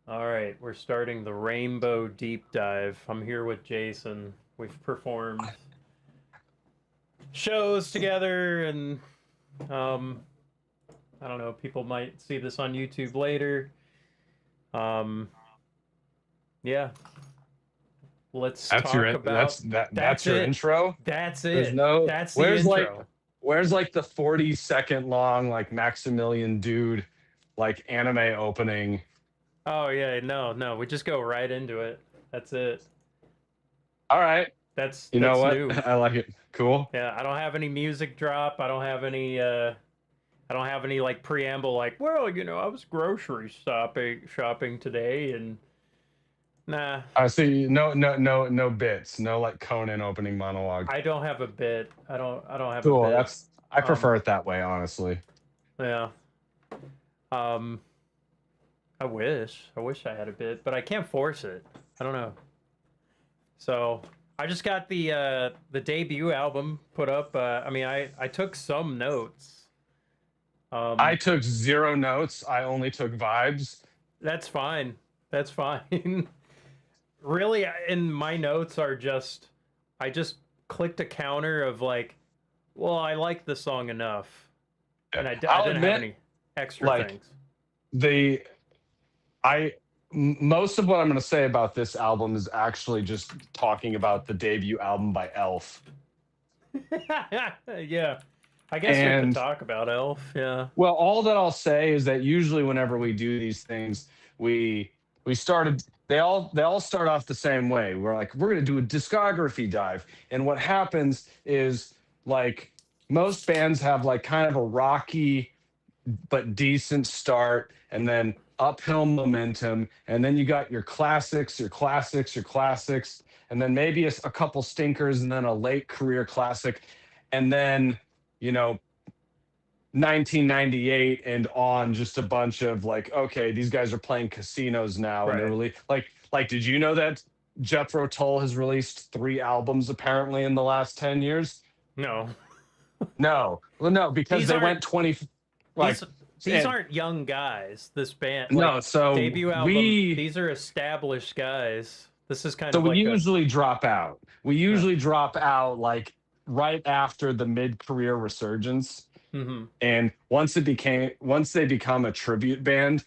All right, we're starting the Rainbow Deep Dive. I'm here with Jason. We've performed shows together, and um, I don't know. People might see this on YouTube later. Um, yeah, let's That's talk your about. that's That's your it. intro. That's There's it. no That's the intro. where's like the 40-second long like Maximilian dude like anime opening. Oh yeah, no. We just go right into it. That's it. All right. That's You know that's what? new. I like it. Cool. Yeah, I don't have any music drop. I don't have any. I don't have any like preamble like, well, I was grocery shopping today and nah, I see no bits. No like Conan opening monologue. I don't have a bit. I don't have a Cool. bit. That's I Um prefer it that way, honestly. yeah. Um I wish I had a bit, but I can't force it. I don't know. So, I just got the debut album put up. I mean, I took some notes. I Um took zero notes. I only took vibes. that's fine. That's fine. Really, in my notes are just I just clicked a counter of like, well, I like the song enough, and I I'll didn't have admit, any extra like things. the most of what I'm going to say about this album is actually just talking about the debut album by Elf. Yeah, I guess we could And talk about Elf. Yeah. well, all that I'll say is that usually whenever we do these things, we we started they all start off the same way. We're like, we're going to do a discography dive. And what happens is like most bands have like kind of a rocky but decent start and then uphill momentum, and then you got your classics, your classics, and then maybe a couple stinkers and then a late career classic, and then you know 1998 and on, just a bunch of like, okay, these guys are playing casinos now, and they're Right. really like did you know that Jethro Tull has released 3 albums apparently in the last 10 years? No. No, well, no, because These they aren't went 20 like, these these and aren't young guys. This band like no, so debut album. we These are established guys. This is kind so of we like a usually drop out. We yeah. usually drop out like right after the mid-career resurgence. Mm-hmm. And once they become a tribute band,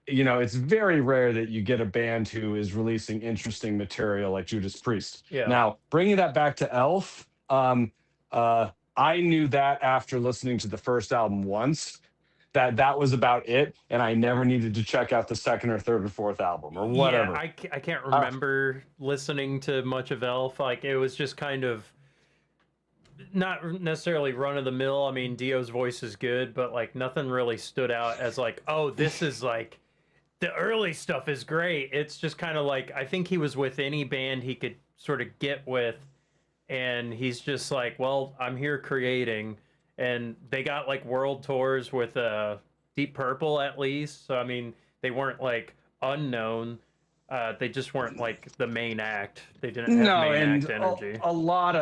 it's very rare that you get a band who is releasing interesting material like Judas Priest. Yeah. Now, bringing that back to Elf, uh, I knew that after listening to the first album once, that was about it, and I never needed to check out the second or third or fourth album or Yeah, whatever. I can't Uh, remember listening to much of Elf. Like it was just kind of not necessarily run of the mill. I mean, Dio's voice is good, but like nothing really stood out as like, oh, this is like the early stuff is great. It's just kind of like I think he was with any band he could sort of get with, and he's just like, well, I'm here creating, and they got like world tours with Deep Purple at least. So I mean, they weren't like unknown. They just weren't like the main act. They didn't have No, main and act energy. a lot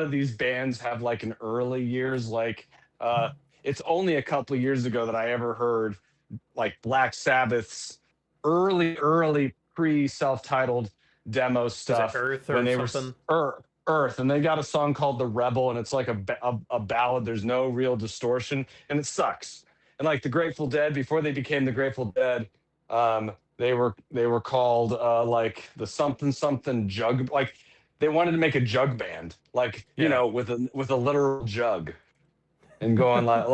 of these bands have like an early years. Like, uh, it's only a couple of years ago that I ever heard like Black Sabbath's early pre self-titled demo Was it stuff Earth when or they were something? Earth, and they got a song called The Rebel, and it's like a ballad. There's no real distortion, and it sucks. And like the Grateful Dead, before they became the Grateful Dead, they were called like the something something jug. Like they wanted to make a jug band, like Yeah. with a literal jug, and going like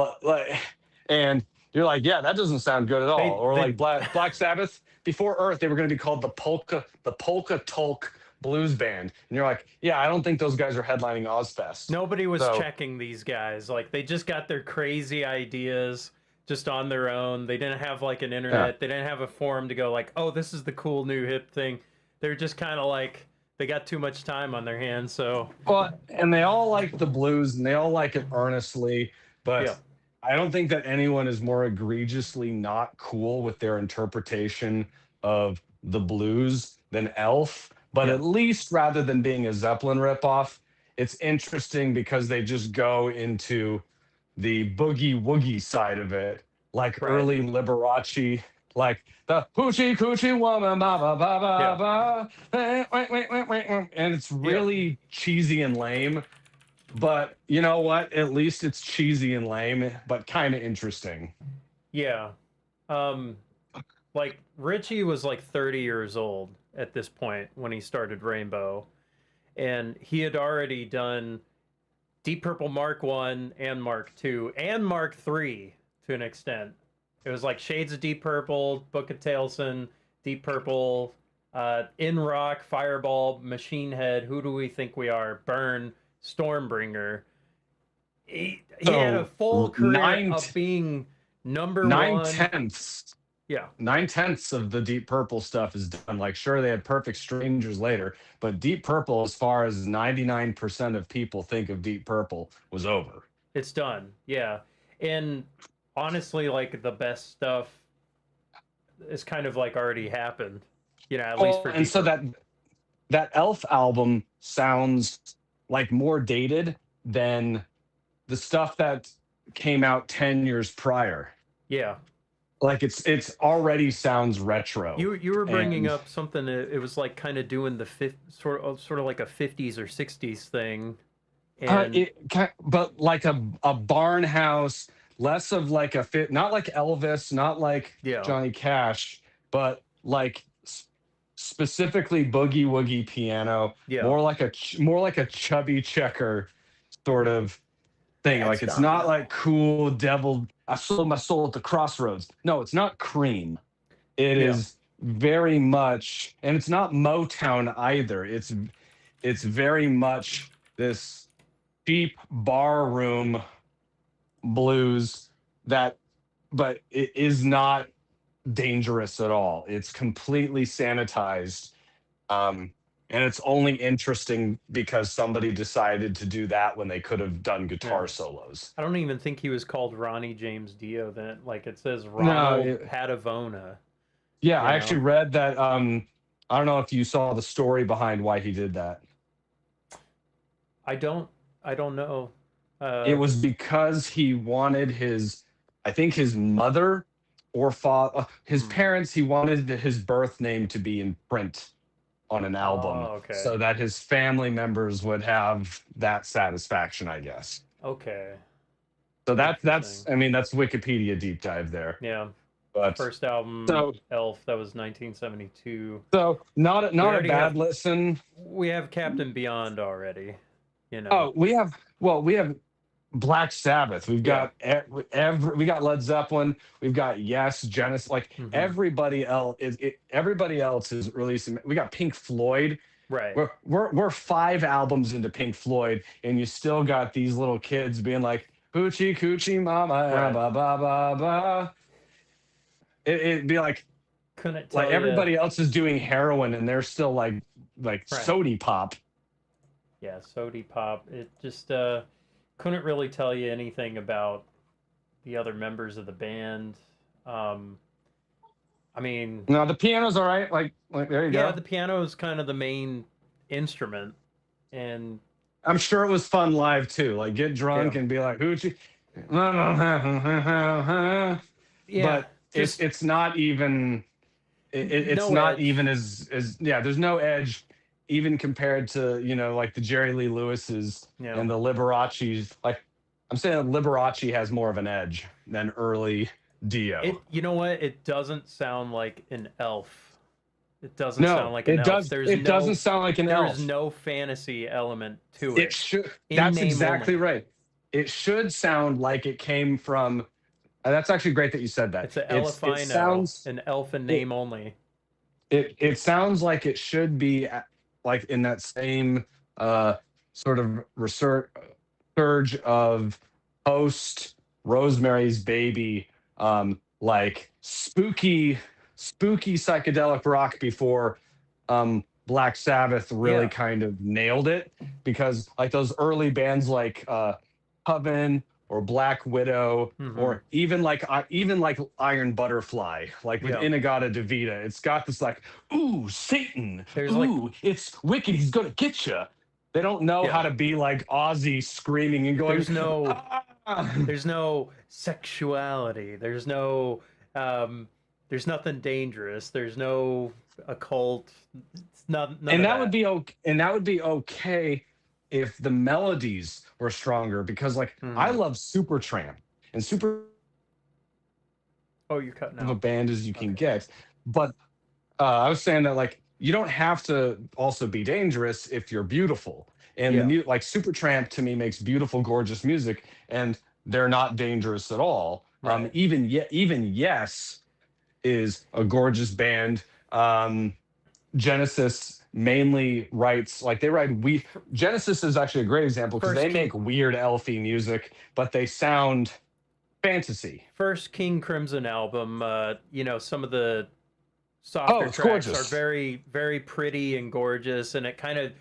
and you're like, yeah, that doesn't sound good at all. Or They like Black Sabbath, before Earth, they were going to be called the Polka Tulk Blues Band, and you're like, yeah, I don't think those guys are headlining Ozfest. nobody was So checking these guys. Like they just got their crazy ideas just on their own. They didn't have like an yeah, internet. They didn't have a forum to go like, "Oh, this is the cool new hip thing." They're just kind of like they got too much time on their hands. So, well, and they all like the blues, and they all like it earnestly, yeah. but I don't think that anyone is more egregiously not cool with their interpretation of the blues than Elf. But Yeah. at least rather than being a Zeppelin ripoff, it's interesting because they just go into the boogie woogie side of it, like Right. early Liberace. like the hoochie coochie woman, ba ba ba Yeah. ba ba, and it's Yeah. really cheesy and lame. But you know what? At least it's cheesy and lame, but kind of interesting. Yeah. Um, like Richie was like 30 years old at this point when he started Rainbow, and he had already done Deep Purple Mark One and Mark Two and Mark Three to an extent. It was like Shades of Deep Purple, Book of Taleson, Deep Purple, In Rock, Fireball, Machine Head, Who Do We Think We Are, Burn, Stormbringer. He had a So full career of being number nine one. tenths Yeah. 9/10 of the Deep Purple stuff is done. Like, sure, they had Perfect Strangers later, but Deep Purple, as far as 99% of people think of Deep Purple, was over. It's done. Yeah. And honestly, like the best stuff is kind of like already happened. At least for And Deep so Purple. that Elf album sounds like more dated than the stuff that came out 10 years prior. Yeah. Like it's already sounds retro. You were bringing And up something that it was like kind of doing the sort of like a 50s or 60s thing. And but like a barn house, less of like a fit, not like Elvis, not like yeah. Johnny Cash, but like specifically boogie woogie piano, Yeah. more like a chubby checker sort of thing. That's Like, it's not like cool devil. I sold my soul at the crossroads. No, it's not Cream. It Yeah. is very much, and it's not Motown either. It's very much this cheap barroom blues but it is not dangerous at all. It's completely sanitized. And it's only interesting because somebody decided to do that when they could have done guitar solos. I don't even think he was called Ronnie James Dio then. Like it says No, Ronald Padavona. yeah, I actually read that. I don't know if you saw the story behind why he did that. I don't know. It was because he wanted I think his mother or father, his parents, he wanted his birth name to be in print on an album, okay. so that his family members would have that satisfaction, I guess. Okay. So that's I mean, that's Wikipedia deep dive there. Yeah. But first album, Elf, that was 1972. So not a bad listen. We have Captain Beyond already. Oh, we have Black Sabbath. We've got we got Led Zeppelin. We've got Yes, Genesis. Like everybody else is releasing. We got Pink Floyd. Right. We're 5 albums into Pink Floyd, and you still got these little kids being like hoochie coochie mama ba ba ba ba. It'd be like couldn't tell everybody else is doing heroin, and they're still like sody pop. Yeah, sody pop. It just couldn't really tell you anything about the other members of the band. I mean, no, the piano's all right. Like there you go. Yeah, the piano is kind of the main instrument, and I'm sure it was fun live too. Like get drunk and be like hoochie. Yeah, but it's not even. It's not even as there's no edge. Even compared to, like the Jerry Lee Lewis's and the Liberace's, like I'm saying Liberace has more of an edge than early Dio. You know what? It doesn't sound like an Elf. It doesn't sound like an Elf. It doesn't sound like an Elf. There's no fantasy element to it. It should. That's exactly right. It should sound like it came from. That's actually great that you said that. It's an Elfino. It sounds an elf in name only. It sounds like it should be. Like in that same sort of surge of post Rosemary's Baby, like spooky psychedelic rock before Black Sabbath really kind of nailed it, because like those early bands like Coven or Black Widow, or even like Iron Butterfly, like with In-A-Gadda-Da-Vida. It's got this like, ooh, Satan. It's wicked. He's gonna get you. They don't know how to be like Ozzy screaming and going. There's no sexuality. There's no there's nothing dangerous. There's no occult. It's not none And of that would that. be okay. And that would be okay if the melodies were stronger, because like I Hmm. love Supertramp, and super Oh, you're cutting of a out. band as you can Okay. get. But I was saying that like you don't have to also be dangerous if you're beautiful. And the Yeah. like Supertramp to me makes beautiful, gorgeous music, and they're not dangerous at all. Right. Even Yes is a gorgeous band. Genesis mainly writes like they write we Genesis is actually a great example because they First King. make weird elfy music, but they sound fantasy. First King Crimson album. Some of the Oh, softer it's tracks are gorgeous. very, very pretty and gorgeous, and it kind of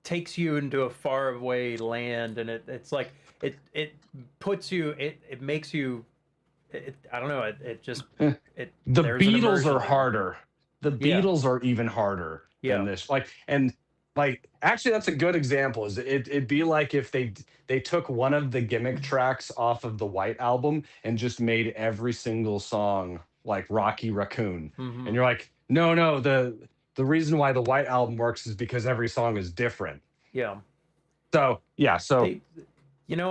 takes you into a faraway land, and it's like it puts you, it makes you, I don't know, it just Eh, it The there's an Beatles are immersion there. harder. The Yeah, Beatles are even harder than yeah, this. Like actually that's a good example. Is it'd be like if they took one of the gimmick tracks off of the White Album and just made every single song like Rocky Raccoon. And hmm, you're like, no, the reason why the White Album works is because every song is different. yeah. So yeah, so They,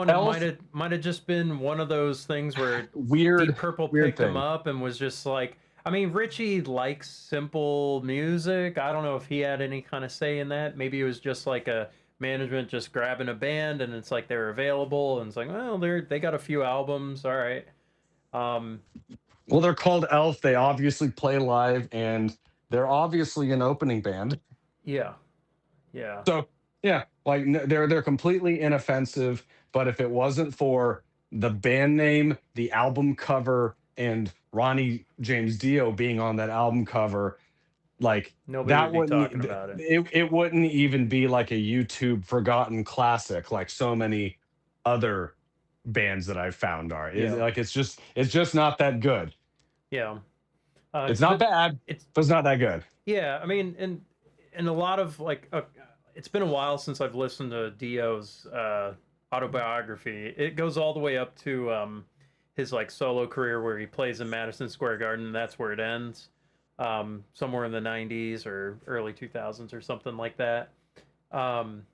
and it might Elf, have might have just been one of those things where Deep weird, Purple weird picked him thing. up and was just like, I mean, Richie likes simple music. I don't know if he had any kind of say in that. Maybe it was just like a management just grabbing a band and it's like they're available and it's like, well, they got a few albums, all right. Um, Well, they're called Elf. They obviously play live, and they're obviously an opening band. yeah, yeah, So yeah, like they're completely inoffensive. But if it wasn't for the band name, the album cover, and Ronnie James Dio being on that album cover, like nobody that would be wouldn't talking about it. it wouldn't even be like a YouTube forgotten classic like so many other bands that I've found are. Yeah, Like it's just not that good. yeah. It's not The bad, it's but it's not that good. Yeah, I mean, and a lot of like, it's been a while since I've listened to Dio's autobiography. It goes all the way up to his like solo career where he plays in Madison Square Garden. And that's where it ends, somewhere in the '90s or early 2000s or something like that. Um,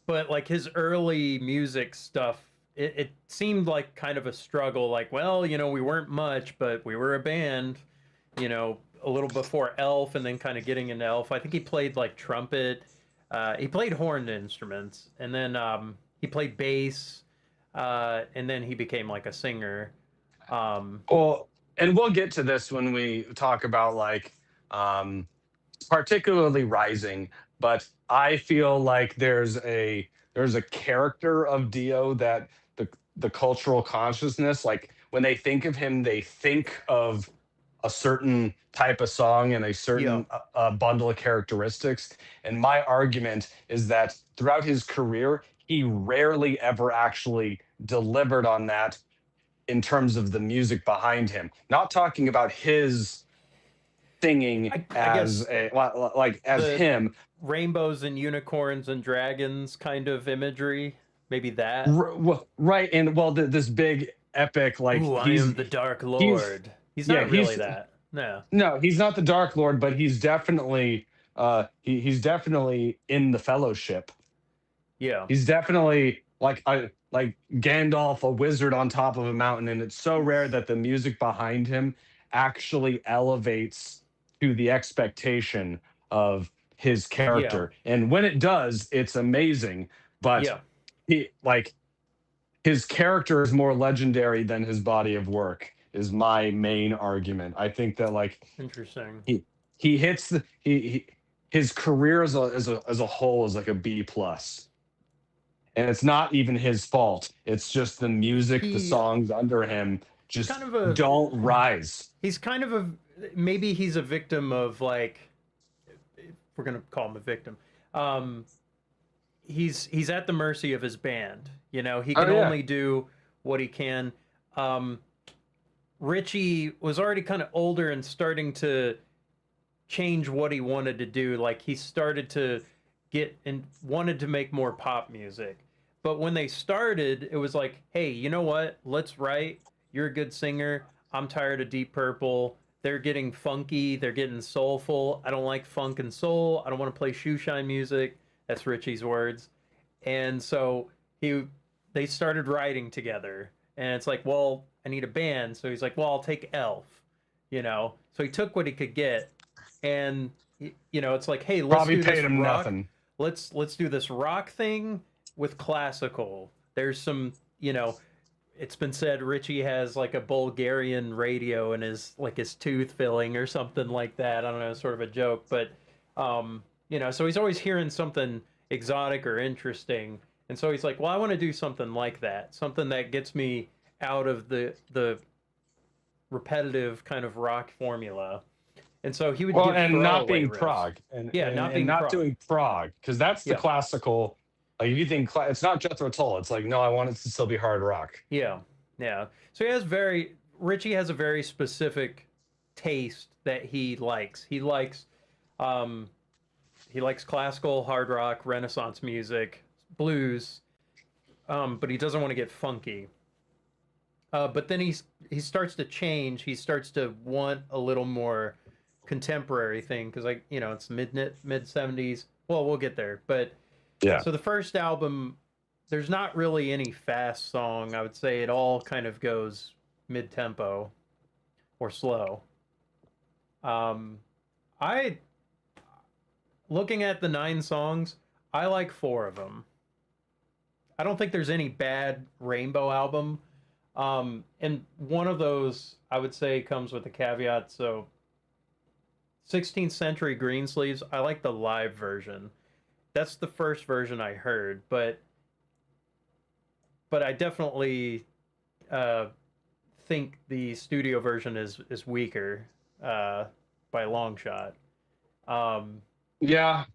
but like his early music stuff, it seemed like kind of a struggle. Like, well, we weren't much, but we were a band. A little before Elf, and then kind of getting into Elf. I think he played like trumpet. He played horned instruments, and then he played bass, and then he became like a singer. Um, Well, and we'll get to this when we talk about like um particularly Rising, but I feel like there's a character of Dio that the cultural consciousness, like when they think of him, they think of a certain type of song and a yeah, certain bundle of characteristics. And my argument is that throughout his career, he rarely ever actually delivered on that in terms of the music behind him. Not talking about his singing I as guess like as the him. rainbows and unicorns and dragons kind of imagery, maybe that. Well, right, and well, this big epic like Ooh, I am the Dark he's Lord. He's yeah not really he's that. No. no, he's not the Dark Lord, but he's definitely he's definitely in the Fellowship. Yeah. He's definitely like Gandalf, a wizard on top of a mountain, and it's so rare that the music behind him actually elevates to the expectation of his Yeah. character. And when it does, it's amazing. But Yeah. he like his character is more legendary than his body of work is my main argument. I think that like Interesting. he hits he his career as a whole is like a B plus, and it's not even his fault. It's just the music, the He songs under him he's just kind of a don't rise. he's kind of a maybe he's a victim of like, if we're gonna call him a victim. Um, he's at the mercy of his band. He Oh can yeah. only do what he can. Um, Richie was already kind of older and starting to change what he wanted to do. Like he started to get and wanted to make more pop music. But when they started, it was like, hey, you know what? Let's write. You're a good singer. I'm tired of Deep Purple. they're getting funky, they're getting soulful. I don't like funk and soul. I don't want to play shoe shine music. That's Richie's words. And so they started writing together. And it's like, well, I need a band. So he's like, well, I'll take Elf, you know. So he took what he could get, and you know, it's like, hey, let's Probably do paid this him rock. nothing. Let's do this rock thing with classical. There's some, you know, it's been said Richie has like a Bulgarian radio in his tooth filling or something like that. I don't know, sort of a joke, but you know, so he's always hearing something exotic or interesting, and so he's like, well, I want to do something like that, something that gets me out of the repetitive kind of rock formula. And so he would give and not throwaway being riffs. prog, and Yeah, not being not prog. doing prog, because that's the Yeah. classical. Like if you think it's not Jethro Tull, it's like no, I want it to still be hard rock. Yeah, yeah. So Richie has a very specific taste that he likes. He likes classical, hard rock, Renaissance music, blues, but he doesn't want to get funky. But then he starts to change. He starts to want a little more contemporary thing because, like, you know, it's mid 70s. Well, we'll get there, but Yeah. so the first album, there's not really any fast song. I would say it all kind of goes mid tempo or slow. I looking at the 9 songs, I like 4 of them. I don't think there's any bad Rainbow album. And one of those I would say comes with a caveat. So 16th Century Greensleeves, I like the live version. That's the first version I heard, but I definitely think the studio version is weaker by a long shot. Yeah,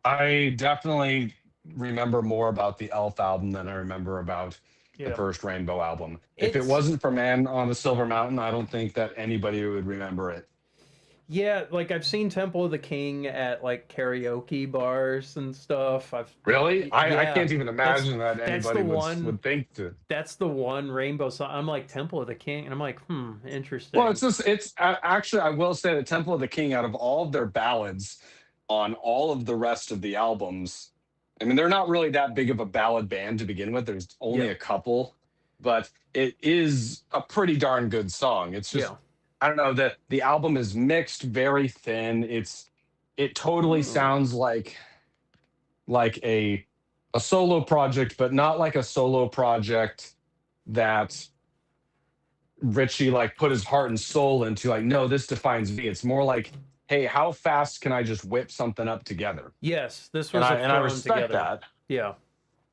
I definitely remember more about the Elf album than I remember about the first Rainbow album. If it wasn't for Man on the Silver Mountain, I don't think that anybody would remember it. Yeah, like I've seen Temple of the King at like karaoke bars and stuff. Really? I Yeah, can't even imagine that that's anybody the one. would think to. That's the one Rainbow song. I'm like Temple of the King, and I'm like, interesting. Well, actually, I will say that Temple of the King, out of all of their ballads on all of the rest of the albums, I mean, they're not really that big of a ballad band to begin with. There's only a couple, but it is a pretty darn good song. It's just, I don't know, that the album is mixed, very thin. It totally sounds like a solo project, but not like a solo project that Richie like put his heart and soul into. Like, no, this defines me. It's more like, hey, how fast can I just whip something up together? Yes, this was and I respect that. Yeah,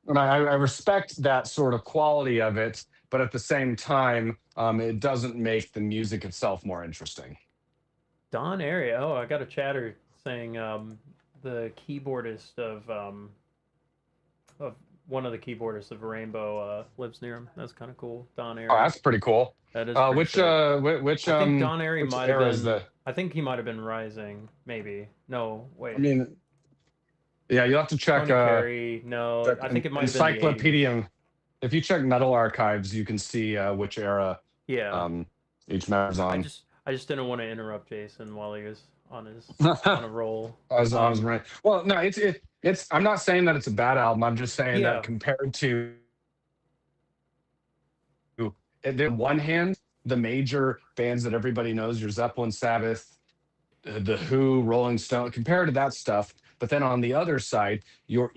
and I respect that sort of quality of it, but at the same time, it doesn't make the music itself more interesting. Don Airy. Oh, I got a chatter saying the keyboardist of one of the keyboardists of Rainbow lives near him. That's kind of cool. Don Airy. Oh, that's pretty cool. That is which I think Don Airy might have been. The... I think he might have been Rising. Maybe. No, wait. I mean, yeah, you'll have to check. Tony Carey, no, I think it might have been Encyclopedia. If you check Metal Archives, you can see which era. Yeah. Each member's on. I just didn't want to interrupt Jason while he was on his on a roll. I was right. Well, no, it's. I'm not saying that it's a bad album. I'm just saying that compared to, on one hand, the major bands that everybody knows, your Zeppelin, Sabbath, the Who, Rolling Stone, compared to that stuff. But then on the other side, your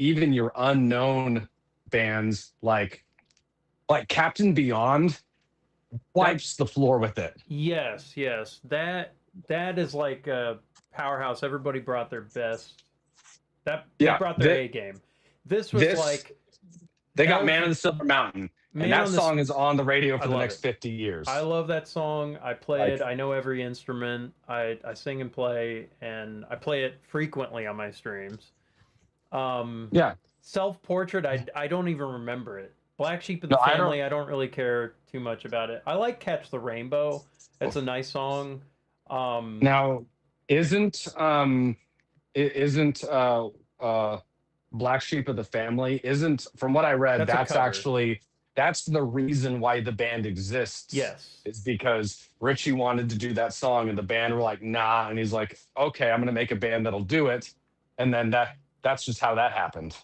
unknown bands like Captain Beyond wipes the floor with it. Yes. That is like a powerhouse. Everybody brought their best. They brought their A game. This was like they got Man on the Silver Mountain, and that song is on the radio for the next 50 years. I love that song. I play it. I know every instrument. I sing and play, and I play it frequently on my streams. Self-Portrait, I don't even remember it. Black Sheep of the Family, I don't really care too much about it. I like Catch the Rainbow. It's a nice song. Now, isn't Black Sheep of the Family, isn't, from what I read, that's actually that's the reason why the band exists. Yes. Is because Richie wanted to do that song and the band were like, nah, and he's like, okay, I'm gonna make a band that'll do it, and then that's just how that happened.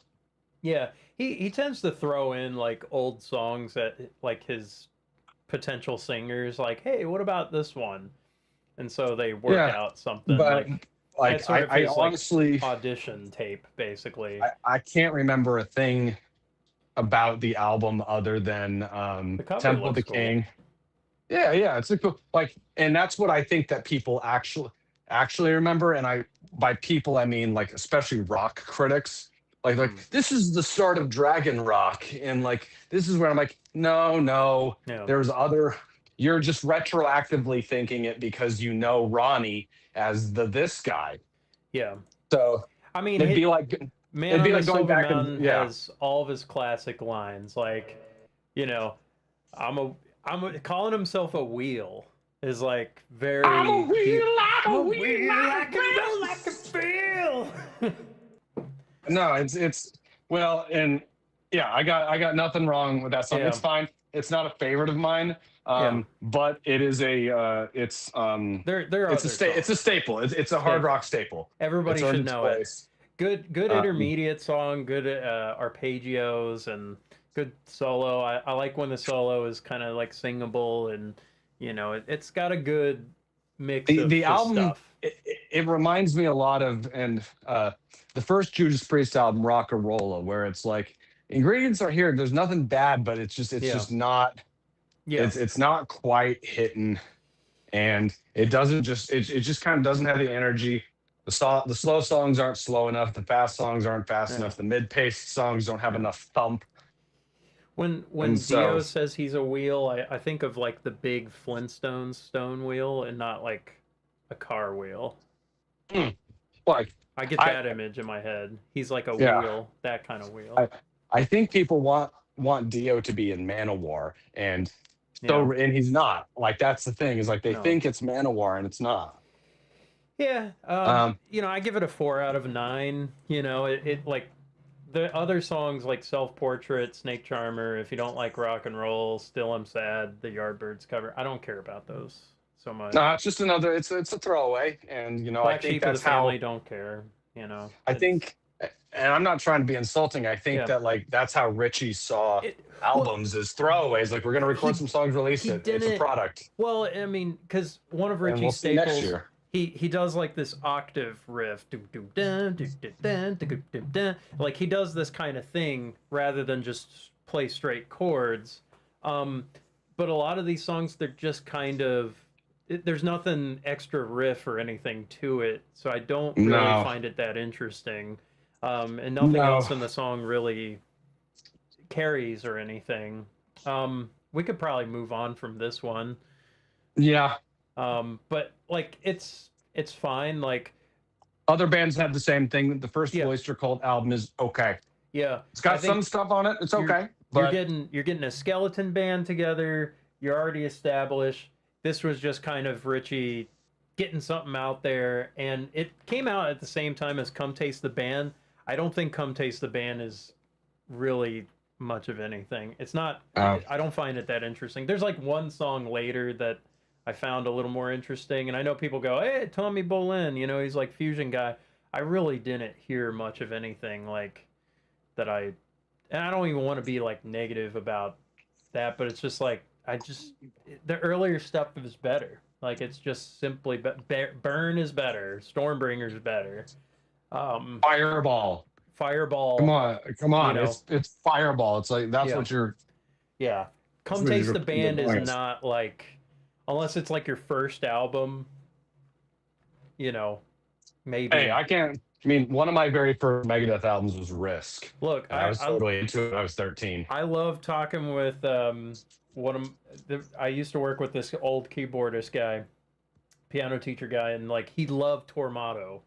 Yeah. He tends to throw in like old songs that like his potential singers like, hey, what about this one? And so they work Yeah, out something but like like that's sort of I his like honestly audition tape, basically. I can't remember a thing about the album other than The cover Temple of the looks cool. King. Yeah, yeah, it's a cool like, and that's what I think that people actually remember. And I by people I mean like especially rock critics. Like Mm. this is the start of Dragon Rock, and like this is where I'm like, no, no, Yeah. there's other. You're just retroactively thinking it because you know Ronnie as this guy. Yeah. So I mean, it'd be like Man it'd on be the like going Silver back and Mountain yeah. has all of his classic lines, like, you know, calling himself a wheel is like very I'm a deep. wheel, I'm I'm a a wheel, wheel, I I'm can a roll like a feel. No, it's well, and yeah, I got nothing wrong with that song. Yeah, It's fine. It's not a favorite of mine, yeah. but it is There are it's other it's a songs. staple. It's a hard Staple. rock staple. Everybody It's earned should its know it. place. Good Um, intermediate song, good arpeggios, and good solo. I like when the solo is kind of like singable, and it's got a good mix of the just album stuff. it reminds me a lot of the first Judas Priest album, Rock'n'Rolla, where it's like ingredients are here. There's nothing bad, but it's Yeah, just not yeah, it's not quite hitting, and it doesn't it just kind of doesn't have the energy. The slow songs aren't slow enough. The fast songs aren't fast yeah. enough. The mid-paced songs don't have Yeah. enough thump. And When so, Dio says he's a wheel, I think of like the big Flintstones stone wheel and not like a car wheel. like I get I that image in my head. He's like a yeah, wheel, that kind of wheel. I I think people want Dio to be in Manowar, and Yeah. so and he's not. Like that's the thing is like they No. think it's Manowar and it's not. Yeah. Um, I give it a 4 out of 9. It like the other songs like Self Portrait, Snake Charmer, If You Don't Like Rock and Roll, Still I'm Sad, the Yardbirds cover. I don't care about those so much. no, it's just another. It's a throwaway, and I Black think Sheep of the that's how Family don't care. I It's think, and I'm not trying to be insulting. I think yeah. that like that's how Richie saw It well, albums as throwaways. Like we're gonna record he some songs, release he it. It's a didn't. product, Well, I mean, because one of and we'll Richie's see next staples, year. he does like this octave riff, like he does this kind of thing rather than just play straight chords. But a lot of these songs, they're just kind of there's nothing extra riff or anything to it, so I don't really No, find it that interesting. And nothing no, else in the song really carries or anything. We could probably move on from this one. yeah. But like it's fine. Like Other bands have the same thing. The first yeah, Oyster Cult album is okay. yeah. It's I got some think stuff on it. It's you're okay, but you're getting a skeleton band together. You're already established. This was just kind of Richie getting something out there, and it came out at the same time as Come Taste the Band. I don't think Come Taste the Band is really much of anything. It's not. uh, I don't find it that interesting. There's like one song later that I found a little more interesting, and I know people go, "Hey, Tommy Bolin, he's like fusion guy." I really didn't hear much of anything like that. And I don't even want to be like negative about that, but it's just like the earlier stuff is better. Like it's just simply Burn is better, Stormbringer's better. Fireball. Come Fireball, on, come you on. know, It's Fireball. It's like that's yeah, what you're. yeah. That's Come what Taste the you're Band is doing. not like, unless it's like your first album, you know, Hey, maybe. I can't. I mean, one of my very first Megadeth albums was Risk, Look, and I was totally into it when I was 13. I love talking with one of I used to work with this old keyboardist guy, piano teacher guy, and like he loved Tormato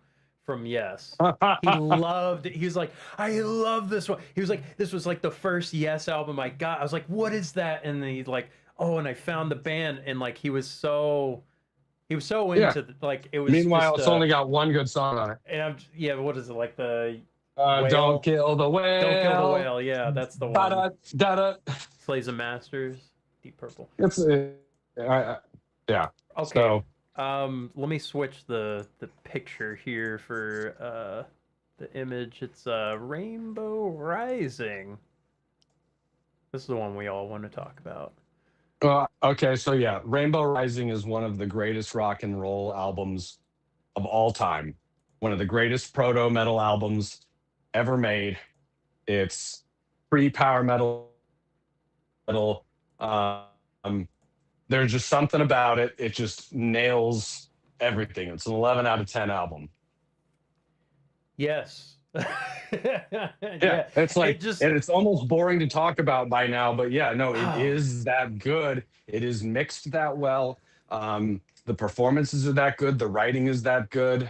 from Yes. He loved it. He was like, I love this one. He was like, this was like the first Yes album I got. I was like, what is that? And then he's like, oh, and I found the band, and like he was so Yeah. into like it was Meanwhile, just it's only got one good song on it. and yeah, what is it like the Don't whale? kill the whale. Don't kill the whale. Yeah, that's the one. Da da da. Slays and Masters, Deep Purple. It's yeah. Okay. So Let me switch the picture here for the image. It's Rainbow Rising. This is the one we all want to talk about. okay, so yeah, Rainbow Rising is one of the greatest rock and roll albums of all time. One of the greatest proto metal albums ever made. It's pre-power metal. Um, there's just something about it. It just nails everything. It's an 11 out of 10 album. Yes. Yeah, it's like, it just and it's almost boring to talk about by now, but yeah, no, it is that good. It is mixed that well. The performances are that good. The writing is that good.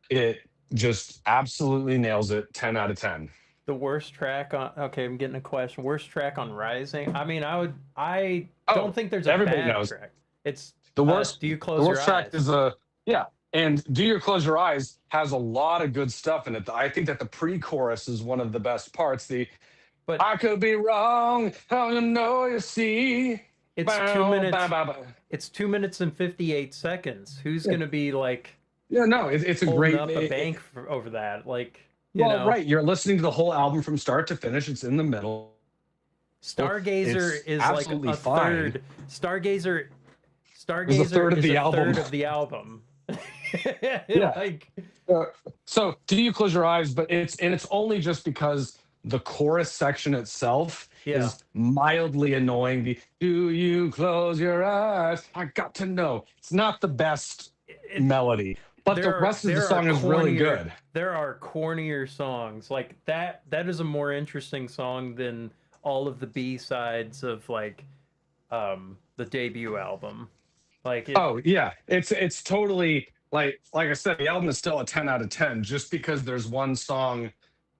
It just absolutely nails it. 10 out of 10. the worst track on. Okay, I'm getting a question. Worst track on Rising. I mean, I Oh, don't think there's a everybody bad knows. track. It's The worst, Do you the close your worst track eyes? is yeah. And Do You Close Your Eyes has a lot of good stuff in it. I think that the pre-chorus is one of the best parts. But I could be wrong, how you know you see. it's Bow, 2 minutes. bow, bow, bow. It's 2 minutes and 58 seconds. Who's Yeah. gonna be like Yeah, no, it's a holding great up a bank over that? Like, you well, know, right. You're listening to the whole album from start to finish. It's in the middle. Stargazer It's is like absolutely a fine. third. Stargazer Is a third of is the a album. third of the album. Yeah. Like, So Do You Close Your Eyes? But it's only just because the chorus section itself yeah. is mildly annoying. The Do you close your eyes? I got to know. It's not the best melody, but the rest of the song is really good. There are cornier songs like that. That is a more interesting song than all of the B-sides of like the debut album. Like Oh yeah, it's totally like I said, the album is still a 10 out of 10 just because there's one song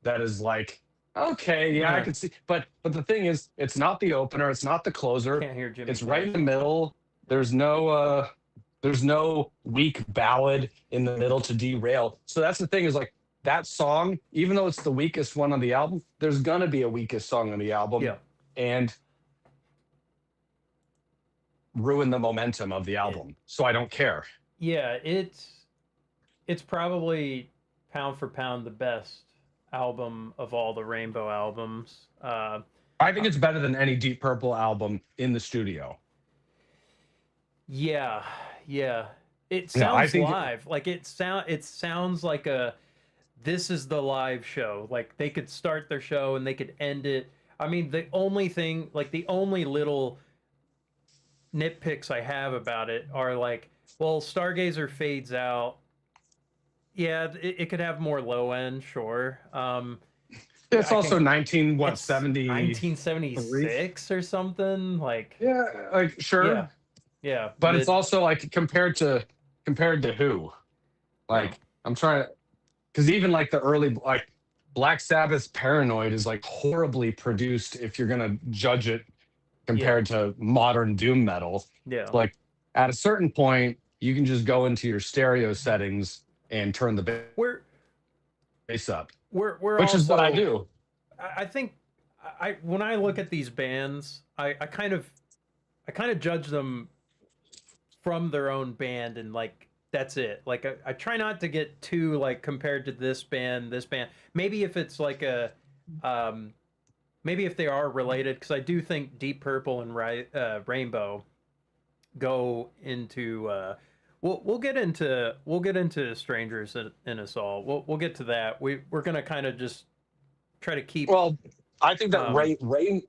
that is like, okay, yeah, I Yeah. can see. But the thing is, it's not the opener, it's not the closer. can't hear Jimmy. It's right in the middle. There's no weak ballad in the middle to derail. So that's the thing is like that song, even though it's the weakest one on the album, there's gonna be a weakest song on the album. Yeah. And ruin the momentum of the album. So I don't care. Yeah, it's probably pound for pound the best album of all the Rainbow albums. I think it's better than any Deep Purple album in the studio. Yeah. It Yeah, I sounds think live. Like it sounds like this is the live show. Like they could start their show and they could end it. I mean, the only little nitpicks I have about it are like, well, Stargazer fades out. Yeah, it could have more low end, sure. It's I also think 1976 or something. Like, Yeah, like sure. yeah. But it's also like compared to who? Like I'm trying to, because even like the early like Black Sabbath's Paranoid is like horribly produced if you're gonna judge it compared to modern doom metal. yeah. Like at a certain point, you can just go into your stereo settings and turn the We're bass up, we're which is what I also- do. I think when I look at these bands, I kind of judge them from their own band and like that's it. Like I try not to get too like compared to this band. Maybe if it's like a maybe if they are related, because I do think Deep Purple and Rainbow go into we'll get into Strangers in Us All. We'll get to that. We're gonna kind of just try to keep. Well, I think that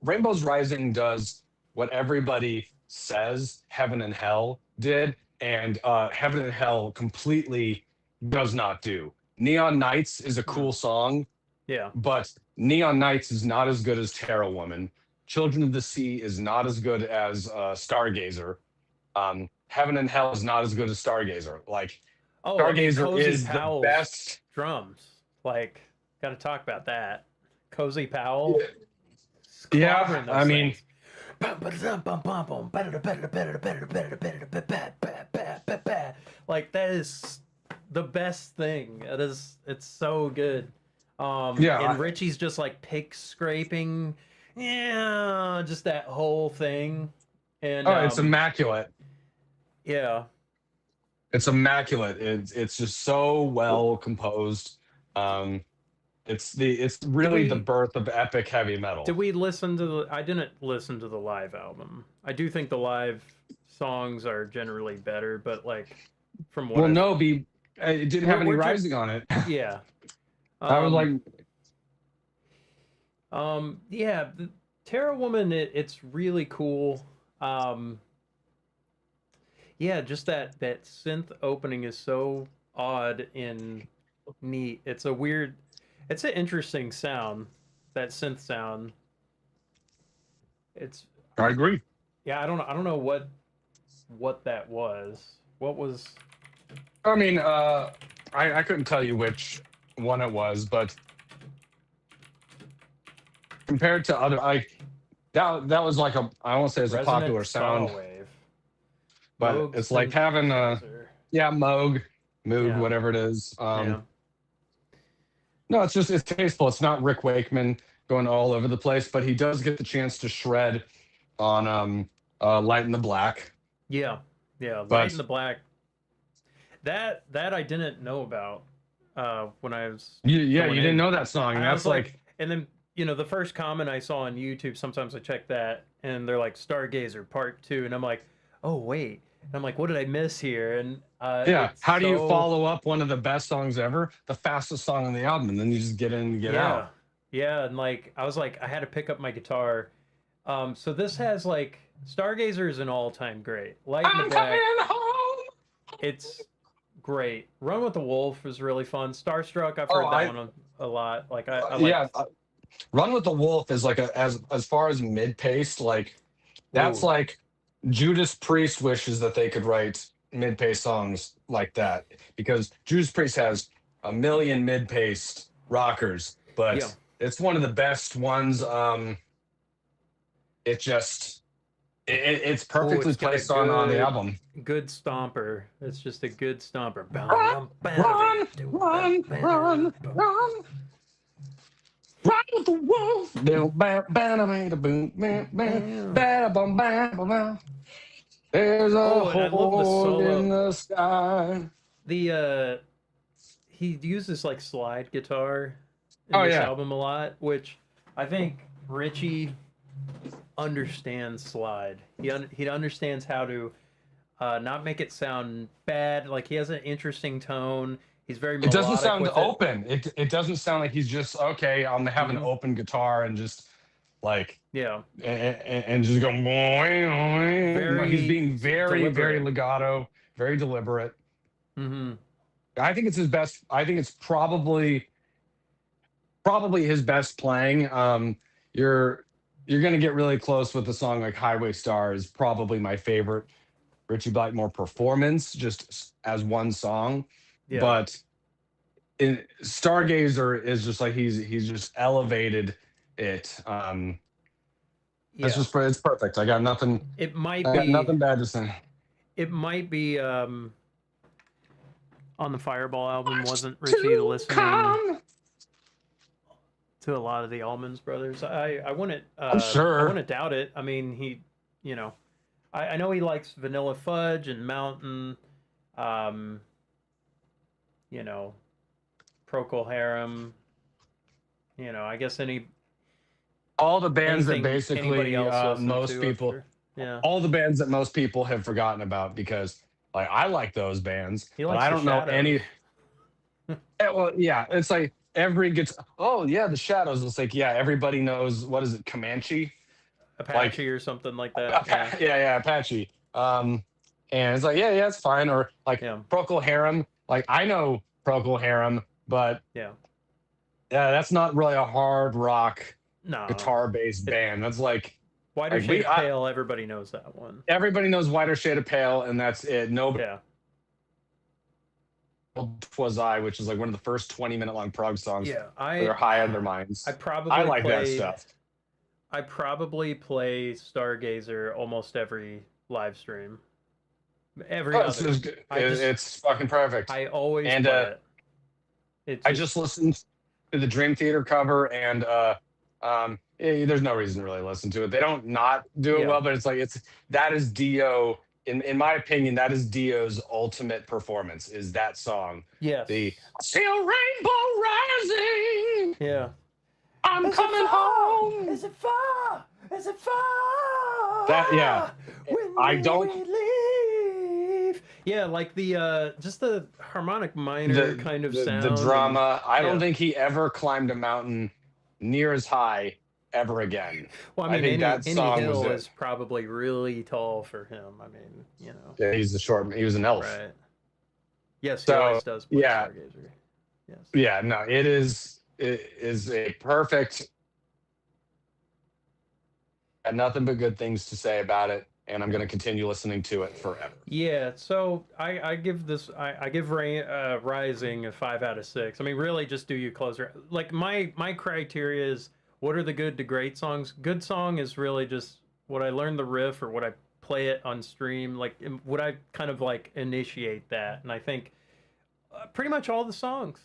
Rainbow's Rising does what everybody says Heaven and Hell did, and Heaven and Hell completely does not do. Neon Nights is a cool song, Yeah. but Neon Nights is not as good as Terra Woman. Children of the Sea is not as good as Stargazer. Heaven and Hell is not as good as Stargazer. Like Stargazer Cozy is Powell's the best. drums. Like, got to talk about that. Cozy Powell. Yeah, clobbering those I mean, things. Like that is the best thing. It's so good. Yeah, And Richie's just like pick scraping Yeah, just that whole thing. And Oh, it's immaculate. yeah. It's immaculate. It's just so well composed. Um, it's Did really the we birth of epic heavy metal. did we listen to the I didn't listen to the live album. I do think the live songs are generally better, but like from what Well, I've no, it didn't have any we're just rising on it. yeah. I was like, Um yeah, the Terra Woman it's really cool. Um yeah, just that synth opening is so odd and neat. It's an interesting sound, that synth sound. It's I agree. yeah, I don't know what that was. What was I mean, I couldn't tell you which one it was, but compared to other, like that was like I won't say it's a Resonant popular Saw sound, Wave? but Moog it's like having synthesizer. yeah, Moog, Yeah, whatever it is. yeah, No, it's tasteful. It's not Rick Wakeman going all over the place, but he does get the chance to shred on Light in the Black. yeah, yeah. Light in But the Black. That I didn't know about when I was yeah, you going didn't in. know that song. I was That's like, like and then the first comment I saw on YouTube. Sometimes I check that, and they're like Stargazer Part 2, and I'm like, oh wait, and I'm like, what did I miss here? And yeah. it's How do you so follow up one of the best songs ever, the fastest song on the album, and then you just get in and get yeah, out? yeah, and like I was like, I had to pick up my guitar. So this has like Stargazer is an all-time great. Light in the I'm coming Black, home. it's great. Run with the Wolf is really fun. Starstruck, I've Oh, heard that one a lot. Like I like. yeah. Run with the Wolf is like as far as mid paced, like that's Ooh, like Judas Priest wishes that they could write mid paced songs like that because Judas Priest has a million mid paced rockers, yeah. but it's one of the best ones. It just it's Oh, perfectly it's got a placed on the album. good stomper. It's just a good stomper. Run, run, run, run, run. Run with the wolf. Boom, bam, bam, bam, boom, bam, bam, bam, bam, bam, bam. There's a Oh, and I love the hole in solo. the sky. The he uses like slide guitar in Oh this yeah, album a lot, which I think Richie understands slide. He understands how to not make it sound bad. Like he has an interesting tone. He's very it doesn't melodic sound with it. open. It doesn't sound like he's just okay. I'm gonna have an Hmm. open guitar and just like Yeah, and just go. He's very being very deliberate. legato, very deliberate. Hmm. I think it's his best. I think it's probably his best playing. You're gonna get really close with the song like Highway Star is probably my favorite Richie Blackmore performance, just as one song. Yeah, But in Stargazer is just like he's just elevated it. It's yeah. it's perfect. It might I got be. nothing bad to say. It might be. On the Fireball album, Watch wasn't Richie to listening come. to a lot of the Allmans Brothers? I'm I sure. wouldn't doubt it. I mean, you know, I know he likes Vanilla Fudge and Mountain, um, you know, Procol Harum. I guess All the bands that anything anybody basically else listened most to. I'm people sure. Yeah, all the bands that most people have forgotten about because like I like those bands, he but likes I the don't know Shadows, any. Well, yeah, it's like every gets. Oh yeah, the Shadows. It's like yeah, everybody knows what is it, Comanche? Like Apache or something like that. Yeah, Yeah, Apache. And it's like yeah, it's fine. Or like yeah, Procol Harum. Like I know Procol Harum, but yeah. yeah, that's not really a hard rock No, guitar based it band. That's Whiter like Shade of Pale. Everybody knows that one. everybody knows Whiter Shade of Pale, and that's it. Nobody Yeah, Twas I, which is like one of the first 20-minute long prog songs yeah. where they're high on their I minds. I probably like that play stuff. I probably play Stargazer almost every live stream. Every Oh, other. I just it's fucking perfect. I always And play it. It I just just listened to the Dream Theater cover and There's no reason to really listen to it. They don't not do it Yeah. well, but it's like that is Dio. In my opinion, that is Dio's ultimate performance. Is that song? The Yes. "Still Rainbow Rising, Yeah. I'm Is it coming far? home." Is it far? Is it That yeah, far? When I will don't we leave? Yeah, like the just the harmonic minor kind of the sound and drama. I don't yeah. think he ever climbed a mountain near as high ever again. Well, I I mean, think that any song was hill it. is probably really tall for him. I mean, you know, Yeah, he's the short. He was an elf. right? Yes, he So always does play yeah, Stargazer. Yes. yeah. No, it is a perfect. Had nothing but good things to say about it, and I'm going to continue listening to it forever. Yeah, so I give this I give Rising a 5 out of 6. I mean, really, just do you closer. Like my criteria is what are the good to great songs. Good song is really just would I learn the riff or would I play it on stream? Like would I kind of like initiate that? And I think pretty much all the songs,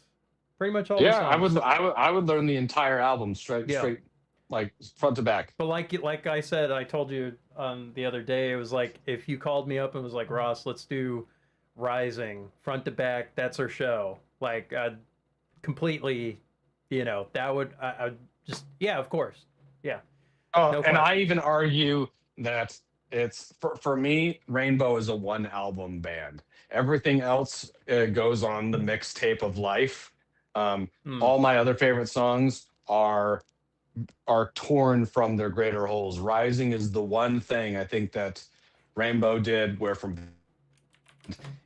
pretty much all the Yeah, songs. I would learn the entire album Yeah, straight, like front to back. but like I said, I told you the other day, it was like if you called me up and was like, Ross, let's do Rising front to back. That's our show. Like completely, that would I'd just yeah, of course, yeah, Oh, no and I question. even argue that it's for me, Rainbow is a one album band. Everything else goes on the mixtape of life. Mm, All my other favorite songs are torn from their greater wholes. Rising is the one thing I think that Rainbow did where from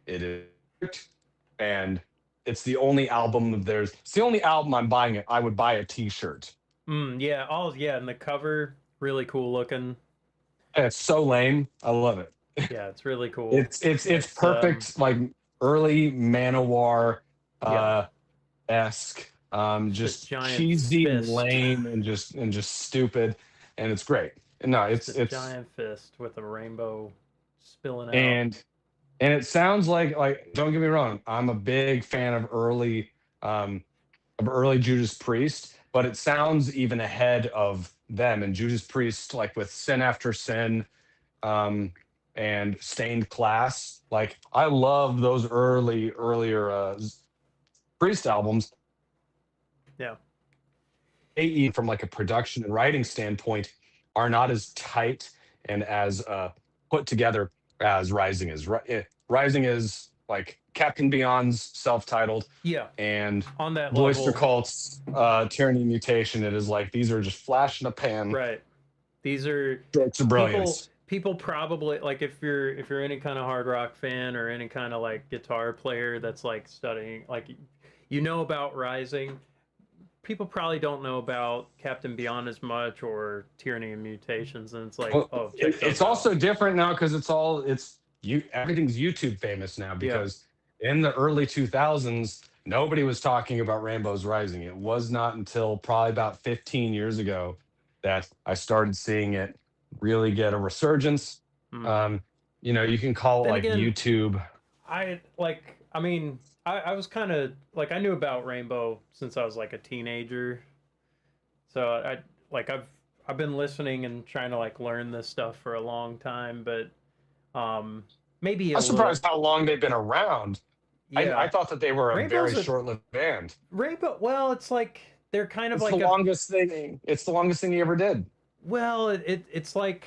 it is, and it's the only album of theirs. It's the only album I'm buying it. I would buy a T-shirt. yeah, all yeah, and the cover really cool looking. And it's so lame. I love it. Yeah, it's really cool. It's It's perfect, like early Manowar yeah, uh esque. just a Just giant cheesy, fist. lame, and just stupid, and it's great. No, Just a it's giant fist with a rainbow spilling out. and and it sounds like don't get me wrong, I'm a big fan um of early Judas Priest, but it sounds even ahead of them and Judas Priest, like with Sin After Sin, um and Stained Class. Like I love those earlier Priest albums. Yeah. From like a production and writing standpoint are not as tight and as put together as Rising is. Rising is like Captain Beyond's self-titled, Yeah. and On that Cloister level, Cult's Tyranny Mutation. It is like these are just flash in a pan right. These are strokes of people brilliance. people probably like if you're any kind of hard rock fan or any kind of like guitar player that's like studying like about Rising, people probably don't know about Captain Beyond as much or Tyranny and Mutations, and it's like, Well, oh, check it's those out. also different now because it's you everything's YouTube famous now Yeah. because in the early 2000s nobody was talking about Rainbow's Rising. It was not until probably about 15 years ago that I started seeing it really get a resurgence. Hmm. Um, you can call it Then like again, YouTube. I mean, I was kind of like I knew about Rainbow since I was like a teenager, so I've been listening and trying to like learn this stuff for a long time, but um maybe I'm a little surprised how long they've been around. I yeah. thought that they were a very Rainbow's a short-lived band. Rainbow. Well, it's like they're kind of It's the like a longest thing. It's the longest thing he ever did. well, it's like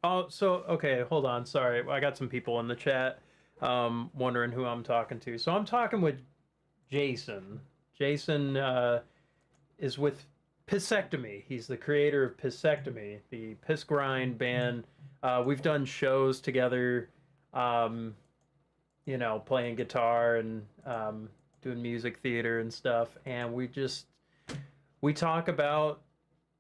oh, so okay, hold on. Sorry, I got some people in the chat wondering who I'm talking to. So I'm talking with Jason. Jason is with Pissectomy. He's the creator of Pissectomy, the piss grind band. We've done shows together, um, playing guitar and doing music theater and stuff. And we talk about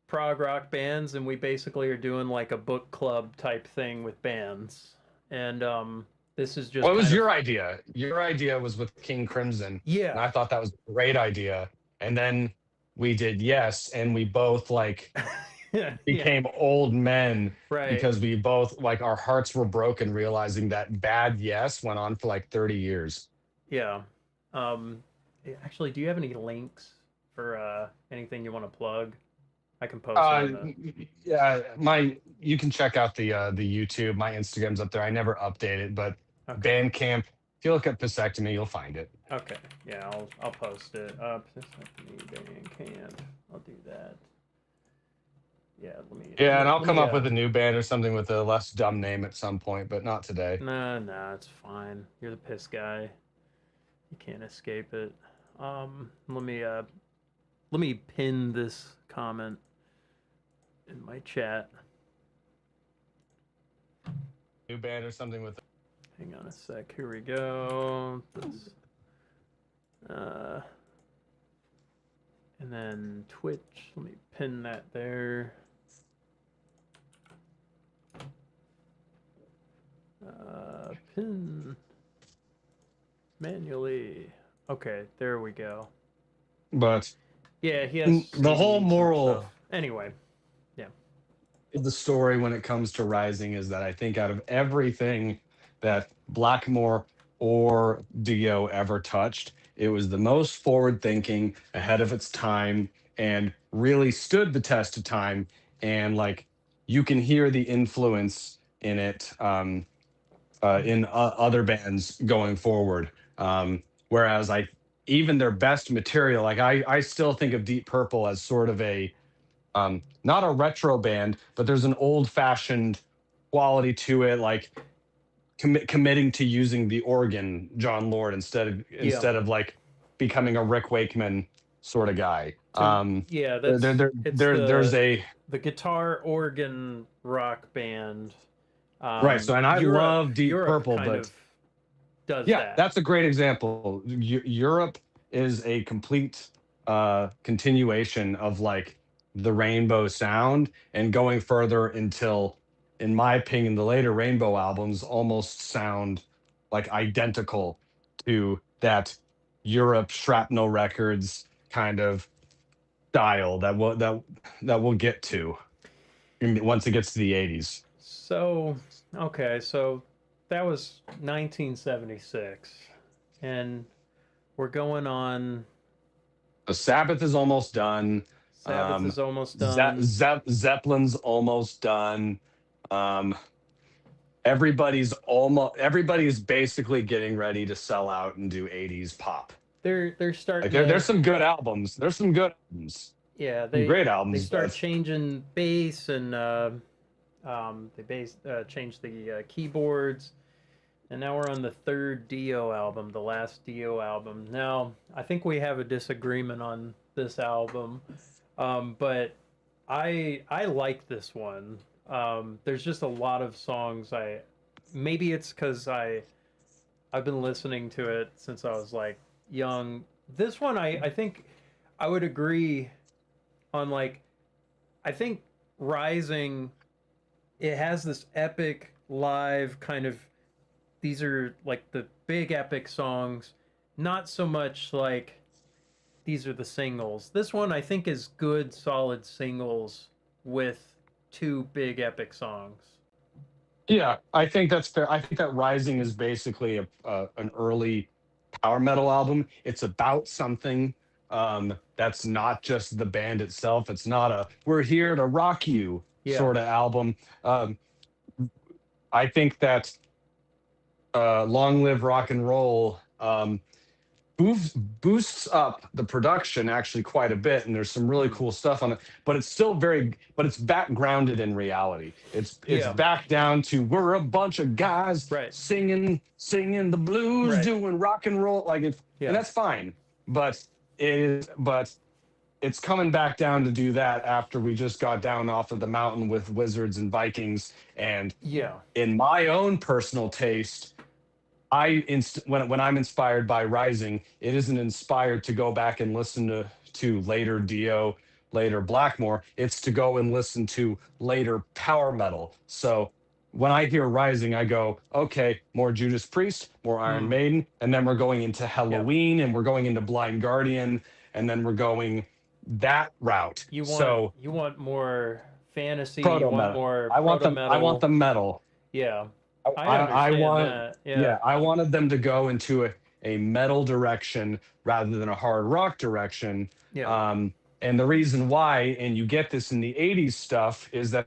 prog rock bands, and we basically are doing like a book club type thing with bands. And this is just What was kind of your idea? Your idea was with King Crimson, and yeah, I thought that was a great idea. And then we did Yes, and we both like yeah, became old men right. because we both like our hearts were broken realizing that Bad Yes went on for like 30 years. Yeah. Actually, do you have any links for anything you want to plug? I can post it on the. Yeah, you can check out the YouTube. My Instagram's up there. I never update it, but Okay. Bandcamp. If you look up vasectomy, you'll find it. Okay. Yeah, I'll post it. Vasectomy Bandcamp. I'll do that. Yeah, Yeah, and I'll let come me up with a new band or something with a less dumb name at some point, but not today. Nah, it's fine. You're the piss guy. You can't escape it. Let me pin this comment in my chat. New band or something with. Hang on a sec. Here we go. This, and then Twitch. Let me pin that there. Pin manually. Okay, there we go. But Yeah, he has the whole moral anyway. The story when it comes to Rising is that I think out of everything that Blackmore or Dio ever touched, it was the most forward thinking, ahead of its time, and really stood the test of time. And like you can hear the influence in it in other bands going forward. Whereas even their best material, like I still think of Deep Purple as sort of a not a retro band, but there's an old fashioned quality to it, like committing to using the organ, John Lord, instead of like becoming a Rick Wakeman sort of guy. Yeah, that's there's a the guitar organ rock band. Right. So, and I love Deep Purple, but does yeah, that. That's a great example. Europe is a complete continuation of like the Rainbow sound and going further until, in my opinion, the later Rainbow albums almost sound like identical to that Europe Shrapnel Records kind of style that we'll get to once it gets to the 80s. So, okay, so that was 1976 and we're going on. The Sabbath is almost done. Sabbath is almost done. Zeppelin's almost done. Everybody's basically getting ready to sell out and do 80s pop. They're starting. Like there's some good albums. There's some good albums. Yeah, great albums. They start changing bass and changed the keyboards. And now we're on the third Dio album, the last Dio album. Now, I think we have a disagreement on this album, but I like this one. There's just a lot of songs maybe it's because I've been listening to it since I was like young. This one I think I would agree on, like, I think Rising, it has this epic live kind of, these are like the big epic songs, not so much like these are the singles. This one I think is good solid singles with two big epic songs. Yeah, I think that's fair. I think that Rising is basically an early power metal album. It's about something that's not just the band itself. It's not a "we're here to rock you" sort of album. I think that Long Live Rock and Roll boosts up the production actually quite a bit, and there's some really cool stuff on it, but it's still it's backgrounded in reality. It's back down to, we're a bunch of guys singing the blues, doing rock and roll, like it, and that's fine, but it's coming back down to do that after we just got down off of the mountain with Wizards and Vikings. And in my own personal taste, when I'm inspired by Rising, it isn't inspired to go back and listen to later Dio, later Blackmore. It's to go and listen to later power metal. So when I hear Rising, I go, okay, more Judas Priest, more Iron Maiden, and then we're going into Halloween, and we're going into Blind Guardian, and then we're going that route. You want more fantasy, proto you want metal. more I want the metal. Yeah. I want that. Yeah, I wanted them to go into a metal direction rather than a hard rock direction. Yeah. And the reason why, and you get this in the 80s stuff, is that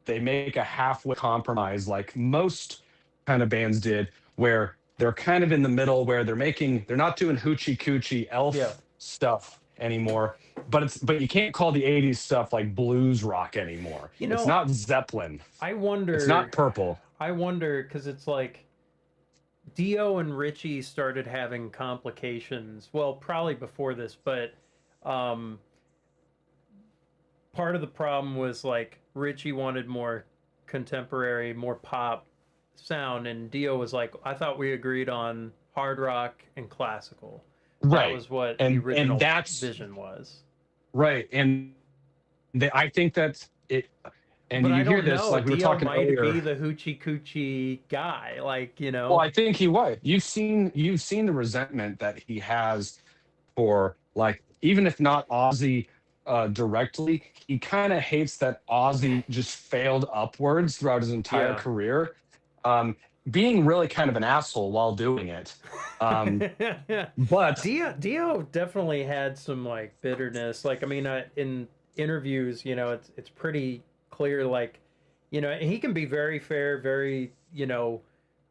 they make a halfway compromise like most kind of bands did, where they're kind of in the middle, where they're not doing hoochie coochie elf Yeah. stuff anymore, but you can't call the 80s stuff like blues rock anymore. You know, it's not Zeppelin. I wonder. It's not Purple. I wonder because it's like Dio and Richie started having complications. Well, probably before this, but um, part of the problem was like Richie wanted more contemporary, more pop sound, and Dio was like, I thought we agreed on hard rock and classical. Right. That was what And- the original and that's- vision was. Right. And I think that's it. And But you I hear don't this, know. like we were Dio talking might earlier. be the hoochie coochie guy, like, you know. Well, I think he was. You've seen the resentment that he has for, like, even if not Ozzy directly, he kind of hates that Ozzy just failed upwards throughout his entire Yeah. career, being really kind of an asshole while doing it. But Dio definitely had some like bitterness. Like, I mean, in interviews, you know, it's pretty clear. Like, you know, and he can be very fair, very, you know,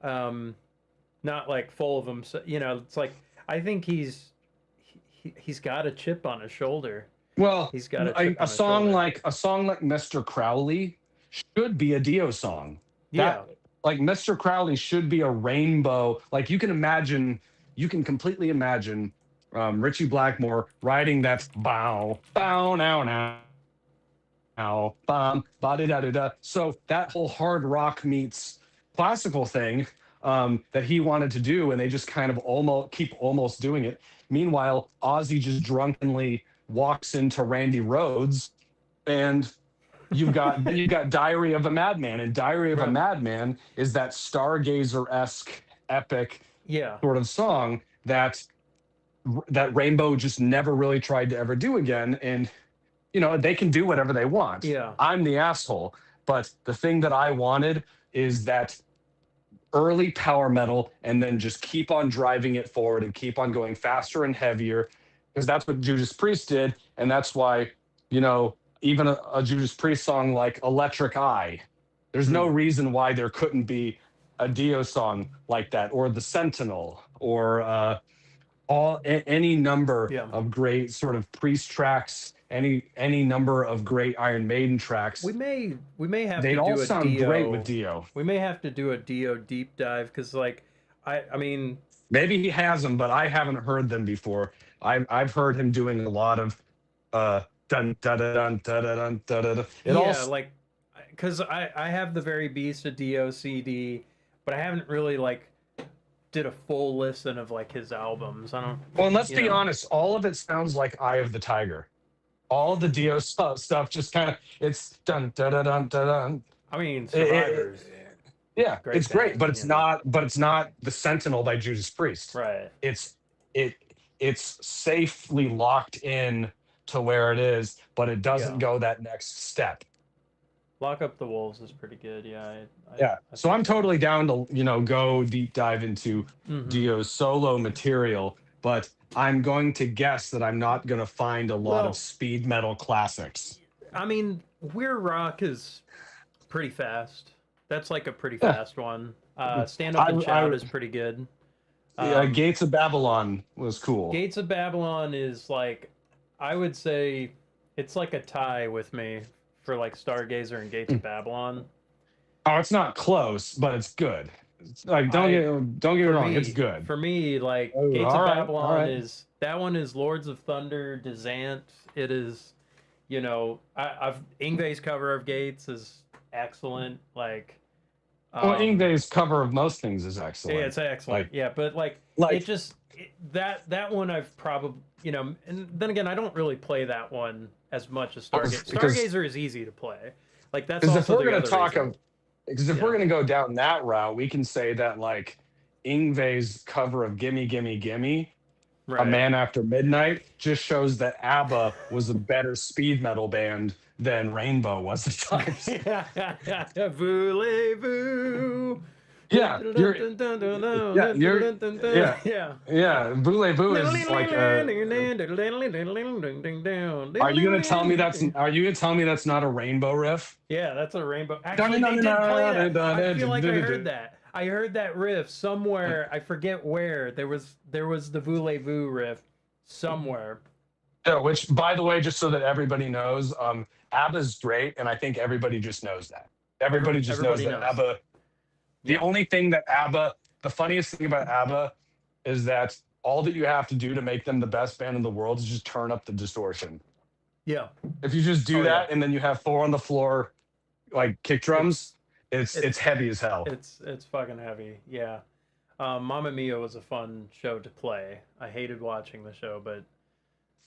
not like full of himself. You know, it's like I think he's got a chip on his shoulder. well, He's got a chip on a his song shoulder. like Mr. Crowley should be a Dio song. Yeah, Like Mr. Crowley should be a rainbow. Like you can completely imagine Richie Blackmore writing that bow, bow, now, bum, ba da da da. So that whole hard rock meets classical thing that he wanted to do, and they just kind of almost doing it. Meanwhile, Ozzy just drunkenly walks into Randy Rhoads, and you've got Diary of a Madman, and Diary of a Right. Madman is that stargazer-esque epic yeah, sort of song that Rainbow just never really tried to ever do again. And you know, they can do whatever they want. yeah. I'm the asshole, but the thing that I wanted is that early power metal, and then just keep on driving it forward and keep on going faster and heavier, because that's what Judas Priest did. And that's why, you know, even a Judas Priest song like Electric Eye, there's no reason why there couldn't be a Dio song like that, or The Sentinel, or any number Yeah. of great sort of Priest tracks, any number of great Iron Maiden tracks. We may have They'd to all do a sound Dio. great with Dio. We may have to do a Dio deep dive because, like, I mean, Maybe he has them, but I haven't heard them before. I've heard him doing a lot of dun da da dun da da dun da da da. like, because I have the Very Beast of Dio CD, but I haven't really like did a full listen of like his albums. I don't. Well, and let's you be know. honest, all of it sounds like Eye of the Tiger. All of the Dio stuff just kind of, it's dun da da dun da dun. I mean, Survivors, Yeah, Great it's great, band, but it's you know. not the Sentinel by Judas Priest. right? It's safely locked in to where it is, but it doesn't Yeah. go that next step. Lock Up the Wolves is pretty good. Yeah. So I'm totally down to, you know, go deep dive into Mhm. Dio's solo material, but I'm going to guess that I'm not going to find a lot Well- of speed metal classics. I mean, Weird Rock is pretty fast. That's like a pretty Yeah. fast one. Stand Up and I- Shout is pretty good. Gates of Babylon was cool. Gates of Babylon is like, I would say, it's like a tie with me for like Stargazer and Gates of Babylon. Oh, it's not close, but it's good. It's like don't get me For wrong, me- it's good. For me, like Oh, Gates of all right, Babylon all right. is that one is Lords of Thunder, Descent. It is, you know, I've Ingve's cover of Gates is excellent. Like, Well, Ingve's cover of most things is excellent. yeah, it's excellent. Like- yeah, but like it just that one I've probably, you know, and then again I don't really play that one as much as Stargazer. Because- Stargazer is easy to play. Like that's Because also if we're the gonna other talk reason. of, because if Yeah. we're gonna go down that route, we can say that like Ingve's cover of "Gimme Gimme Gimme," right. "A Man After Midnight," just shows that ABBA was a better speed metal band than Rainbow was at times. Voulez-vous? Yeah, yeah, yeah. Voulez-vous is like are you gonna tell me that's not a rainbow riff? Yeah, that's a rainbow. Actually, they did play that. I feel like I heard that. I heard that riff somewhere. I forget where. There was the Voulez-Vous riff somewhere. Yeah, which, by the way, just so that everybody knows, ABBA's great, and I think everybody just knows that. Everybody just knows Everybody that knows. ABBA. The Yeah. only thing that ABBA, the funniest thing about ABBA is that all that you have to do to make them the best band in the world is just turn up the distortion. Yeah. If you just do Oh, that yeah. and then you have four on the floor, like kick drums, it's heavy as hell. It's fucking heavy. Yeah. Mamma Mia was a fun show to play. I hated watching the show, but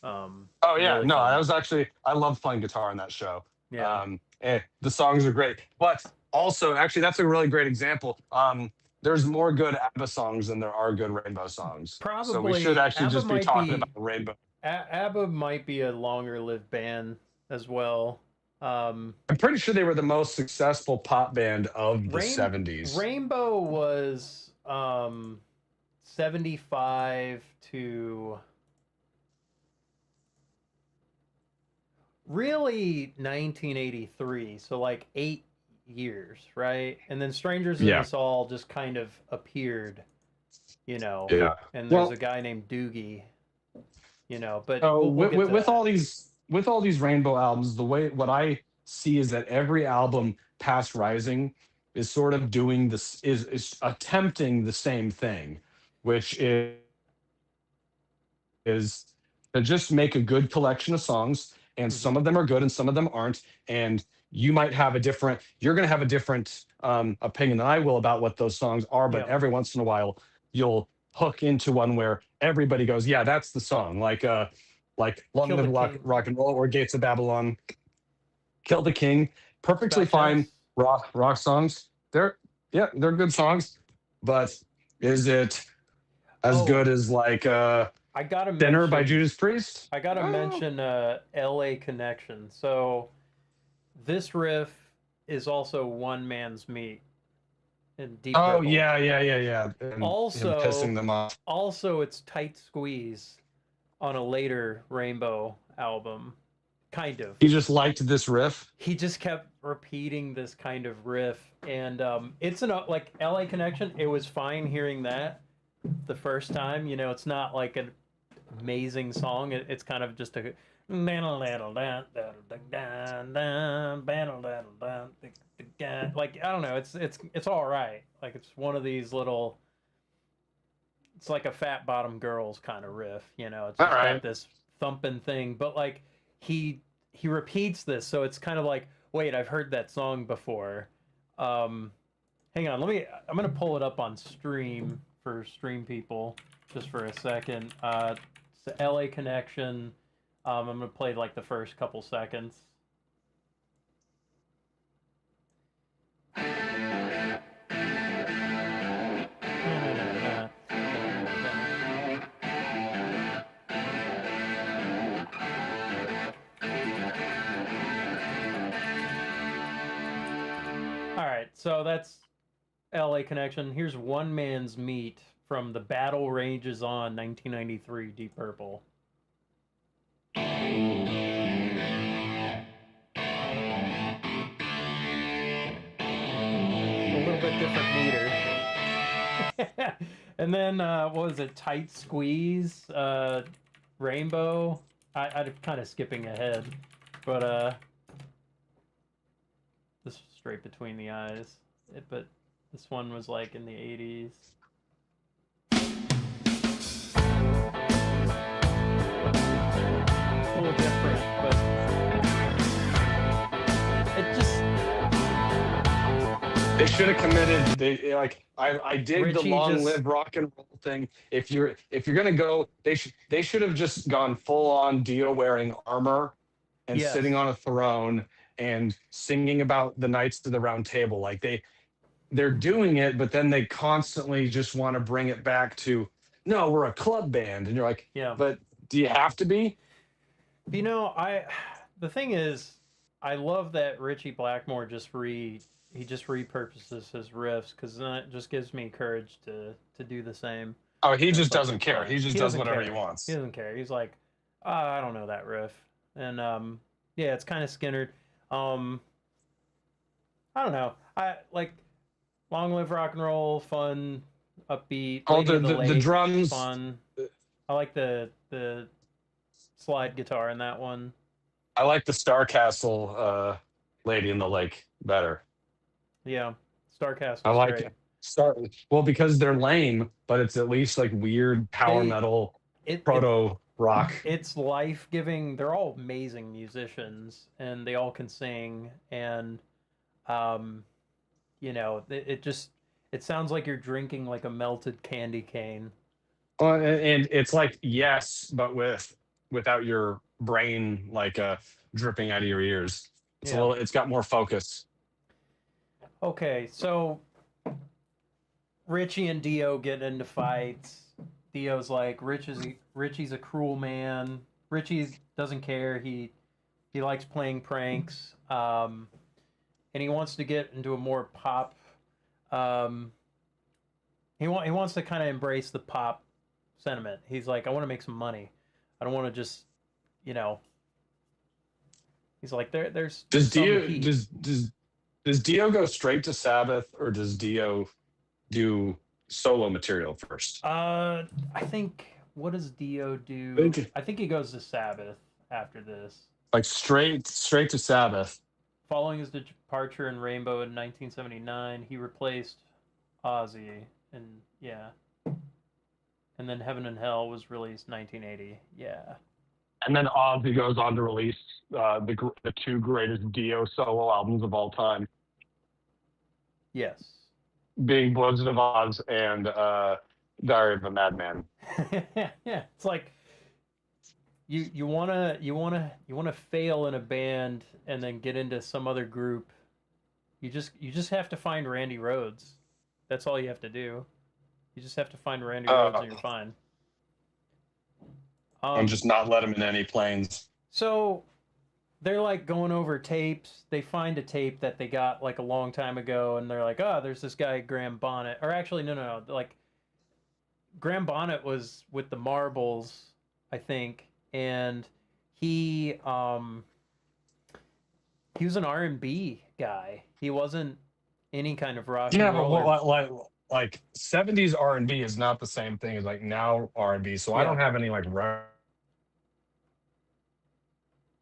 Oh yeah, really no, fun. I was actually I love playing guitar in that show. Yeah. The songs are great, but also actually that's a really great example. There's more good ABBA songs than there are good Rainbow songs. So we Probably should actually ABBA just be might talking be about Rainbow. ABBA might be a longer lived band as well. I'm pretty sure they were the most successful pop band of the Rain, 70s. Rainbow was 75 to really 1983, so like 8 years, right? And then Strangers in Yeah. Us All just kind of appeared, Yeah. and there's Well, a guy named Doogie, but oh, we'll get to with that. all these Rainbow albums, what I see is that every album past Rising is sort of doing this is attempting the same thing, which is to just make a good collection of songs, and some of them are good and some of them aren't, and you're going to have a different opinion than I will about what those songs are, but Yeah. every once in a while you'll hook into one where everybody goes, yeah, that's the song, like Long Kill Live the rock, King. rock and Roll or Gates of Babylon, Kill the King, perfectly Spout fine House. rock songs. They're good songs, but is it as Oh, good as like I gotta Dinner by mention. Judas Priest? I gotta Oh. mention L.A. Connection. So this riff is also One Man's Meat in Deep Oh Purple. yeah. And him Also- pissing them off. Also, it's Tight Squeeze on a later Rainbow album. Kind of. He just liked this riff. He just kept repeating this kind of riff, and it's like L.A. Connection. It was fine hearing that the first time. It's not like an amazing song. It's kind of just a like, I don't know. It's all right. Like, it's one of these little. It's like a Fat Bottom Girls kind of riff. It's just All right. got this thumping thing, but like he repeats this, so it's kind of like, wait, I've heard that song before. Hang on, I'm gonna pull it up on stream for stream people just for a second. It's the LA Connection. I'm gonna play like the first couple seconds. All right, so that's LA Connection. Here's One Man's Meat from The Battle Rages On, 1993, Deep Purple. A little bit different meter. And then, what was it? Tight Squeeze, Rainbow. I'm kind of skipping ahead, but this was Straight Between the Eyes. But this one was like in the 80s. A little different, but it just. They should have committed. I did Richie the long just- live rock and roll thing. If you're gonna go, they should have just gone full on Dio wearing armor and Yes. sitting on a throne and singing about the Knights of the Round Table. Like they're doing it, but then they constantly just want to bring it back to, no, we're a club band, and you're like, Yeah. but do you have to be? The thing is, I love that Richie Blackmore just he just repurposes his riffs because then it just gives me courage to do the same. Oh, he And it's just like doesn't it's care. fine. He just He does doesn't whatever he care. He wants. doesn't care. He's like, I don't know that riff, and yeah, it's kind of Skinner. Um, I don't know. I like Long Live Rock and Roll, fun, upbeat. Oh, Lady of the the Lake, drums. fun. I like the slide guitar in that one. I like the Starcastle Lady in the Lake better. Yeah, I Starcastle's like great. Star well because they're lame, but it's at least like weird power They metal it proto rock. it's life giving. They're all amazing musicians, and they all can sing. And um, it just it sounds like you're drinking like a melted candy cane. And it's like yes, but without your brain like dripping out of your ears. It's a Yeah. little. It's got more focus. Okay, so Richie and Dio get into fights. Dio's like, Richie's a cruel man. Richie doesn't care. He likes playing pranks. And he wants to get into a more pop. Um, he wants to kind of embrace the pop sentiment. He's like, I want to make some money. I don't want to just, you know. He's like, there's Does some Dio heat. does Dio go straight to Sabbath or does Dio do solo material first? I think what does Dio do? Think- I think he goes to Sabbath after this. Like straight to Sabbath. Following his departure in Rainbow in 1979, he replaced Ozzy, and yeah, and then Heaven and Hell was released 1980. Yeah, And then Ozzy goes on to release the two greatest Dio solo albums of all time, yes. being Blizzard of Oz and Diary of a Madman. Yeah, it's like you wanna fail in a band and then get into some other group. You just have to find Randy Rhoads. That's all you have to do. You just have to find Randy Rhoads and you're fine. And just not let him in any planes. So they're like going over tapes. They find a tape that they got like a long time ago, and they're like, "Oh, there's this guy Graham Bonnet." Or actually, no. Like Graham Bonnet was with the Marbles, I think, and he was an R&B guy. He wasn't any kind of rock Yeah, and but roll. like 70s R&B is not the same thing as like now R&B. So I Yeah. don't have any like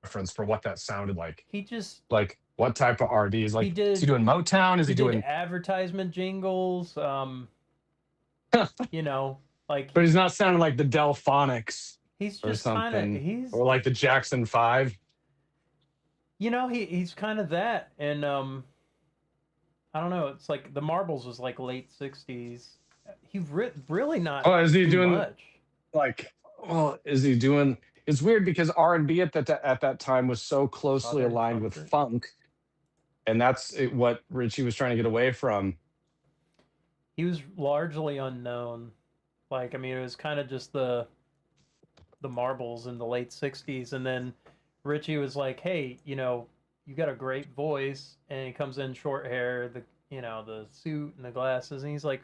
reference for what that sounded like. He just Like what type of R&B is like? Is he doing Motown? Is he did doing? advertisement jingles. Like But he's not sounding like the Delphonics he's or just kind of something, or like the Jackson 5. he's kind of that, and I don't know. It's like the Marbles was like late '60s. He really not. Oh, is he doing much? like? Well, is he doing? It's weird because R&B at that time was so closely Southern aligned with comfort. funk, and that's what Richie was trying to get away from. He was largely unknown. Like, I mean, it was kind of just the Marbles in the late '60s, and then Richie was like, "Hey, you got a great voice," and he comes in short hair, the suit and the glasses, and he's like,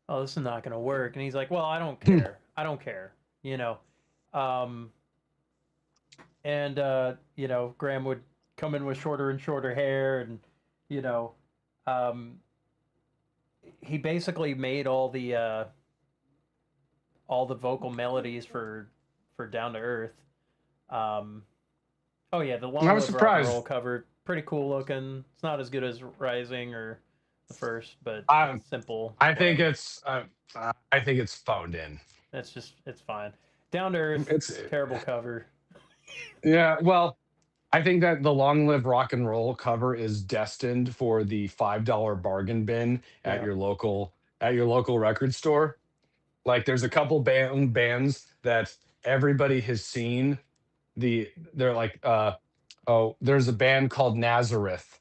"Oh, this is not gonna work." And he's like, "Well, I don't care. I don't care." And Graham would come in with shorter and shorter hair, and um, he basically made all the vocal melodies for Down to Earth. Oh yeah, the Long I was Live Rock and surprised. Roll cover, pretty cool looking. It's not as good as Rising or the first, but it's simple. I think it's phoned in. It's fine. Down to Earth, It's terrible cover. Yeah, well, I think that the Long Live Rock and Roll cover is destined for the $5 bargain bin at Yeah. your local record store. Like there's a couple bands that everybody has seen. They're like there's a band called Nazareth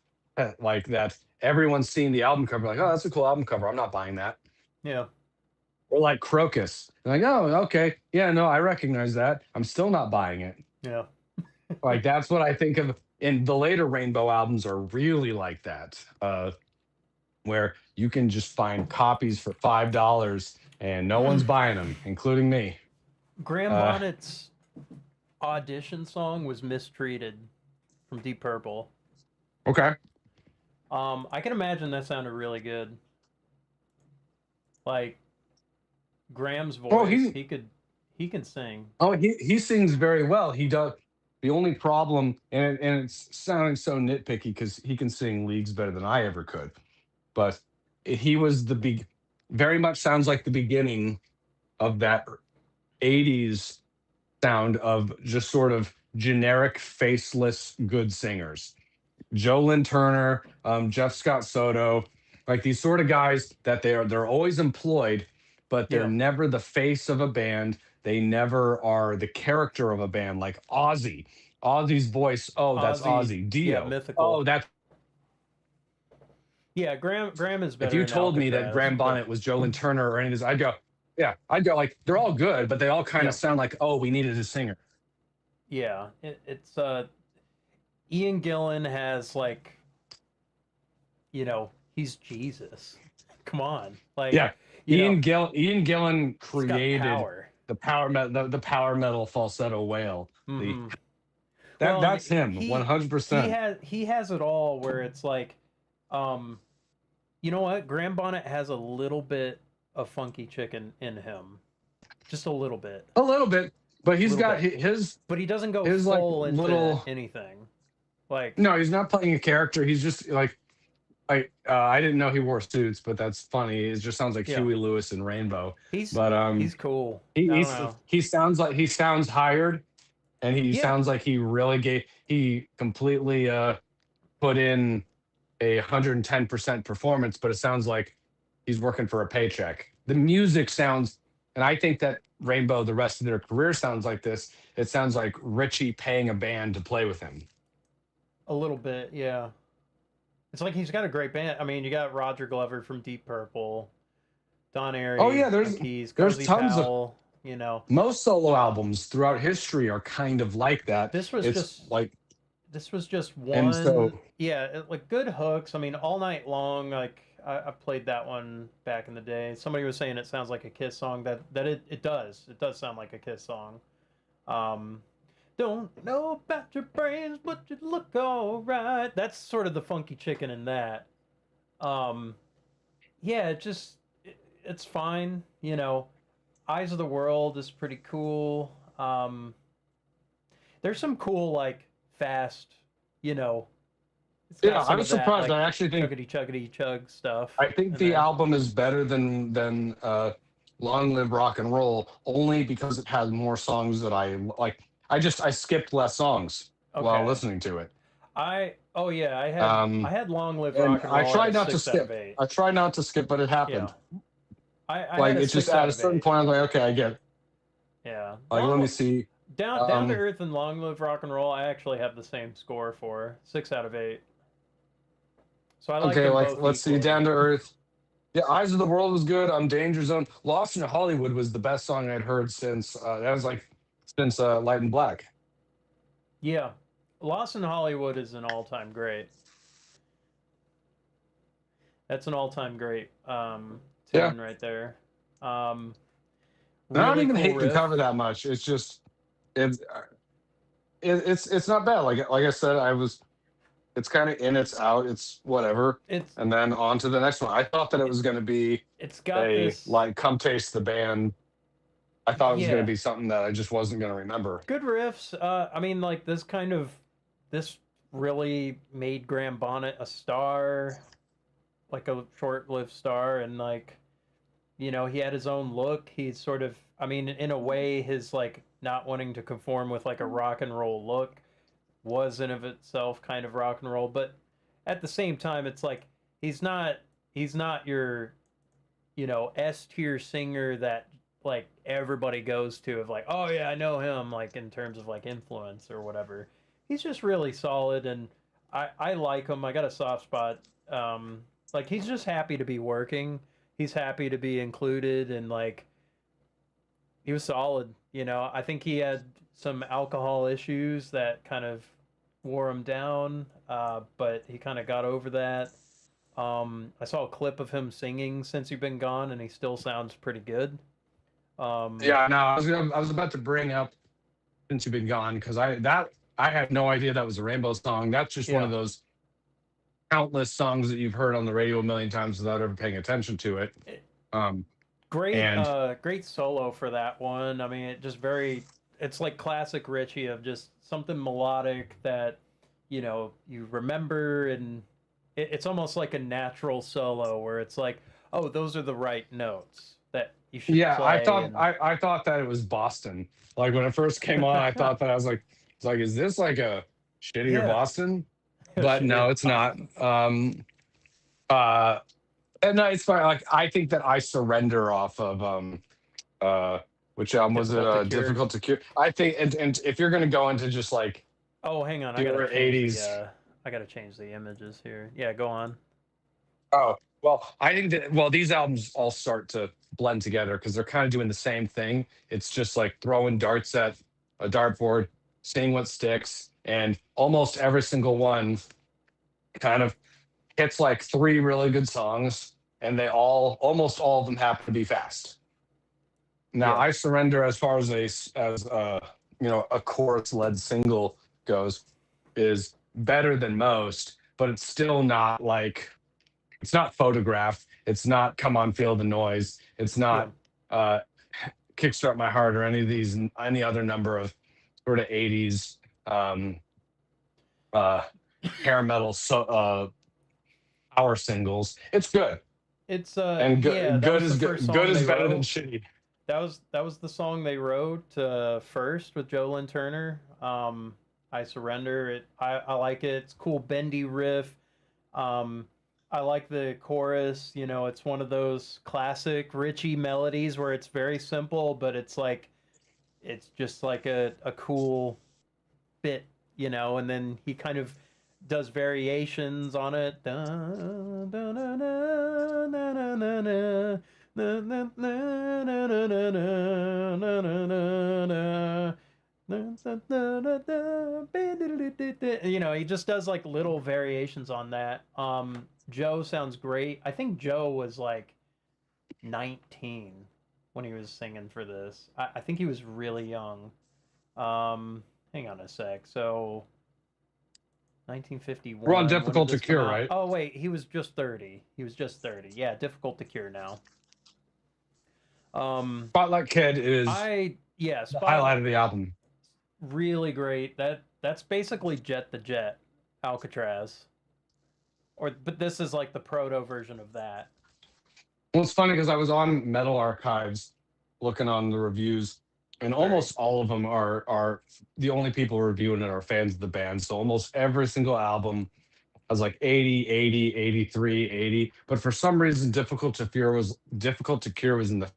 like that everyone's seen the album cover like, "Oh, that's a cool album cover. I'm not buying that." Yeah. Or like Crocus. They're like, "Oh, okay. Yeah, no, I recognize that. I'm still not buying it." Yeah. Like that's what I think of. and the later Rainbow albums are really like that, where you can just find copies for $5 and no one's buying them, including me. Graham Uh, Bonnet's audition song was Mistreated from Deep Purple. okay. I can imagine that sounded really good. Like Graham's Oh, voice, he can sing. he sings very well. He does. The only problem, and it's sounding so nitpicky because he can sing leagues better than I ever could, but he was the big, very much sounds like the beginning of that '80s sound of just sort of generic, faceless, good singers. Joe Lynn Turner, Jeff Scott Soto, like these sort of guys that they're always employed, but they're Yeah. never the face of a band. They never are the character of a band. Like Ozzy, Ozzy's voice. Oh, that's Ozzy, Ozzy. yeah, Dio. Oh, mythical. that's Yeah, Graham is if better you in told me that Alcatraz, Graham but Bonnet was Joe Lynn Turner or any of this, I'd go, yeah, I'd go like they're all good, but they all kind yeah, of sound like, oh, we needed a singer. yeah. It's Ian Gillan has like, he's Jesus. Come on, like, Yeah, you know, Ian Gillan he's got created power. the power metal falsetto wail. The Hmm. that Well, and that's him, he 100%. he has it all where it's like, um, you know what? Graham Bonnet has a little bit of funky chicken in him, just a little bit, A little bit, but he's little got bit. his But he doesn't go his like full into little. anything. Like, No, he's not playing a character. He's just like I didn't know he wore suits, but that's funny. It just sounds like yeah, Huey Lewis in Rainbow. he's But he's cool. he I don't he's, know. he sounds hired, and he Yeah, sounds like he completely put in 110% performance, but it sounds like he's working for a paycheck. The music sounds, and I think that Rainbow, the rest of their career sounds like this. It sounds like Richie paying a band to play with him. a little bit. Yeah, it's like he's got a great band. I mean, you got Roger Glover from Deep Purple, Don Oh Airey yeah, on keys, there's Cozy tons of Powell. You know, most solo albums throughout history are kind of like that. this was It's just like, this was just and one. so Yeah, like good hooks. I mean, All Night Long. Like I played that one back in the day. Somebody was saying it sounds like a Kiss song. That it does. It does sound like a Kiss song. Um, don't know about your brains, but you look alright. That's sort of the funky chicken in that. Um, yeah, it's fine. Eyes of the World is pretty cool. There's some cool like fast, you know, it's yeah, got I some was of that surprised. like I actually think chuggity chuggity chug stuff I think in the there. album is better than Long Live Rock and Roll, only because it has more songs that I like. I skipped less songs while Okay. listening to it. Oh yeah, I Um, had Long Live and Rock and I Roll at tried a not to 6 out of skip. 8. I tried not to skip, but it Yeah. happened. I Like had a it's just six at out a of certain eight. point, I'm like, okay, I get it. Yeah. Like, let me see. Down to Um, Earth and Long Live Rock and Roll, I actually have the same score for 6 out of 8. So I like okay, them like both let's see, equally. Down to Earth. Yeah, Eyes of the World was good. Danger Zone. Lost in Hollywood was the best song I'd heard since that was like since Light and Black. Yeah. Lost in Hollywood is an all-time great. That's an all-time great Yeah. tune right there. Um, And I don't really even cool hate the riff. cover that much. It's just it's it's not bad. Like I said, it's kind of in, it's out, it's whatever, It's and then on to the next one. I thought that it it, was going to be it's got a this, like come taste the band. I thought it was going to yeah, be something that I just wasn't going to remember. good riffs. I mean, like this really made Graham Bonnet a star, like a short-lived star, and like he had his own look. He's sort of, I mean, in a way, his like not wanting to conform with like a rock and roll look was in of itself kind of rock and roll, but at the same time, it's like he's not he's not your S tier singer that like everybody goes to of like, oh yeah, I know him, like in terms of like influence or whatever. He's just really solid, and I like him. I got a soft spot. Like he's just happy to be working. He's happy to be included, and like he was solid. I think he had some alcohol issues that kind of wore him down, but he kind of got over that. I saw a clip of him singing since you've been gone, and he still sounds pretty good. Um, Yeah, no, I was about to bring up since you've been gone because I had no idea that was a Rainbow song. That's just one of yeah, those countless songs that you've heard on the radio a million times without ever paying attention to it. it, Um, great, and great solo for that one. I mean, it just very, it's like classic Richie of just something melodic that, you remember, and it's almost like a natural solo where it's like, oh, those are the right notes that you should yeah, play, and I thought that it was Boston. Like when it first came on, I thought that I was like, it's like, is this like a shittier yeah, Boston? But shittier no, it's not. Boston. Uh, and no, it's fine. Like I think that I surrender off of uh which was it Difficult to cure. difficult to cure. I think and if you're gonna go into just like Oh, hang on, pure 80s. I gotta change the images here. Yeah, go on. Oh, well, I think that these albums all start to blend together because they're kind of doing the same thing. It's just like throwing darts at a dartboard, seeing what sticks, and almost every single one kind of hits like three really good songs, and they almost all of them happen to be fast. Now, Yeah, I surrender as far as a chorus led single goes is better than most, but it's still not like it's not Photograph. It's not Come On Feel the Noise. It's yeah. not uh, Kickstart My Heart or any other number of sort of 80s um, uh, hair metal power singles. It's good, It's and yeah, that good was the is first good. Good song is they better than wrote. shitty. That was the song they wrote first with Joe Lynn Turner. I Surrender. I like it. It's cool bendy riff. Um, I like the chorus. It's one of those classic Richie melodies where it's very simple, but it's just like a cool bit, and then he kind of does variations on it. He just does like little variations on that. Joe sounds great. I think Joe was like 19 when he was singing for this. I think he was really young. Hang on a sec. So We're on 1951. When did Difficult to this come Cure, out? right? Oh wait, he was just 30. He was just 30. Yeah, difficult to cure now. Um, Spotlight Kid is yeah, the highlight of Spotlight, the album. really great. That's basically Jet the Jet, Alcatraz. But this is like the proto version of that. Well, it's funny because I was on Metal Archives looking on the reviews, and Very. almost all of them are the only people reviewing it are fans of the band. So almost every single album has like 80, 80, 83, 80. But for some reason, Difficult to Cure was in the,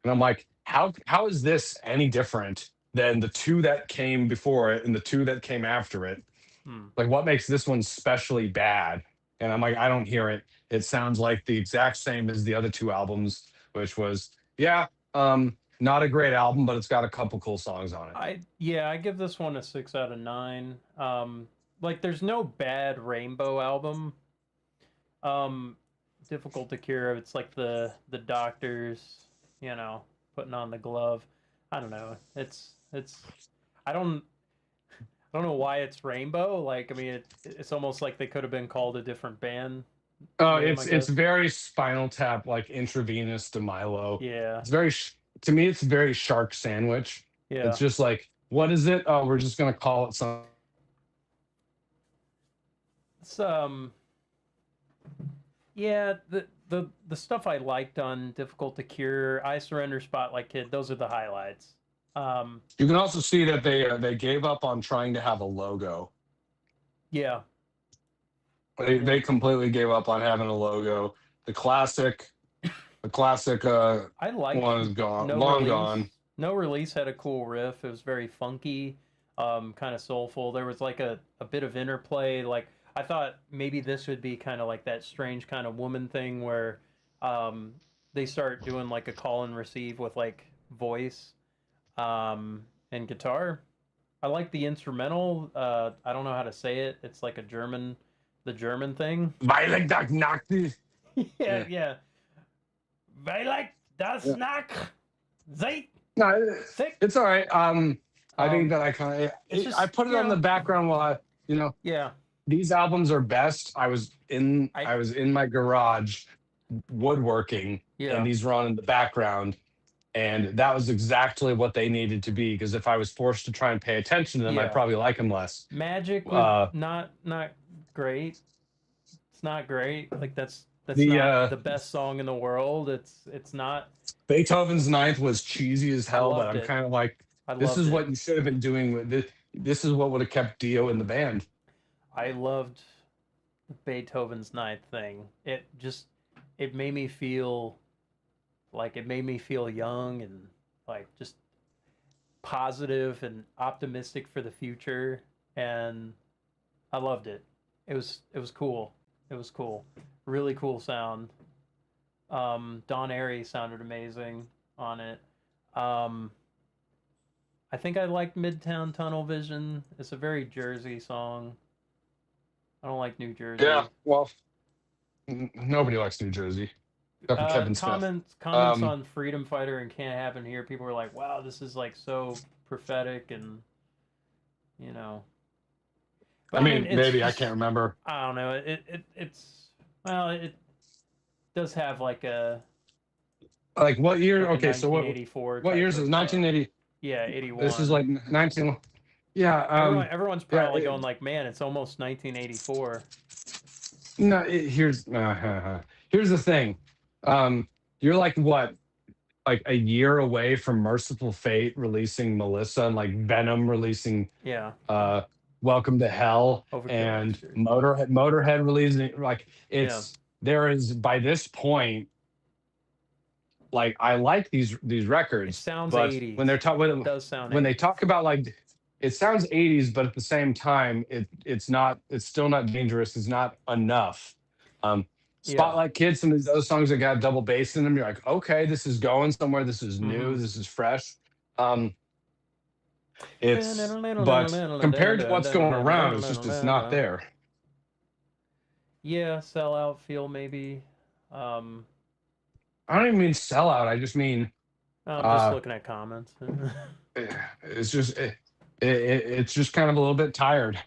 and I'm like, how is this any different than the two that came before it and the two that came after it? Hmm. Like, what makes this one specially bad? And I'm like, I don't hear it. It sounds like the exact same as the other two albums, which was, yeah, not a great album, but it's got a couple cool songs on it. I give this one a 6 out of 9. Like there's no bad Rainbow album. Um, difficult to cure. It's like the doctors, you know, putting on the glove. I don't know. It's I don't I don't know why it's Rainbow. Like I mean, it's almost like they could have been called a different band name, I It's guess. very Spinal Tap, like intravenous to Milo. Yeah, It's very to me, it's very Shark Sandwich. It's yeah. just like, what is it? Oh, we're just gonna call it something. It's yeah, the stuff I liked on Difficult to Cure, I Surrender, Spotlight Kid, those are the highlights. Um, You can also see that they gave up on trying to have a logo. yeah, They yeah. completely gave up on having a logo. The classic the classic I liked one is gone, No long Release. gone. No Release had a cool riff. It was very funky, kind of soulful. There was like a bit of interplay. Like I thought maybe this would be kind of like that strange kind of woman thing where um, they start doing like a call and receive with like voice and guitar. I like the instrumental. I don't know how to say it. It's like the German thing. Violet Dark Nacht. Yeah, Yeah. yeah. Weil like das Yeah. nach Zeit No, sick. it's all right. I think Um, that I kind of it's I just put it on the background while yeah. these albums are best. I I was in my garage woodworking, and yeah these were on in the background, and that was exactly what they needed to be. Because if I was forced to try and pay attention to them, I'd yeah. probably like them less. Magic was Uh, not great. It's not great. Like that's the not the best song in the world. It's not. Beethoven's Ninth was cheesy as I hell, but loved I'm it. kind of like, I this loved is it. what you should have been doing with this. This is what would have kept Dio in the band. I loved Beethoven's Ninth thing. It made me feel it made me feel young and like just positive and optimistic for the future, and I loved it. It was cool. It was cool. Really cool sound. Don Airy sounded amazing on it. Um, I think I liked Midtown Tunnel Vision. It's a very Jersey song. I don't like New Yeah, Jersey. well, nobody likes New Jersey except for Kevin Smith. Comments Um, on Freedom Fighter and Can't Happen Here. People were like, "Wow, this is like so prophetic," and you know. I But I mean, mean, it's maybe I just can't remember. I don't know. It's well, it does have Like what year? like a Okay, so 1984 what type years is of 1980? yeah, This is 81. like 19. Yeah, Everyone's yeah. probably going like, man, it's almost 1984. No, here's the thing. You're like what, like a year away from Merciful Fate releasing Melissa, and like Venom releasing Yeah, uh Welcome to Hell, Overkill and next year. Motorhead releasing, like, Yeah, it's there is, by this point, like, I like these it records, sounds but 80s. It does sound when they 80s. talk about, like, it sounds 80s, but at the same time, it's still not dangerous. It's not enough. Um, Yeah. Spotlight Kids, some of those songs that got double bass in them, you're like, okay, this is going somewhere. This is Mm-hmm. new. This is fresh. Um, but compared to what's going around, it's not there. Yeah, sellout feel maybe. Um, I don't even mean sellout. I just mean, I'm just uh, looking at comments. it's just it's just kind of a little bit tired.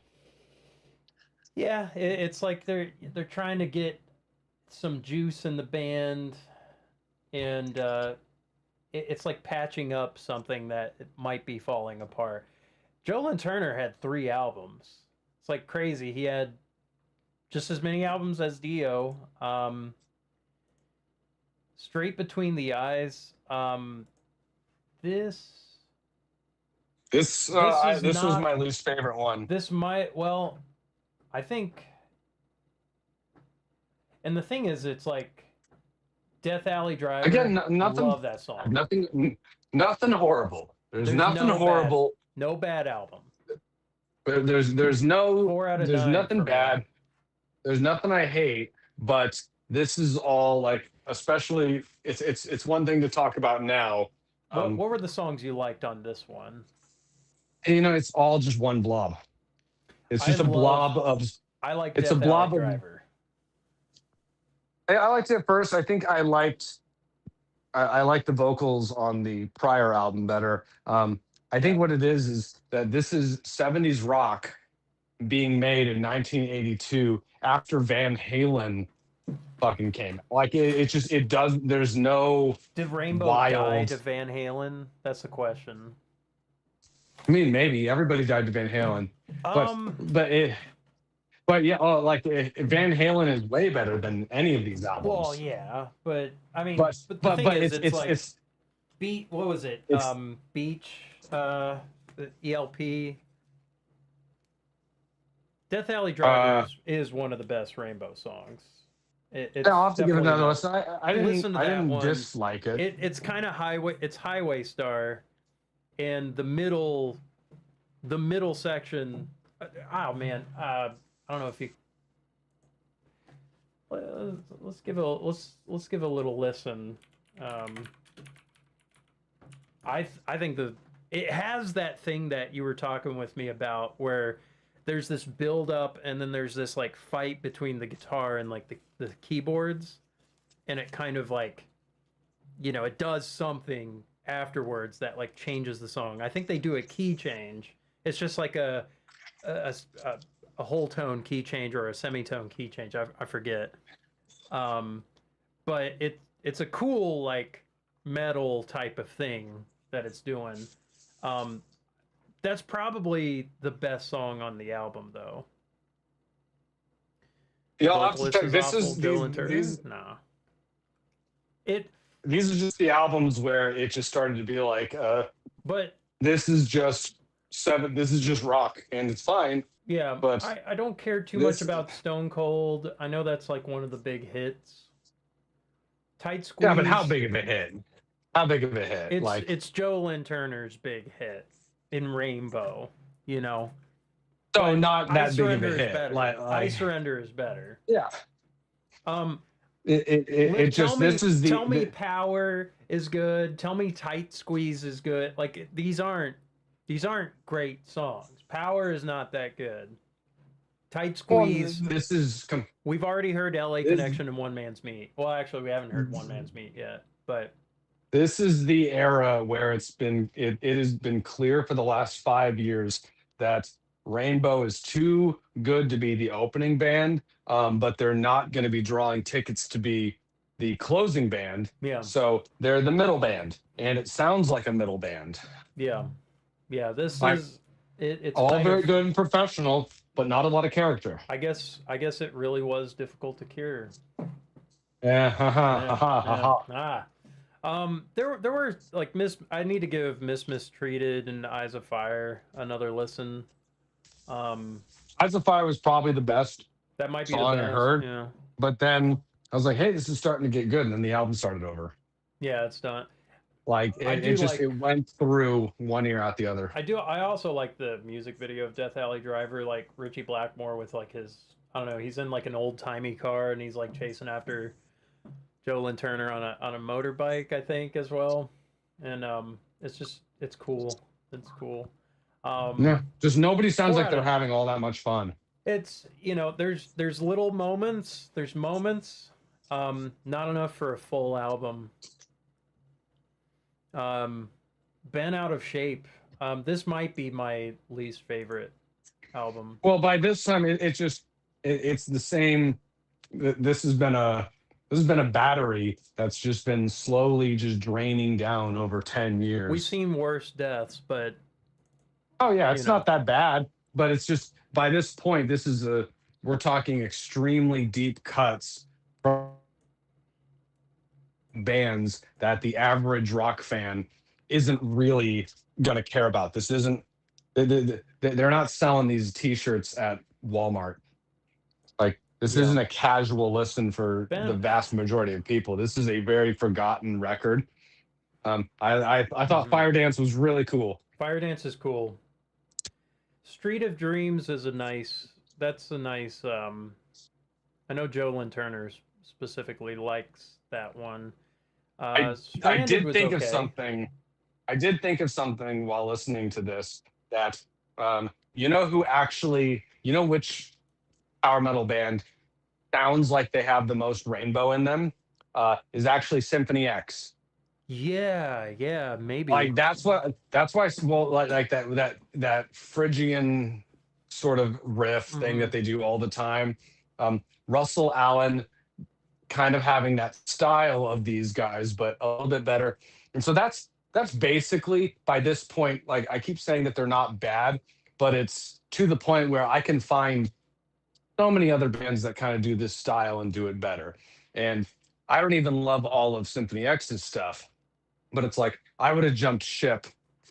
Yeah, it's like they're trying to get some juice in the band, and it's like patching up something that it might be falling apart. Joe Lynn Turner had 3 albums. It's like crazy. He had just as many albums as Dio. Straight Between the Eyes. This this is This was not. my least favorite one. This might well. I think. And the thing is, it's like Death Alley Driver. Again, nothing, Love that song. nothing horrible. There's nothing no horrible. no bad album. There's no 4 out of there's 9 nothing for me. bad. There's nothing I hate, but this is all, like, especially, it's one thing to talk about now. What were the songs you liked on this one? It's all just one blob. It's just a blob of. I like It's a Death Alley blob of. Driver. I liked it at first. I think I liked the vocals on the prior album better. I think what it is that this is 70s rock being made in 1982 after Van Halen fucking came. Like, it does. There's no Did Rainbow die wild. to Van Halen? That's the question. I mean, maybe everybody died to Van Halen, but yeah, Van Halen is way better than any of these albums. Well, yeah, but I mean, but the but thing but is, it's like it's beat. What was it? it's Beach. The ELP. Death Alley Driver is one of the best Rainbow songs. It's I'll have to give it definitely another not- listen. I Listen to that didn't one. dislike it. It's kind of highway. It's Highway Star, and the middle section. Oh man, I don't know if you. Let's give a little listen. I think it has that thing that you were talking with me about where there's this build up and then there's this like fight between the guitar and like the keyboards, and it kind of like, it does something afterwards that like changes the song. I think they do a key change. It's just like a, a, a whole tone key change or a semitone key change. I forget. Um, but it's a cool like metal type of thing that it's doing. Um, that's probably the best song on the album, though. You'll have to Vocalist check. is This awful. is Dylan Turner, no. It, these are just the albums where it just started to be like, but this is just this is just rock, and it's fine. yeah, But I don't care too much this, about Stone Cold. I know that's like one of the big hits. Tight Squeeze. yeah, but how big of a hit? How big of a hit? It's Joe Lynn Turner's big hit in Rainbow. So But not I that big of Surrender a is hit. better. I Surrender is better. Yeah. Um, It just this is the tell me Power is good. Tell me Tight Squeeze is good. Like these aren't great songs. Power is not that good. Tight Squeeze. This is We've already heard LA Connection and One Man's Meat. Well, actually, we haven't heard One Man's Meat yet, but this is the era where it has been clear for the last 5 years that Rainbow is too good to be the opening band, but they're not going to be drawing tickets to be the closing band. yeah, So they're the middle band, and it sounds like a middle band. yeah. This Like, is it's all kind very of, good and professional, but not a lot of character. I guess it really was difficult to cure. Yeah, ha ha Yeah, ha ha yeah. There were like I need to give Mistreated and Eyes of Fire another listen. Eyes of Fire was probably the best That might be song the I best. heard. Yeah, But then I was like, hey, this is starting to get good. And then the album started over. yeah, it's done. Like it went through one ear out the other. I also like the music video of Death Alley Driver, like Richie Blackmore with like his, I don't know, he's in like an old timey car and he's like chasing after Joe Lynn Turner on a motorbike, I think, as well. And it's cool. It's cool. Yeah, just nobody sounds like they're of- having all that much fun. It's there's little moments, there's moments, not enough for a full album. Been Out of Shape. This might be my least favorite album. Well, by this time, it's the same. This has been a battery that's just been slowly just draining down over 10 years. We've seen worse deaths, but oh yeah, it's not that bad. But it's just by this point, we're talking extremely deep cuts from bands that the average rock fan isn't really gonna care about. This isn't. They're not selling these T-shirts at Walmart. Like this isn't a casual listen for the vast majority of people. This is a very forgotten record. I thought Fire Dance was really cool. Fire Dance is cool. Street of Dreams is a nice. I know Joe Lynn Turner specifically likes that one. I did think of something. I did think of something while listening to this that which power metal band sounds like they have the most rainbow in them is actually Symphony X. Yeah, maybe. Like that's why well like that Phrygian sort of riff thing that they do all the time. Russell Allen kind of having that style of these guys, but a little bit better. And so that's basically by this point, like I keep saying that they're not bad, but it's to the point where I can find so many other bands that kind of do this style and do it better. And I don't even love all of Symphony X's stuff, but it's like I would have jumped ship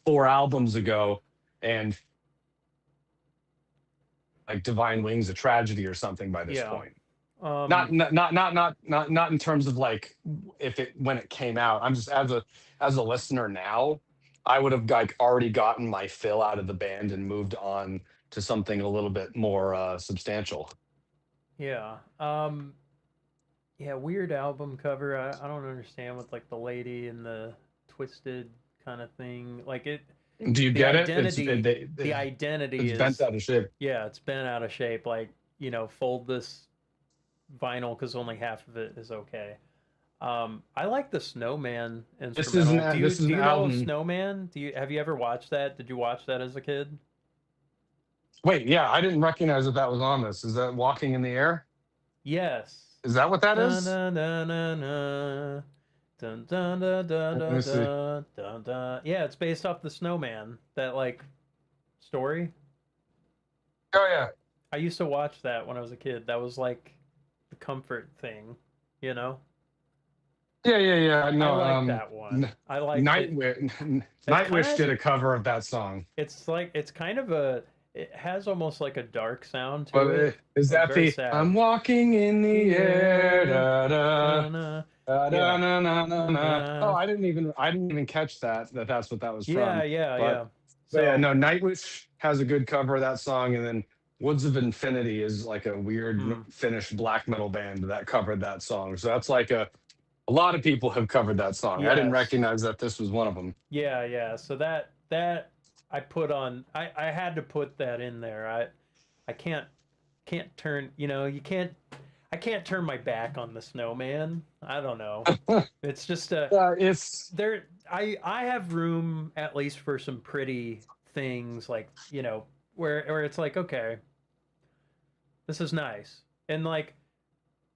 4 albums ago and like Divine Wings, A Tragedy or something by this point. Not in terms of like when it came out. I'm just as a listener now, I would have like already gotten my fill out of the band and moved on to something a little bit more substantial. Yeah. Weird album cover. I don't understand with like the lady and the twisted kind of thing. Like Do you the get it? the identity It's bent is out of shape. yeah, it's bent out of shape. Like fold this vinyl because only half of it is okay. I like the Snowman instrumental. This is Do an you know of album. Snowman? Have you ever watched that? Did you watch that as a kid? Wait, yeah, I didn't recognize that was on this. Is that Walking in the Air? Yes. Is that what that Dun, is? dun, dun, dun, dun. Dun, dun, dun, dun, Let dun, me see. dun, dun, dun. Yeah, it's based off the Snowman. That like story. Oh yeah. I used to watch that when I was a kid. That was like the comfort thing, you know. Yeah. I No, like that one. I like it. Nightwish. It kind of Nightwish has did a. a cover of that song. It's like it's kind of a. It has almost like a dark sound to But it, is like that very the I'm sad. walking in the air, Yeah, da da na, na, da da yeah, na na na na, na. Oh, na. I didn't even catch that's what that was Yeah, from. yeah, But yeah. but yeah, So, no, Nightwish has a good cover of that song, and then Woods of Infinity is like a weird hmm, Finnish black metal band that covered that song. So that's like a lot of people have covered that song. I didn't yes, recognize that this was one of them. yeah, yeah. So that I put on. I had to put that in there. I can't turn. You can't. I can't turn my back on the Snowman. I don't know. It's just a It's there. I have room at least for some pretty things like where it's like okay, this is nice and like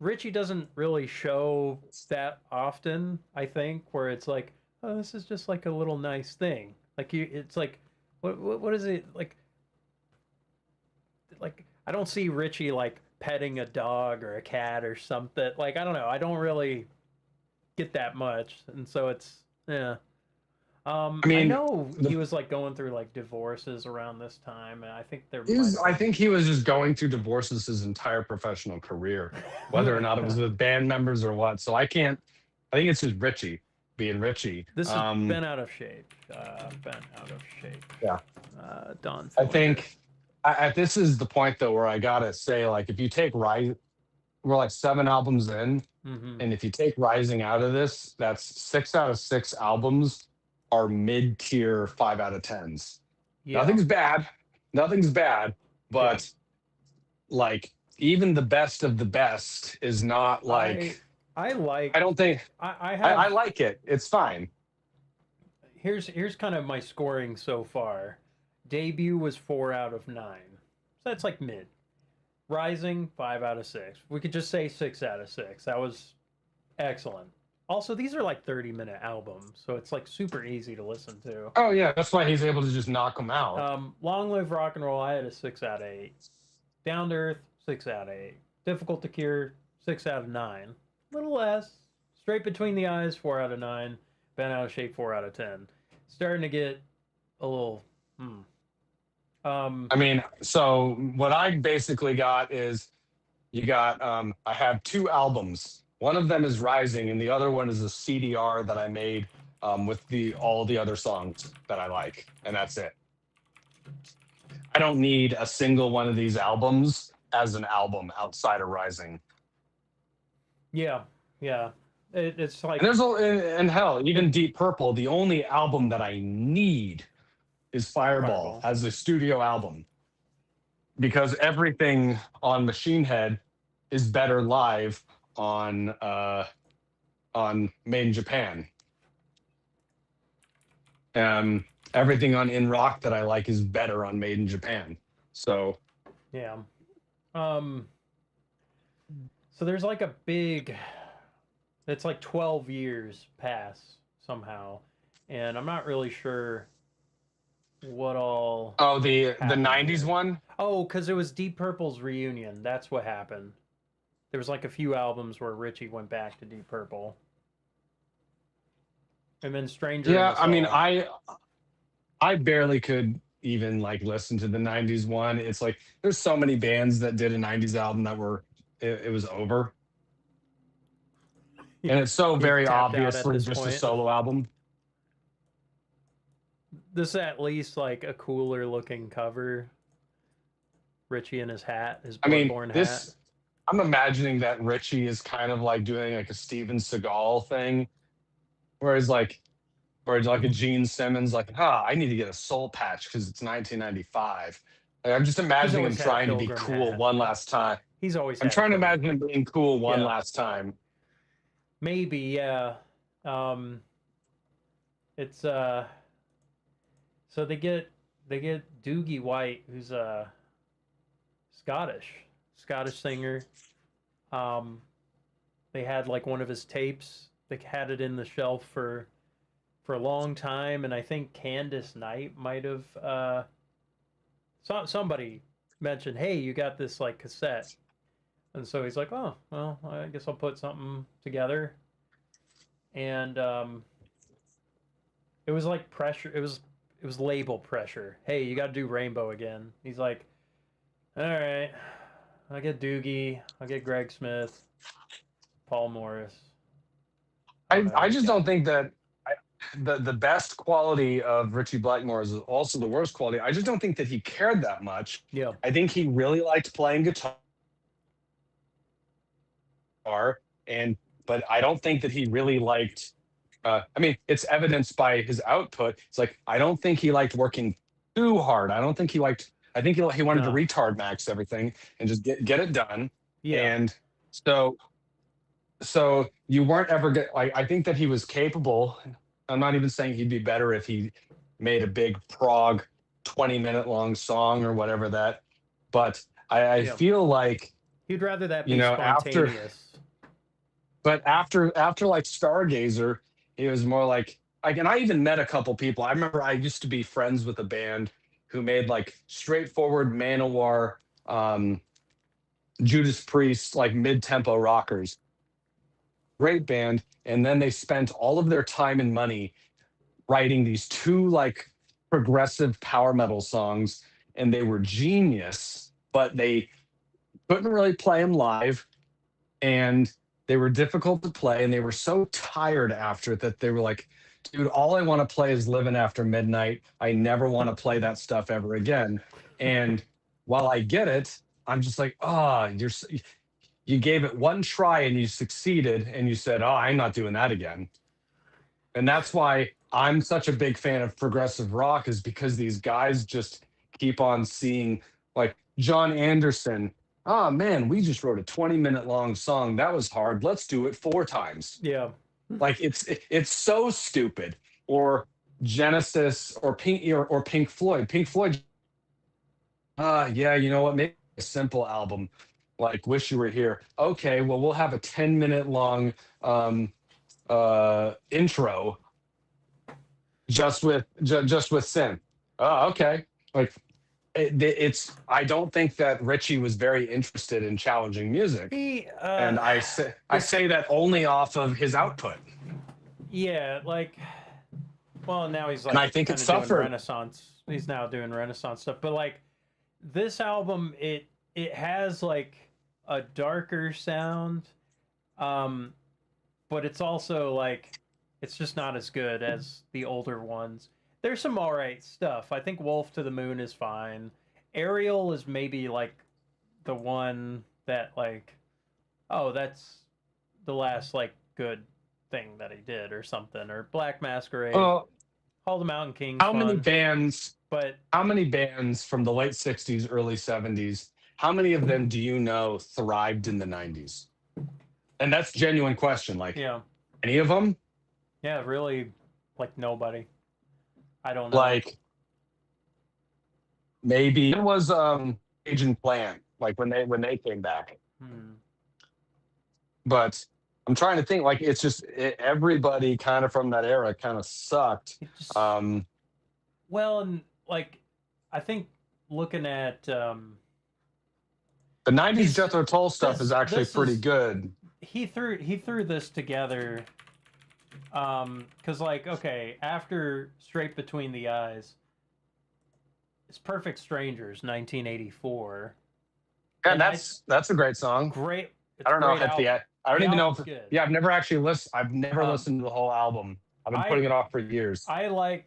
Richie doesn't really show that often. I think where it's like oh this is just like a little nice thing. Like it's like what is it like I don't see Richie like petting a dog or a cat or something. Like I don't know. I don't really get that much, and so it's yeah. I I mean, know the he was like going through like divorces around this time, and I think there might have I been. think he was just going through divorces his entire professional career, whether or not it was with band members or what. So I can't. I think it's just Richie being Richie. This is bent out of shape. Bent out of shape. Yeah, Don I Fillinger. think this is the point though where I gotta say, like, if you take Rise, we're like 7 albums in, Mm-hmm. and if you take Rising out of this, that's 6 out of 6 albums are mid-tier 5 out of 10s. Yeah. Nothing's bad, nothing's bad, Yeah. but like even the best of the best is not I like I I like. don't think I I have. like it. It's fine. Here's kind of my scoring so far. Debut was 4 out of 9. So that's like mid. Rising 5 out of 6. We could just say 6 out of 6. That was excellent. Also, these are like 30-minute albums, so it's like super easy to listen to. Oh yeah, that's why he's able to just knock them out. Long Live Rock and Roll, I had a 6 out of 8. Down to Earth, 6 out of 8. Difficult to Cure, 6 out of 9. Little less. Straight Between the Eyes, 4 out of 9. Bent Out of Shape, 4 out of 10. Starting to get a little. I mean, so what I basically got is you got I have 2 albums. One of them is Rising, and the other one is a CDR that I made with the all the other songs that I like, and that's it. I don't need a single one of these albums as an album outside of Rising. Yeah, yeah. It's like And and hell, even Deep Purple, the only album that I need is Fireball Fireball. as a studio album because everything on Machine Head is better live on Made in Japan. Everything on In Rock that I like is better on Made in Japan. So yeah. So there's like a big. It's like 12 years pass somehow, and I'm not really sure what all. oh the happened 90s here. one. Oh, because it was Deep Purple's reunion. That's what happened. There was like a few albums where Richie went back to Deep Purple, and then Stranger in Yeah, the I mean Soul. I barely could even like listen to the 90s one. It's like there's so many bands that did a 90s album that were it was over. And it's so He very tapped out at obviously this just a point. solo album. This is at least like a cooler looking cover. Richie in his hat, his I mean, Bloodborne hat. this I'm imagining that Richie is kind of like doing like a Steven Seagal thing, where he's like or like a Gene Simmons, like, I need to get a soul patch because it's 1995. Like, I'm just He's imagining him always had a trying to be pilgrim cool hat. one last time. He's always I'm had a trying to pilgrim. imagine him being cool one Yeah, last time. maybe. Yeah. Um, it's So they get Doogie White, who's a Scottish singer. Um, they had like one of his tapes. They had it in the shelf for a long time, and I think Candace Knight might have somebody mentioned, "Hey, you got this like cassette," and so he's like, "Oh, well, I guess I'll put something together." And it was like pressure. It was label pressure. Hey, you got to do Rainbow again. He's like, "All right, I get Doogie, I get Greg Smith, Paul Morris. I don't know I who's just got don't it." think that the best quality of Richie Blackmore is also the worst quality. I just don't think that he cared that much. Yeah, I think he really liked playing guitar, and but I don't think that he really liked. I mean, it's evidenced by his output. It's like I don't think he liked working too hard. I don't think he liked. I think he wanted to no, retard max everything and just get it done. yeah, And so you weren't ever get. I think that he was capable. I'm not even saying he'd be better if he made a big prog 20-minute long song or whatever that. But I yeah. feel like, He'd rather that be after, spontaneous. but after like Stargazer, it was more like, and I even met a couple people. I remember I used to be friends with a band who made like straightforward Manowar, um, Judas Priest, like mid-tempo rockers. Great band. And then they spent all of their time and money writing these two like progressive power metal songs, and they were genius, but they couldn't really play them live, and they were difficult to play, and they were so tired after it that they were like, dude, all I want to play is Living After Midnight. I never want to play that stuff ever again. And while I get it, I'm just like, you gave it one try and you succeeded, and you said, oh, I'm not doing that again. And that's why I'm such a big fan of progressive rock, is because these guys just keep on seeing, like John Anderson. Oh man, we just wrote a 20-minute long song. That was hard. Let's do it 4 times. Yeah, Like it's so stupid. Or Genesis or Pink Floyd. Pink Floyd. Yeah, you know what? Maybe a simple album like Wish You Were Here. Okay, well we'll have a 10-minute long intro just with sin. Oh, okay. Like it's. I don't think that Richie was very interested in challenging music, he and I it's say that only off of his output, yeah, like, well, now he's and like I think it kind of doing suffered. Renaissance. He's now doing Renaissance stuff, but like this album, it has like a darker sound, um, but it's also like it's just not as good as the older ones. There's some alright stuff. I think Wolf to the Moon is fine. Ariel is maybe like the one that like, oh, that's the last like good thing that he did or something. Or Black Masquerade. Uh, All the Mountain King's how many fun. bands? But How many bands from the late '60s, early '70s? How many of them do you know thrived in the '90s? And that's a genuine question. Like yeah, any of them? yeah, really like nobody. I don't know. Like maybe it was Agent Plan, like when they came back. Hmm. But I'm trying to think. Like it's just everybody kind of from that era kind of sucked. It just Um, well, and like I think looking at the '90s these Jethro Tull stuff is actually this pretty is good. he threw this together because like okay, after Straight Between the Eyes, it's Perfect Strangers 1984, Yeah, and that's a great song. great, I it's a don't know great if album. I don't The even know album's if good. yeah, I've never actually listened. I've never um listened to the whole album. I've been putting I it off for years. I like,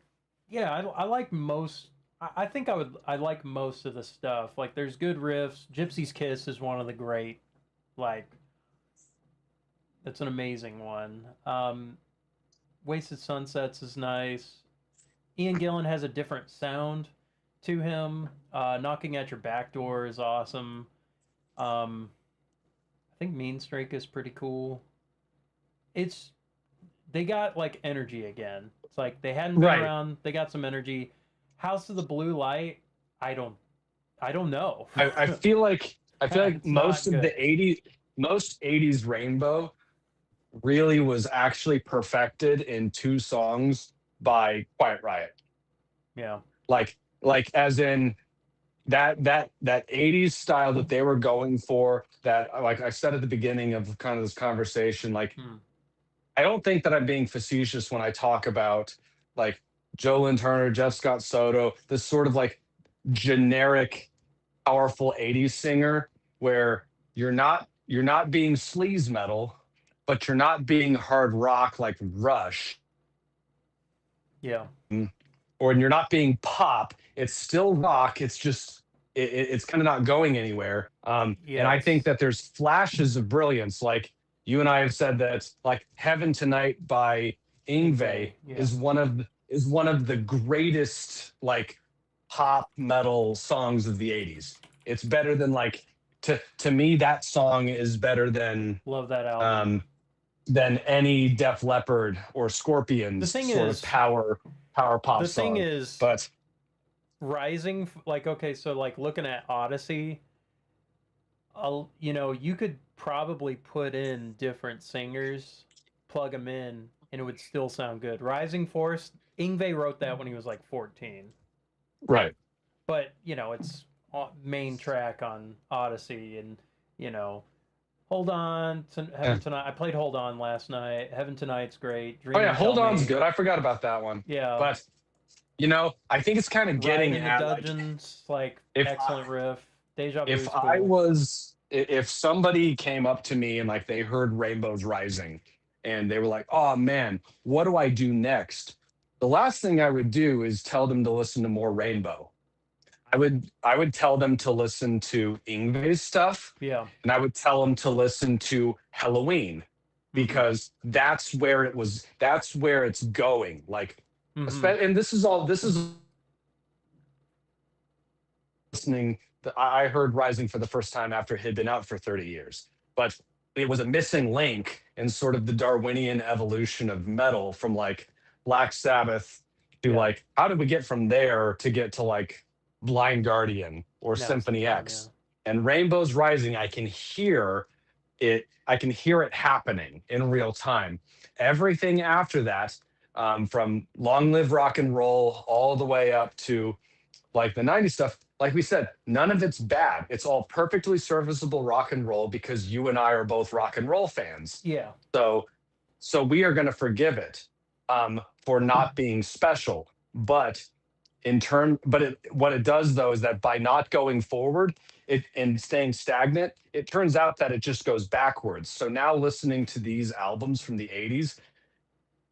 yeah, I like most. I think I like most of the stuff. Like, there's good riffs. Gypsy's Kiss is one of the great, like, it's an amazing one. Wasted Sunsets is nice. Ian Gillan has a different sound to him. Knocking at Your Back Door is awesome. Um, I think Mean Streak is pretty cool. It's they got like energy again. It's like they hadn't been Right. around. They got some energy. House of the Blue Light. I don't. I don't know. I feel like It's most not of good. the 80s, most 80s Rainbow really was actually perfected in two songs by Quiet Riot. Yeah. Like as in that 80s style that they were going for, that like I said at the beginning of kind of this conversation, like Hmm. I don't think that I'm being facetious when I talk about like Joe Lynn Turner, Jeff Scott Soto, this sort of like generic powerful 80s singer where you're not being sleaze metal, but you're not being hard rock like Rush, Yeah. or you're not being pop. It's still rock. It's just it's kind of not going anywhere. And Yeah. I think It's that there's flashes of brilliance. Like you and I have said that like Heaven Tonight by Ingve Ingve. Yeah. is one of the greatest like pop metal songs of the 80s. It's better than like to me that song is better Love that album. um than any Def Leppard or The Scorpions thing sort of is, power pop the thing song. is, But Rising. Like okay, so like looking at Odyssey, you know, you could probably put in different singers, plug them in, and it would still sound good. Rising Force. Ingve wrote that when he was like 14, right. but you know, it's main track on Odyssey, and you know, Hold On to Yeah. Heaven Tonight. I played Hold On last night. Heaven Tonight's great. Oh Dream yeah, and Tell Hold On's Me. good. I forgot about that one. Yeah. But I think it's kind of Ride getting in the at like Dungeons, like if I, excellent riff. Deja if Vu's I cool. was if somebody came up to me and like they heard Rainbows Rising and they were like, "Oh man, what do I do next?" The last thing I would do is tell them to listen to more Rainbow. I would tell them to listen to Ingve's stuff, Yeah. and I would tell them to listen to Halloween Mm-hmm. because that's where it's going. Like, Mm-hmm. and this is listening. I heard Rising for the first time after it had been out for 30 years, but it was a missing link in sort of the Darwinian evolution of metal from like Black Sabbath to Yeah. like how did we get from there to get to like Blind Guardian or Symphony Mastodon. Yeah. X. And Rainbows Rising, I can hear it happening in real time. Everything after that, from Long Live Rock and Roll all the way up to like the 90s stuff, like we said, none of it's bad. It's all perfectly serviceable rock and roll because you and I are both rock and roll fans. Yeah. So we are going to forgive it for not being special. But what it does though is that by not going forward and staying stagnant, it turns out that it just goes backwards. So now listening to these albums from the 80s,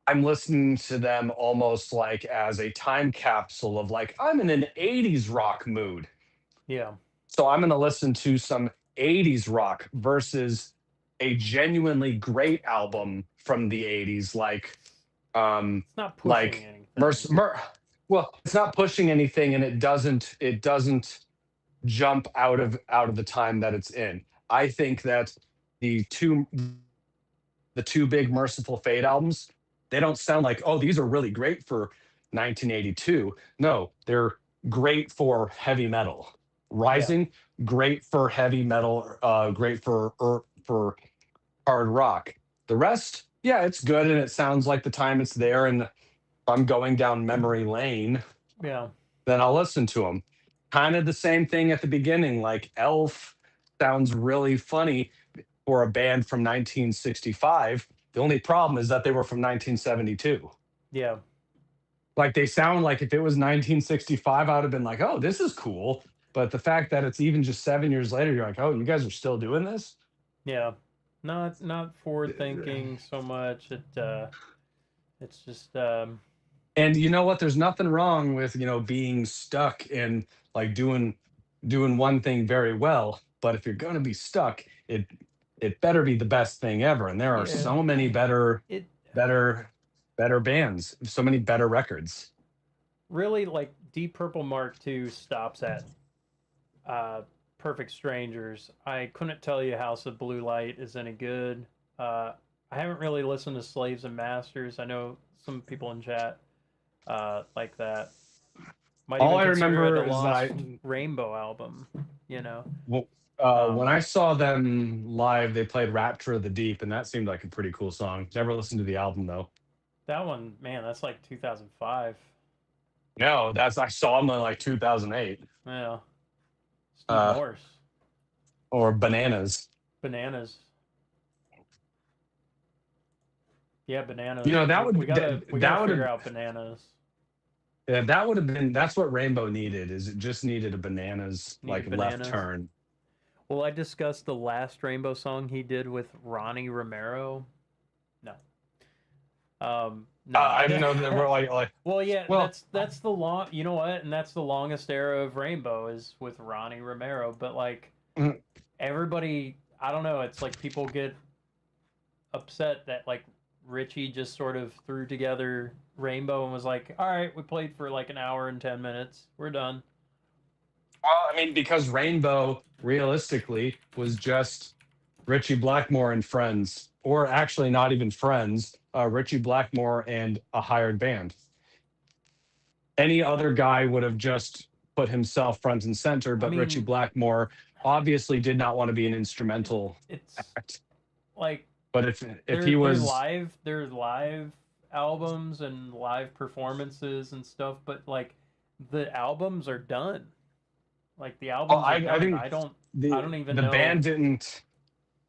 I'm listening to them almost like as a time capsule of like, I'm in an 80s rock mood. Yeah. So I'm going to listen to some 80s rock versus a genuinely great album from the 80s, It's not pushing like anything. well, it's not pushing anything and it doesn't jump out of the time that it's in. I think that the two the two big Merciful Fate albums, they don't sound like, oh, these are really great for 1982. No, they're great for heavy metal. Yeah. Rising, great for heavy metal, great for hard rock. The rest, yeah, it's good and it sounds like the time it's there. And if I'm going down memory lane, Yeah. then I'll listen to them. Kind of the same thing at the beginning. Like Elf sounds really funny for a band from 1965. The only problem is that they were from 1972. Yeah. Like they sound like if it was 1965, I would have been like, oh, this is cool. But the fact that it's even just 7 years later, you're like, oh, you guys are still doing this? Yeah. Not forward thinking so much. It's just And you know what? There's nothing wrong with, being stuck in like doing one thing very well. But if you're gonna be stuck, it better be the best thing ever. And there are yeah. so many better It better. better bands, so many better records. Really, like Deep Purple Mark II stops at Perfect Strangers. I couldn't tell you House of Blue Light is any good. I haven't really listened to Slaves and Masters. I know some people in chat like that. Might All even I consider it remember a is that lost Rainbow album, you know. when Um, I saw them live, they played Rapture of the Deep, and that seemed like a pretty cool song. Never listened to the album though. that one, man, that's like 2005. No, that's I saw them in like 2008. Yeah. Steve Uh, Morse, or Bananas. Bananas. Yeah, You Bananas. know, that We would gotta we that gotta would figure have out Bananas. yeah, that would have been that's what Rainbow needed. Is it just needed a Bananas like Needed left Bananas. turn. Well, I discussed the last Rainbow song he did with Ronnie Romero. No. No. I didn't know that we're like Well, yeah, well, that's the long. You know what? And that's the longest era of Rainbow is with Ronnie Romero. But like mm, everybody, I don't know. It's like people get upset that like Richie just sort of threw together Rainbow and was like, "All right, we played for like an hour and 10 minutes. We're done." well, I mean, because Rainbow realistically was just Richie Blackmore and friends, or actually not even friends. Richie Blackmore and a hired band. Any other guy would have just put himself front and center, I but Richie mean, Blackmore obviously did not want to be an instrumental it's act. like But if he they're was, live they're live albums and live performances and stuff, but like the albums are done. Like the well, albums are I done. think I don't even the know. band didn't.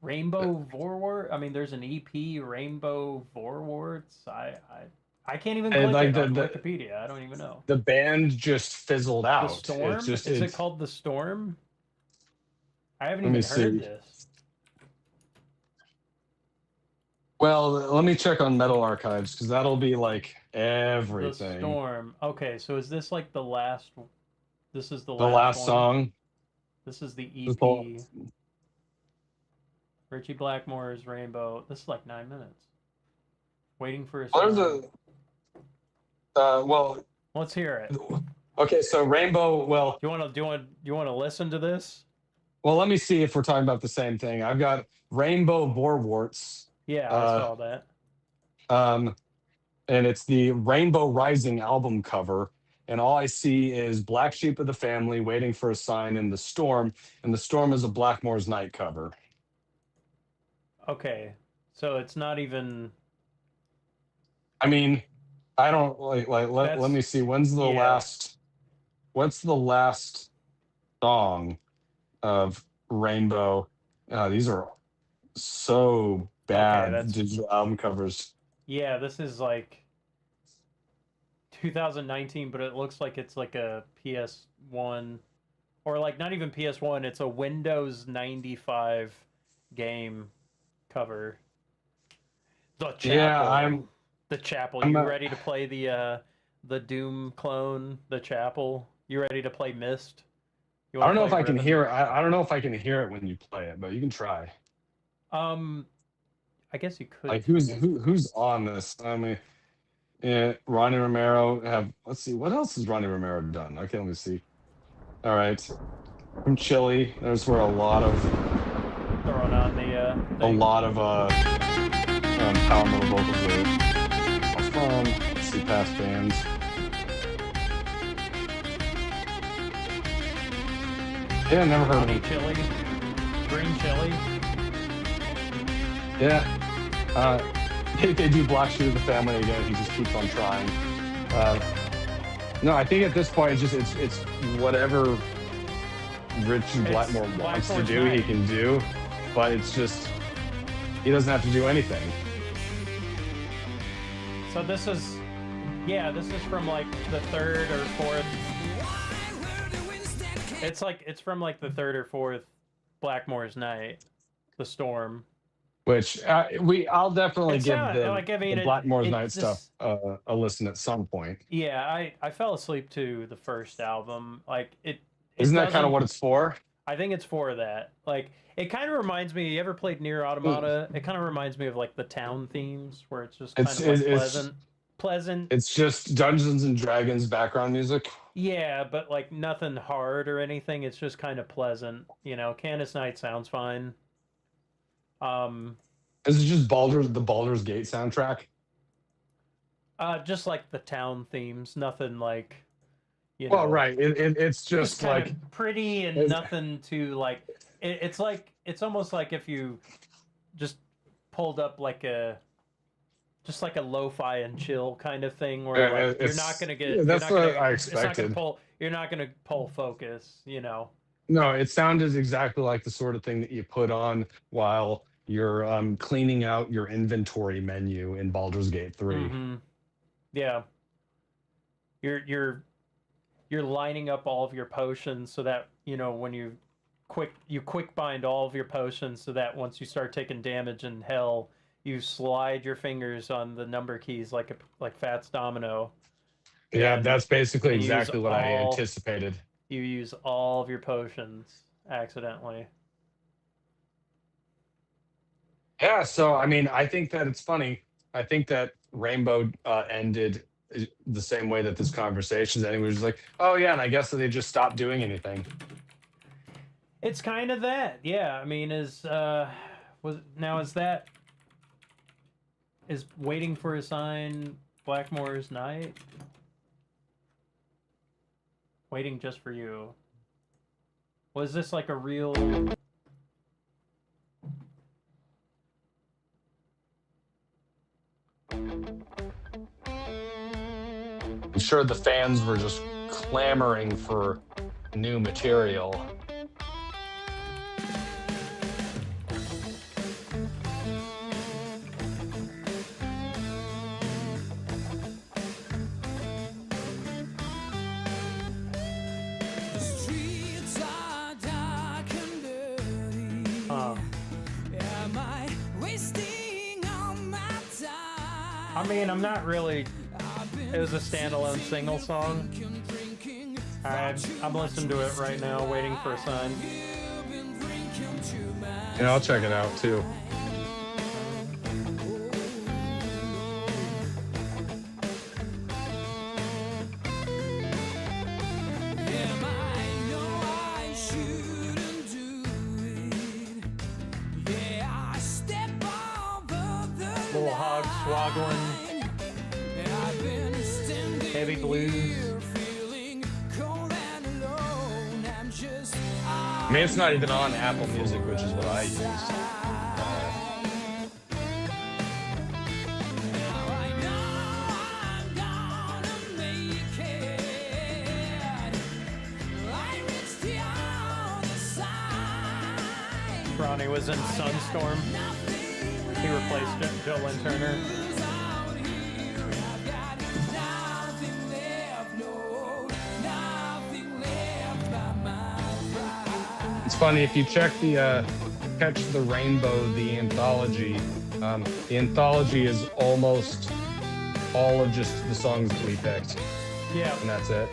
Rainbow Vorwart. I mean, there's an EP, Rainbow Vorwarts. I can't even And click like it on Wikipedia. I don't even know. the band just fizzled The out. It's Storm? just Is it called The Storm? I haven't let me even heard see. this. Well, let me check on Metal Archives because that'll be like The everything. Storm. Okay, so is this like the last? This is the The last last one. song. This is the This whole- EP. Richie Blackmore's Rainbow. This is like 9 minutes. Waiting for a Well, song. there's a well. Let's hear it. Okay, so Rainbow. Well, Do you want to listen to this? well, let me see if we're talking about the same thing. I've got Rainbow Vorwarts, Yeah, I saw that. and it's the Rainbow Rising album cover. And all I see is Black Sheep of the Family, Waiting for a Sign, and The Storm. And The Storm is a Blackmore's Night cover. Okay, so it's not even. I mean, I don't let me see. What's the last song of Rainbow? These are so bad that's- digital album covers. Yeah, this is like 2019, but it looks like it's like a PS1 or like not even PS1, it's a Windows 95 game cover. The Chapel. Yeah, the Chapel. I'm You not- ready to play the Doom clone, the Chapel? You ready to play Myst? You I wanna don't know if play I can Riven? hear it. I don't know if I can hear it when you play it, but you can try. I guess you could. Like who's on this? I mean, yeah, Ronnie Romero. Let's see, what else has Ronnie Romero done? Okay, let me see. All right, from Chile. There's where a lot of throwing on the thing. power metal vocals are from. Let's see, past bands. Yeah, never heard of Honey him. chili, green chili. Yeah. They do Black Sheep of the Family again. He just keeps on trying. No, I think at this point it's whatever Richie Blackmore wants to Blackmore's do, he night. can do. But it's just he doesn't have to do anything. So this is from like the third or fourth. It's from like the third or fourth Blackmore's Night, The Storm. Which I'll definitely It's give not- the, like, I mean, the Blackmore's it Night just- stuff a listen at some point. Yeah, I fell asleep to the first album. Like it. Isn't that kind doesn't- of what it's for? I think it's for that. Like it kind of reminds me. You ever played Near Automata? It kind of reminds me of like the town themes, where it's just kind of like pleasant. pleasant. It's just Dungeons and Dragons background music. Yeah, but like nothing hard or anything. It's just kind of pleasant. You know, Candace Night sounds fine. Um, Is it just the Baldur's Gate soundtrack? just like the town themes, nothing like, you Well, know, right. It's just just kind like of pretty and nothing to like. It's like it's almost like if you just pulled up like a just like a lo-fi and chill kind of thing where like you're not gonna get you're that's not what gonna I it's not gonna expected. pull you're not gonna pull focus, you know. No, it sounded exactly like the sort of thing that you put on while you're cleaning out your inventory menu in Baldur's Gate 3. Mm-hmm. Yeah. You're you're lining up all of your potions so that, you know, when you quick bind all of your potions so that once you start taking damage in hell, you slide your fingers on the number keys like Fats Domino. Yeah, And that's basically and use exactly what I all anticipated. you use all of your potions accidentally. Yeah, so I mean, I think that it's funny. I think that Rainbow ended the same way that this conversation's ending. It was like, oh yeah, and I guess that they just stopped doing anything. It's kind of that. Yeah, I mean is Waiting for a Sign Blackmore's Night? Waiting Just for You. Was this like a real I'm sure the fans were just clamoring for new material. I mean, I'm not really. It was a standalone single song. I'm listening to it right now, Waiting for a Sign. And I'll check it out too. Little Hog Swaggling. Heavy blues. I mean, it's not even on Apple Music, which is what I use. Ronnie was in Sunstorm. He replaced Joe Lynn Turner. It's funny if you check the Catch the Rainbow, the anthology. The anthology is almost all of just the songs that we picked, Yeah. and that's it.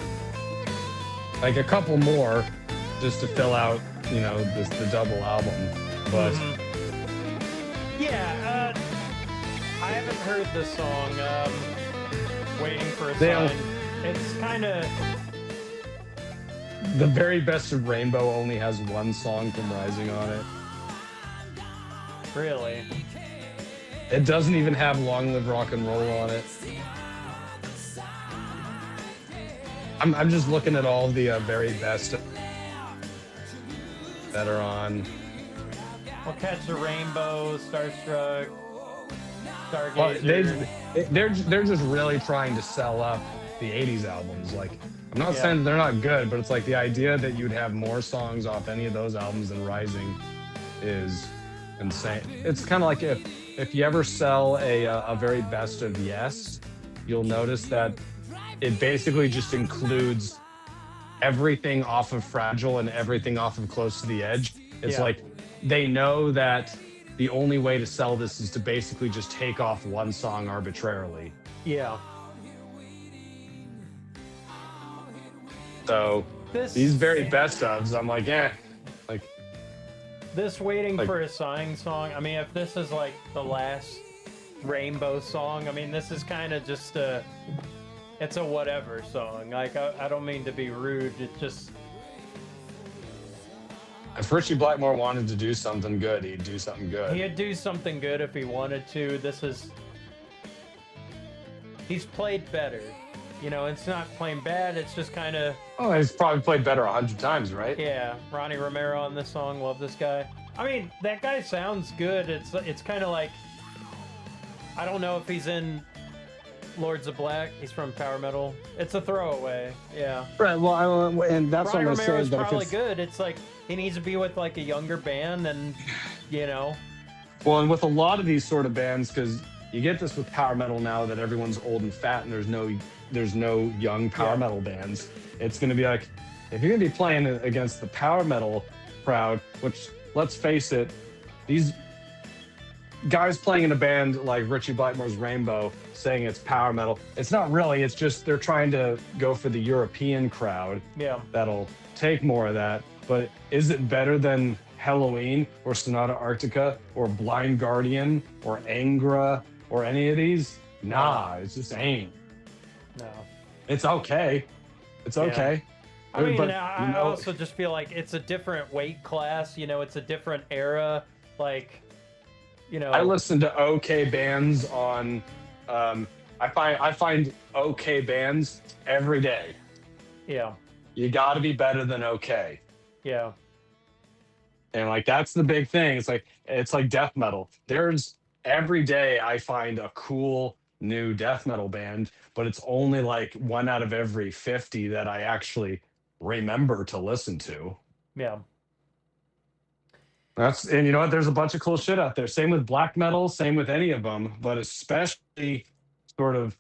Like a couple more, just to fill out, you know, the double album. But Yeah, I haven't heard this song, Waiting for a They- Sign. It's kind of... the very best of Rainbow only has one song from Rising on it. Really? It doesn't even have Long Live Rock and Roll on it. I'm just looking at all the very best that are on. Well, Catch the Rainbow, Starstruck, Well, Stargazer. they're just really trying to sell up the 80s albums. Like, I'm not Yeah. saying that they're not good, but it's like the idea that you'd have more songs off any of those albums than Rising is insane. It's kind of like if you ever sell a very best of Yes, you'll notice that it basically just includes everything off of Fragile and everything off of Close to the Edge. It's Yeah. like they know that the only way to sell this is to basically just take off one song arbitrarily. Yeah. So This these very best ofs, I'm like, like this Waiting like- for a Sign song. I mean, if this is like the last Rainbow song. I mean, this is kind of just a, it's a whatever song. Like, I don't mean to be rude. It just, If Richie Blackmore wanted to do something good, he'd do something good. he'd do something good if he wanted to. This is, he's played better. You know, it's not playing bad. It's just kind of, Oh, he's probably played better 100 times, right? yeah. Ronnie Romero on this song. Love this guy. I mean, that guy sounds good. It's kind of like, I don't know if he's in Lords of Black. He's from Power Metal. It's a throwaway. Yeah. Right. Well, and that's Ronnie what I'm Romero saying. is That if probably it's- good. It's like he needs to be with like a younger band, and you know, Well, and with a lot of these sort of bands, because you get this with power metal now that everyone's old and fat, and there's no young power Yeah. metal bands. It's going to be like, if you're going to be playing against the power metal crowd, which let's face it, these guys playing in a band like Richie Blackmore's Rainbow saying it's power metal, it's not really. It's just they're trying to go for the European crowd yeah, that'll take more of that. But is it better than Halloween or Sonata Arctica or Blind Guardian or Angra or any of these? Nah, it just ain't. no. It's okay. It's Yeah. okay. I mean, But, I you know- also just feel like it's a different weight class. You know, it's a different era. Like, you know, I listen to okay bands on. I find okay bands every day. yeah, You got to be better than okay. yeah, And like that's the big thing. It's like death metal. There's every day I find a cool new death metal band, but it's only like one out of every 50 that I actually remember to listen to. yeah, And you know what? There's a bunch of cool shit out there. Same with black metal, same with any of them, but especially sort of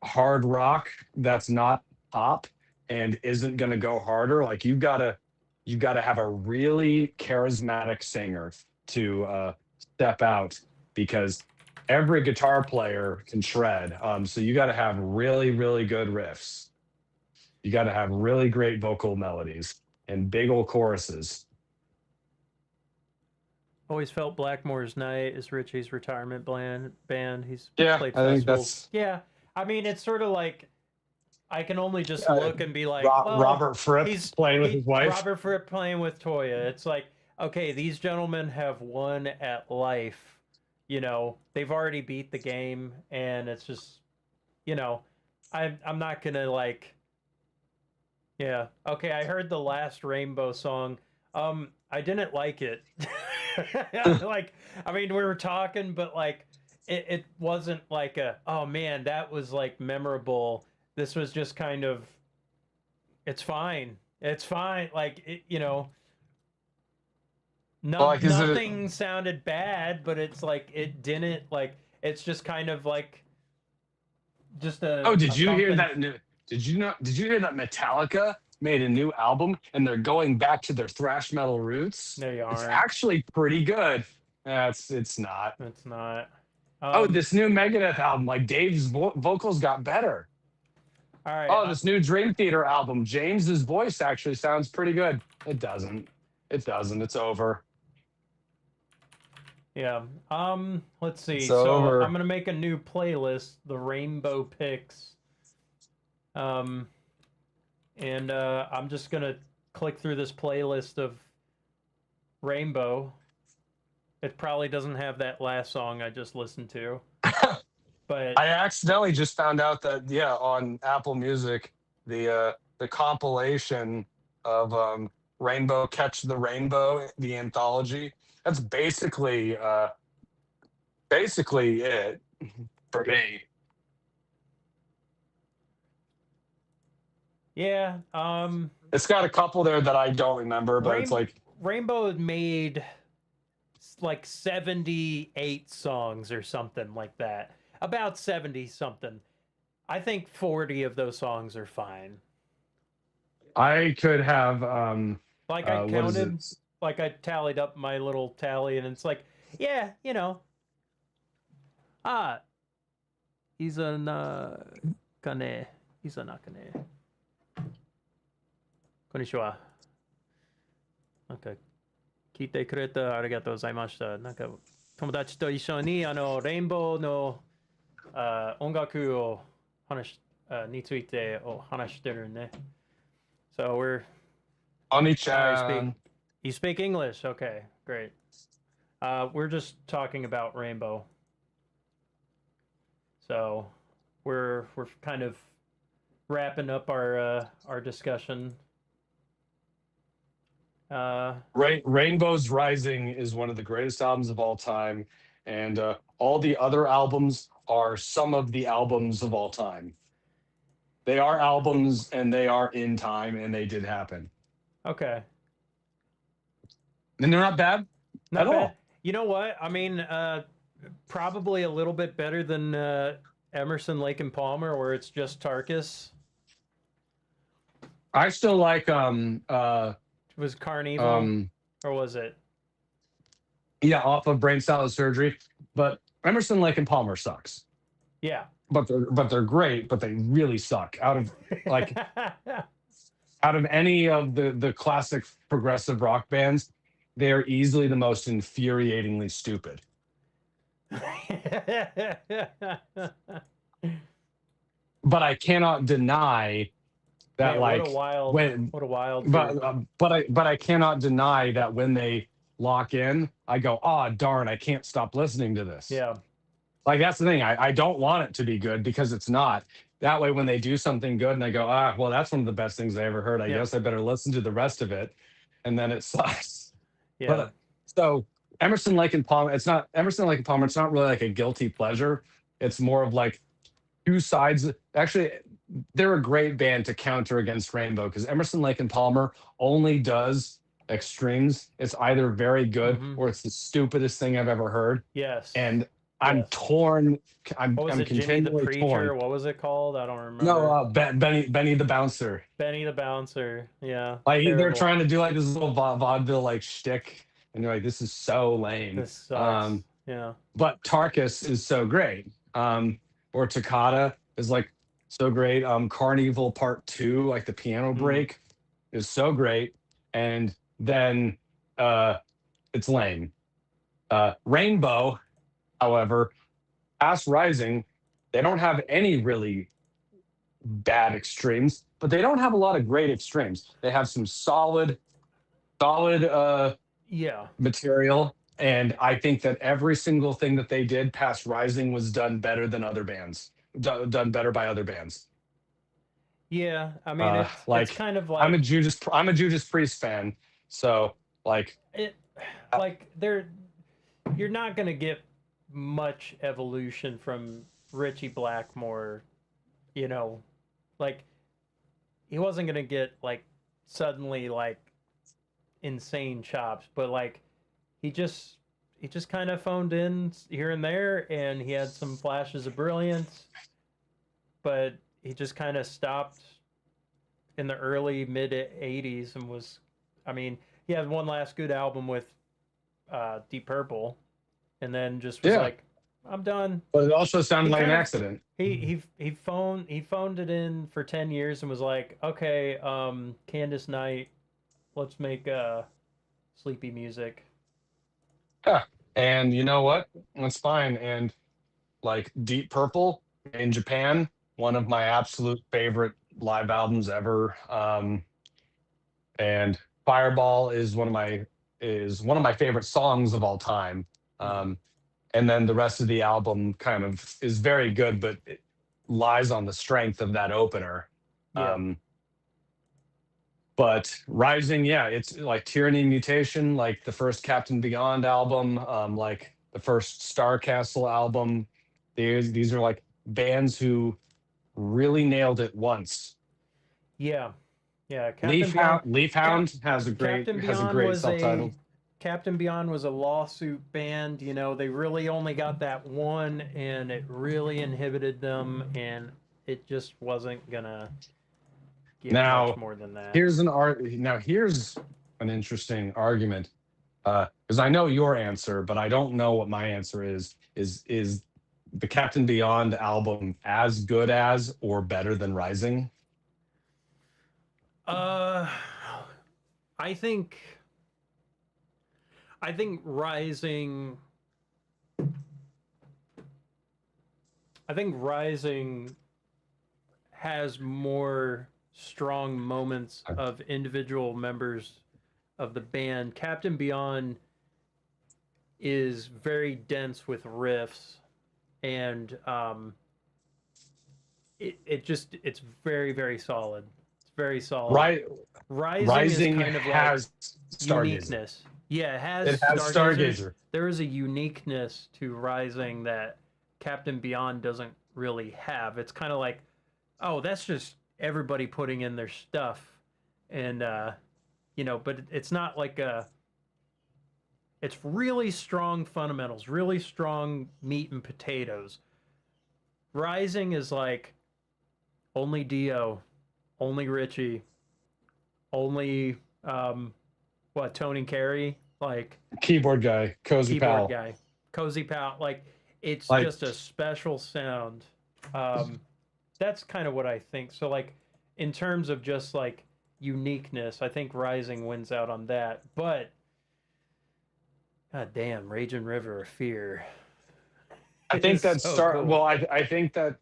hard rock that's not pop and isn't going to go harder. Like you got to have a really charismatic singer to step out because every guitar player can shred. So you got to have really, really good riffs. You got to have really great vocal melodies and big old choruses. always felt Blackmore's Night is Richie's retirement band. He's Yeah, played I think festivals. Yeah, I mean, it's sort of like I can only just look and be like, well, Robert Fripp he's playing with his wife. Robert Fripp playing with Toya. It's like, okay, these gentlemen have won at life. You know, they've already beat the game, and it's just, you know, I'm not gonna like. Yeah. Okay, I heard the last Rainbow song. I didn't like it. Like, I mean, we were talking, but like, it wasn't like a, oh man, that was like memorable. This was just kind of, it's fine. It's fine. Like, you know, Like, is it- nothing sounded bad, but it's like, it didn't, like, it's just kind of like, just a. Oh, did a you hear something- that? Did you hear that Metallica made a new album and they're going back to their thrash metal roots? No, you It's aren't. actually pretty good. It's not. It's not. Oh, this new Megadeth album, like Dave's vocals got better. All right. Oh, this new Dream Theater album, James's voice actually sounds pretty good. It doesn't. It doesn't. It's over. Yeah. Let's see. It's So over. I'm gonna make a new playlist, the Rainbow Picks. And I'm just gonna click through this playlist of Rainbow. It probably doesn't have that last song I just listened to. But I accidentally just found out that on Apple Music, the compilation of Rainbow Catch the Rainbow, the anthology. That's basically it for me. yeah, It's got a couple there that I don't remember, but it's like Rainbow made like 78 songs or something like that. About 70 something. I think 40 of those songs are fine. I could have Like I what is counted, it? like I tallied up my little tally, and it's like, yeah, you know. He's a nakane. He's a nakane. Konnichiwa. なんか聞いてくれてありがとうございました。なんか友達と一緒にレインボーの音楽をについてお話してるね。So Oni-chan. you speak English? Okay, great. We're just talking about Rainbow. So we're kind of wrapping up our discussion. Rainbow's Rising is one of the greatest albums of all time, and all the other albums are some of the albums of all time. They are albums, and they are in time, and they did happen. Okay. And they're not bad Not at bad. all. You know what? I mean, probably a little bit better than Emerson, Lake and Palmer, where it's just Tarkus. I still like Was Carnival or was it? yeah, off of Brain Salad Surgery, but Emerson, Lake and Palmer sucks. Yeah. But they're great, but they really suck. Out of any of the classic progressive rock bands, they are easily the most infuriatingly stupid. But I cannot deny that, Man, like, what a wild group. but I cannot deny that when they lock in, I go, oh darn, I can't stop listening to this. Yeah. Like, that's the thing. I don't want it to be good because it's not. That way, when they do something good and I go, well, that's one of the best things I ever heard. I guess I better listen to the rest of it. And then it sucks. Yeah. But so Emerson, Lake and Palmer, it's not Emerson, Lake and Palmer. It's not really like a guilty pleasure. It's more of like two sides. Actually, they're a great band to counter against Rainbow because Emerson, Lake and Palmer only does extremes. It's either very good or it's the stupidest thing I've ever heard. Yes. And I'm torn. I'm Jimmy the continually Preacher? torn. What was it called? I don't remember. No, Benny the Bouncer. Benny the Bouncer. Yeah. Like terrible. they're trying to do like this little vaudeville like shtick, and you're like, this is so lame. This sucks. Yeah. But Tarkus is so great. Or Toccata is like so great. Carnival Part 2, like the piano break, is so great. And then it's lame. Rainbow, however, Past Rising, they don't have any really bad extremes, but they don't have a lot of great extremes. They have some solid material, and I think that every single thing that they did Past Rising was done better than other bands, done better by other bands. Yeah, I mean, it's kind of like I'm a Judas Priest fan, so like you're not gonna get much evolution from Richie Blackmore, you know, like he wasn't gonna get like suddenly like insane chops, but like he just kind of phoned in here and there, and he had some flashes of brilliance, but he just kind of stopped in the early mid 80s and was, I mean, he had one last good album with Deep Purple, and then just was like, I'm done. But it also sounded like an accident. He phoned it in for 10 years and was like, okay, Candace Knight, let's make sleepy music. Yeah, and you know what? That's fine. And like Deep Purple in Japan, one of my absolute favorite live albums ever. And Fireball is one of my favorite songs of all time. And then the rest of the album kind of is very good, but it lies on the strength of that opener. Yeah. But Rising, yeah, it's like Tyranny Mutation, like the first Captain Beyond album, like the first Starcastle album. These are like bands who really nailed it once. Yeah. Leaf Hound has a great self-titled. Captain Beyond was a lawsuit band. You know, they really only got that one, and it really inhibited them, and it just wasn't gonna get much more than that. Here's an interesting argument, because I know your answer, but I don't know what my answer is. Is the Captain Beyond album as good as or better than Rising? I think Rising I think Rising has more strong moments of individual members of the band. Captain Beyond is very dense with riffs, and it's very, very solid. It's very solid. Right, Rising is Rising kind of like has Stargazer. uniqueness. Yeah, it has It has Stargazer. There is a uniqueness to Rising that Captain Beyond doesn't really have. It's kind of like, oh, that's just everybody putting in their stuff, and but it's not like a. It's really strong fundamentals, really strong meat and potatoes. Rising is like only Dio, only Richie, only Tony Carey, like Keyboard guy, Cozy keyboard Pal. guy, Cozy Pal. Like it's Like- just a special sound. That's kind of what I think. So like in terms of just like uniqueness, I think Rising wins out on that. But god damn, Raging River of Fear. I think is that's so cool. Well, I think that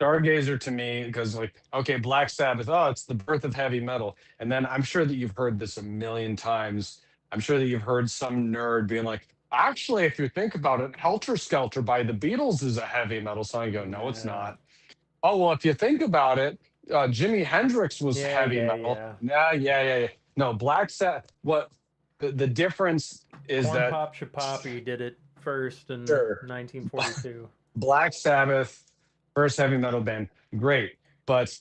Stargazer to me, because like, okay, Black Sabbath, oh, it's the birth of heavy metal. And then I'm sure that you've heard this a million times. I'm sure that you've heard some nerd being like, actually, if you think about it, Helter Skelter by the Beatles is a heavy metal song. You go, no, it's Yeah. not. Oh, well, if you think about it, Jimi Hendrix was Yeah, heavy yeah, metal. yeah. Yeah. No, Black Sabbath, what the difference is Corn that Pop Shapoppy did it first in Sure. 1942. Black Sabbath, first heavy metal band, great, but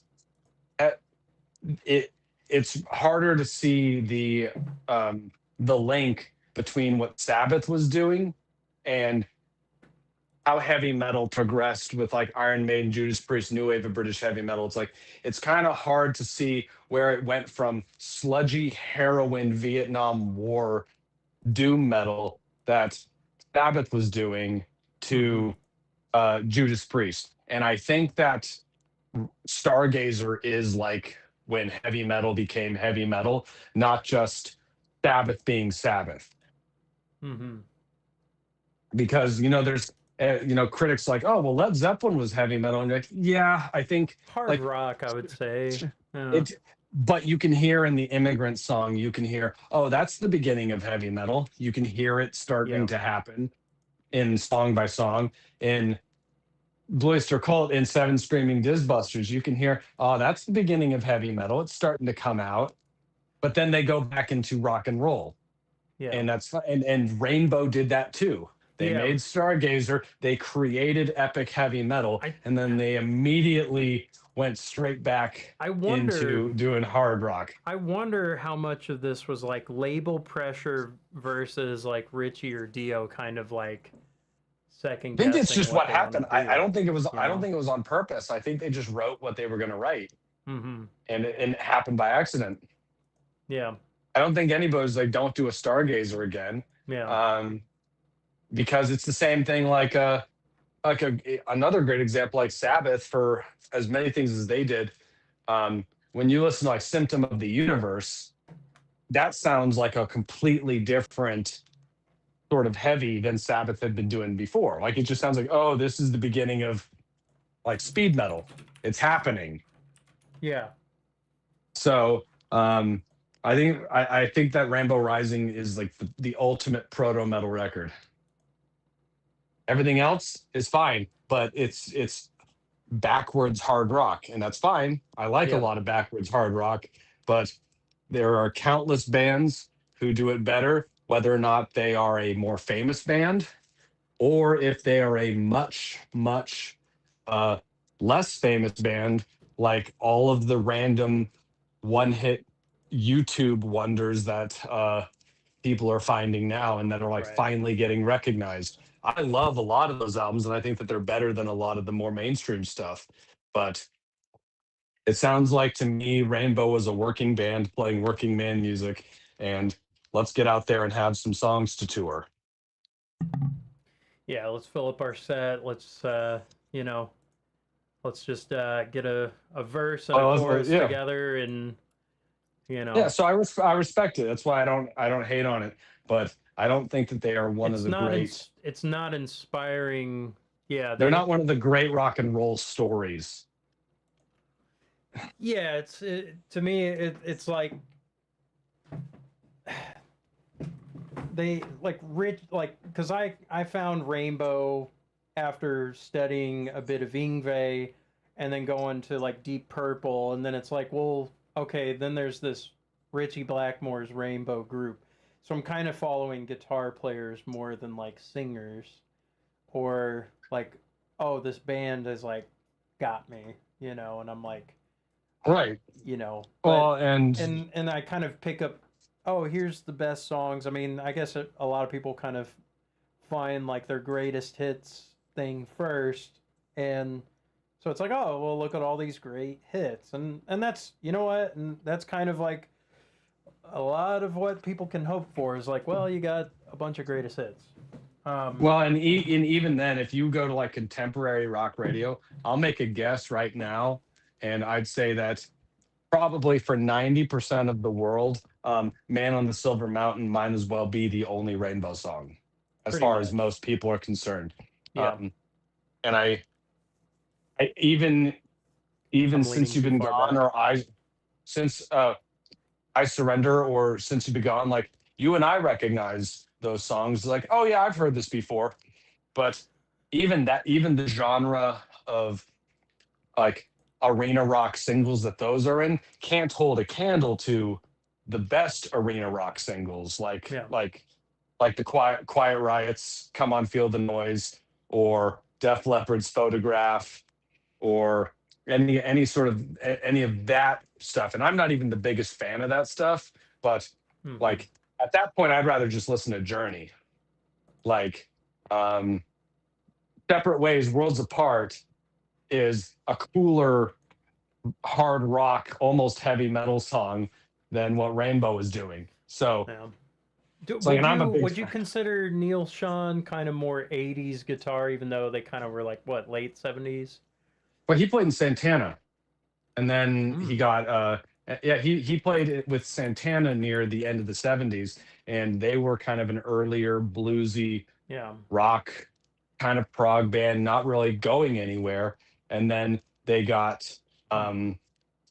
it's harder to see the link between what Sabbath was doing and how heavy metal progressed with like Iron Maiden, Judas Priest, new wave of British heavy metal. It's like it's kind of hard to see where it went from sludgy heroin Vietnam War doom metal that Sabbath was doing to Judas Priest. And I think that Stargazer is like when heavy metal became heavy metal, not just Sabbath being Sabbath. Mm-hmm. Because, there's, critics like, oh, well, Led Zeppelin was heavy metal. And you're like, yeah, I think Hard like, rock, I would say. Yeah. but you can hear in the Immigrant Song, you can hear, oh, that's the beginning of heavy metal. You can hear it starting to happen in Song by Song. In Blue Oyster Cult, in Seven Screaming Disbusters, you can hear, oh, that's the beginning of heavy metal. It's starting to come out. But then they go back into rock and roll. Yeah. And that's and Rainbow did that too. They made Stargazer, they created epic heavy metal, and then they immediately went straight back into doing hard rock. I wonder how much of this was like label pressure versus like Richie or Dio kind of like second guessing. I think it's just what happened. I don't think it was. I don't think it was on purpose. I think they just wrote what they were going to write, mm-hmm. and it happened by accident. Yeah. I don't think anybody's like, don't do a Stargazer again. Yeah. Because it's the same thing. Like another great example, like Sabbath, for as many things as they did. When you listen to like Symptom of the Universe, that sounds like a completely different sort of heavy than Sabbath had been doing before. Like it just sounds like, oh, this is the beginning of like speed metal. It's happening. Yeah. So I think that Rainbow Rising is like the ultimate proto metal record. Everything else is fine, but it's backwards hard rock, and that's fine. I like a lot of backwards hard rock, but there are countless bands who do it better, whether or not they are a more famous band or if they are a much, much less famous band, like all of the random one-hit YouTube wonders that people are finding now and that are like finally getting recognized. I love a lot of those albums, and I think that they're better than a lot of the more mainstream stuff. But it sounds like to me, Rainbow was a working band playing working man music, and let's get out there and have some songs to tour. Yeah, let's fill up our set. Let's let's just get a verse and a chorus together, and Yeah, so I respect it. That's why I don't hate on it, but I don't think that they are one of the great. It's not inspiring Yeah, They're not one of the great rock and roll stories. yeah, to me it's like they like rich like because I found Rainbow after studying a bit of Ingve and then going to like Deep Purple, and then it's like, well, okay, then there's this Richie Blackmore's Rainbow group, so I'm kind of following guitar players more than like singers, or like, oh, this band is like got me, and I'm like, Right. but Well, and and I kind of pick up, oh, here's the best songs. I mean, I guess a lot of people kind of find like their greatest hits thing first, and so it's like, oh, well, look at all these great hits, and that's, you know what, and that's kind of like a lot of what people can hope for is like, well, you got a bunch of greatest hits. well, and even then, if you go to like contemporary rock radio, I'll make a guess right now, and I'd say that probably for 90% of the world, "Man on the Silver Mountain" might as well be the only Rainbow song, as Pretty far as much. most people are concerned. Yeah, Um, and I even I'm leaning since you've too been far gone, back. or since I surrender, or since you've been gone, like you and I recognize those songs. Like, oh yeah, I've heard this before. But even the genre of like arena rock singles that those are in can't hold a candle to the best arena rock singles, Yeah. like the Quiet Riot's "Come On Feel the Noise," or Def Leppard's "Photograph," or any of that stuff. And I'm not even the biggest fan of that stuff, but Hmm. like at that point, I'd rather just listen to Journey. Like, um, "Separate Ways, Worlds Apart" is a cooler hard rock, almost heavy metal song than what Rainbow is doing. So Yeah. it's like, and I'm a big Would you fan. consider Neil Sean kind of more '80s guitar, even though they kind of were like what, late '70s? But he played in Santana, and then he Mm. got yeah, he played it with Santana near the end of the '70s, and they were kind of an earlier bluesy Yeah. rock kind of prog band, not really going anywhere. And um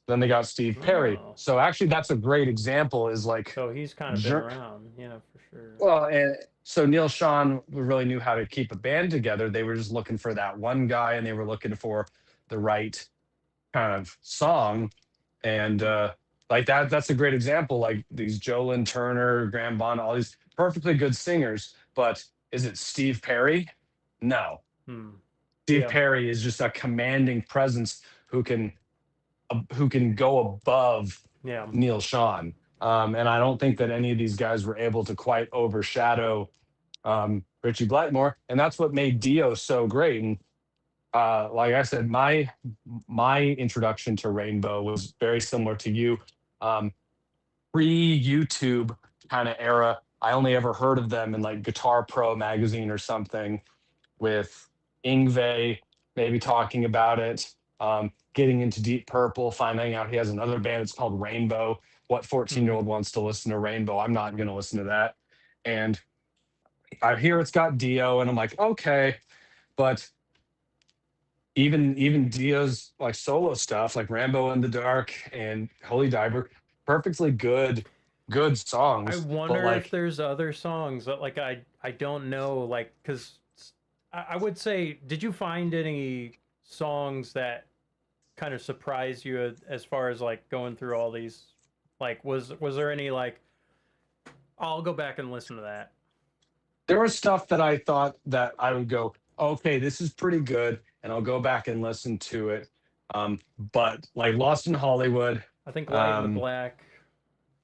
then they got Steve Perry. Oh, So actually that's a great example, is like so he's kind of been Jour- around. Yeah, for sure. well, and so Neil Sean really knew how to keep a band together. They were just looking for that one guy, and they were looking for the right kind of song. And like that's a great example. Like these Joe Lynn Turner, Graham Bond, all these perfectly good singers. But is it Steve Perry? No. Hmm. Steve Yeah. Perry is just a commanding presence who can go above Yeah. Neil Sean. And I don't think that any of these guys were able to quite overshadow Richie Blackmore, and that's what made Dio so great. And like I said, my introduction to Rainbow was very similar to you. Pre YouTube kind of era, I only ever heard of them in like Guitar Pro magazine or something, with Ingve maybe talking about it, getting into Deep Purple, finding out he has another band. It's called Rainbow. What 14-year-old Hmm. wants to listen to Rainbow? I'm not going to listen to that. And I hear it's got Dio, and I'm like, okay, but even Dio's like solo stuff, like "Rambo in the Dark" and "Holy Diver," perfectly good I songs. But wonder if like, there's other songs that like I don't know, like, because I would say, did you find any songs that kind of surprised you as far as like going through all these? Like, was there any like, I'll go back and listen to that. there was stuff that I thought that I would go, okay, this is pretty good, and I'll go back and listen to it. But like "Lost in Hollywood," I think Light in the um, Black,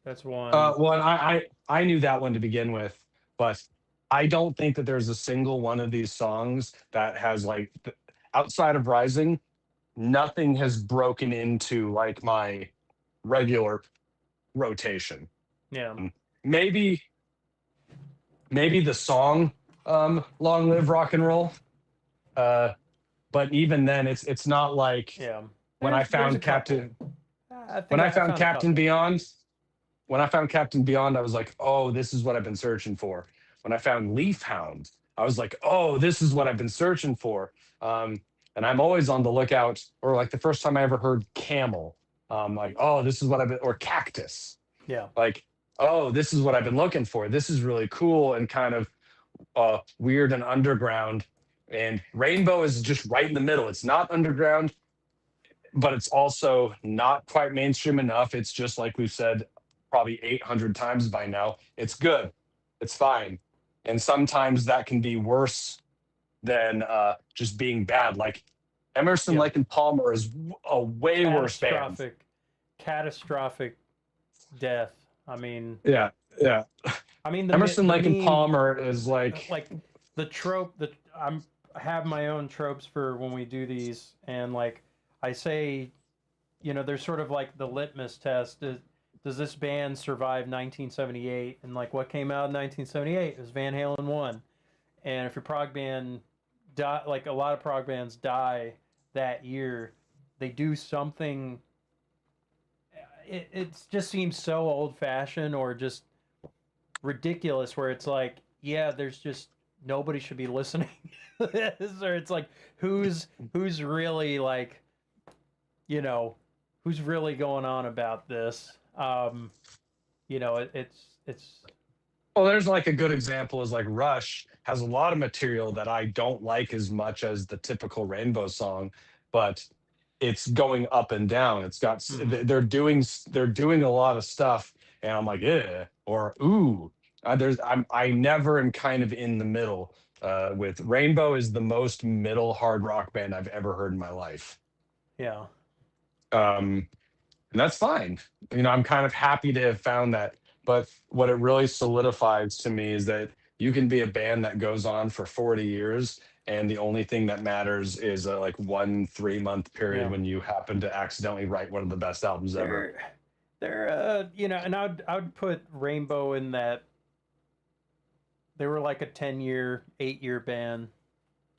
that's one. well, and I knew that one to begin with, but I don't think that there's a single one of these songs that has like outside of "Rising," nothing has broken into like my regular rotation. Yeah. Um, maybe maybe the song "Long Live Rock and Roll," uh, but even then, it's not like Yeah. when I There's a found couple. Captain I when think I I found found a Captain couple. Beyond. When I found Captain Beyond, I was like, oh, this is what I've been searching for. When I found Leaf Hound, I was like, oh, this is what I've been searching for. And I'm always on the lookout. Or like the first time I ever heard camel, like, oh, this is what I've been, or cactus, Yeah. like, oh, this is what I've been looking for. This is really cool and kind of weird and underground. And Rainbow is just right in the middle. It's not underground, but it's also not quite mainstream enough. It's just like we've said probably 800 times by now. It's good. It's fine. And sometimes that can be worse than just being bad. Like Emerson, Yeah. Lake and Palmer is a way worse band. Catastrophic death. I mean, Yeah, yeah. I mean Emerson, the Lake and meme, Palmer is like the trope that I have my own tropes for when we do these, and like I say, there's sort of like the litmus test. Does this band survive 1978? And like what came out in 1978 is Van Halen 1. And if your prog band die, like a lot of prog bands die that year, they do something. It just seems so old fashioned or just ridiculous, where it's like, yeah, there's just nobody should be listening to this, or it's like who's really like, who's really going on about this. It's well, there's like a good example is like Rush has a lot of material that I don't like as much as the typical Rainbow song, but it's going up and down. It's got they're doing a lot of stuff, and I'm like, yeah, or ooh. I never am kind of in the middle. With Rainbow is the most middle hard rock band I've ever heard in my life. Yeah. And that's fine. I'm kind of happy to have found that. But what it really solidifies to me is that you can be a band that goes on for 40 years, and the only thing that matters is like 1 3-month period when you happen to accidentally write one of the best albums ever. They're and I would put Rainbow in that. They were like a 10-year, 8-year band.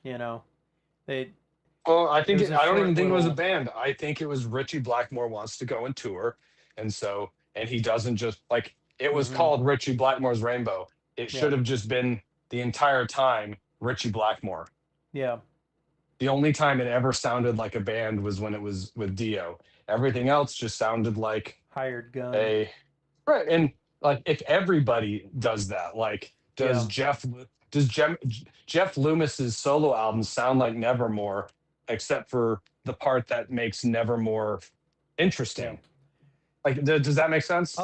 They. Well, I don't even think it was a band. I think it was Richie Blackmore wants to go and tour, and he doesn't just like it was called Richie Blackmore's Rainbow. It should have just been the entire time Richie Blackmore. Yeah. The only time it ever sounded like a band was when it was with Dio. Everything else just sounded like hired gun. Right, and like if everybody does that, like does Jeff Loomis's solo album sound like Nevermore, except for the part that makes Nevermore interesting? Like, does that make sense?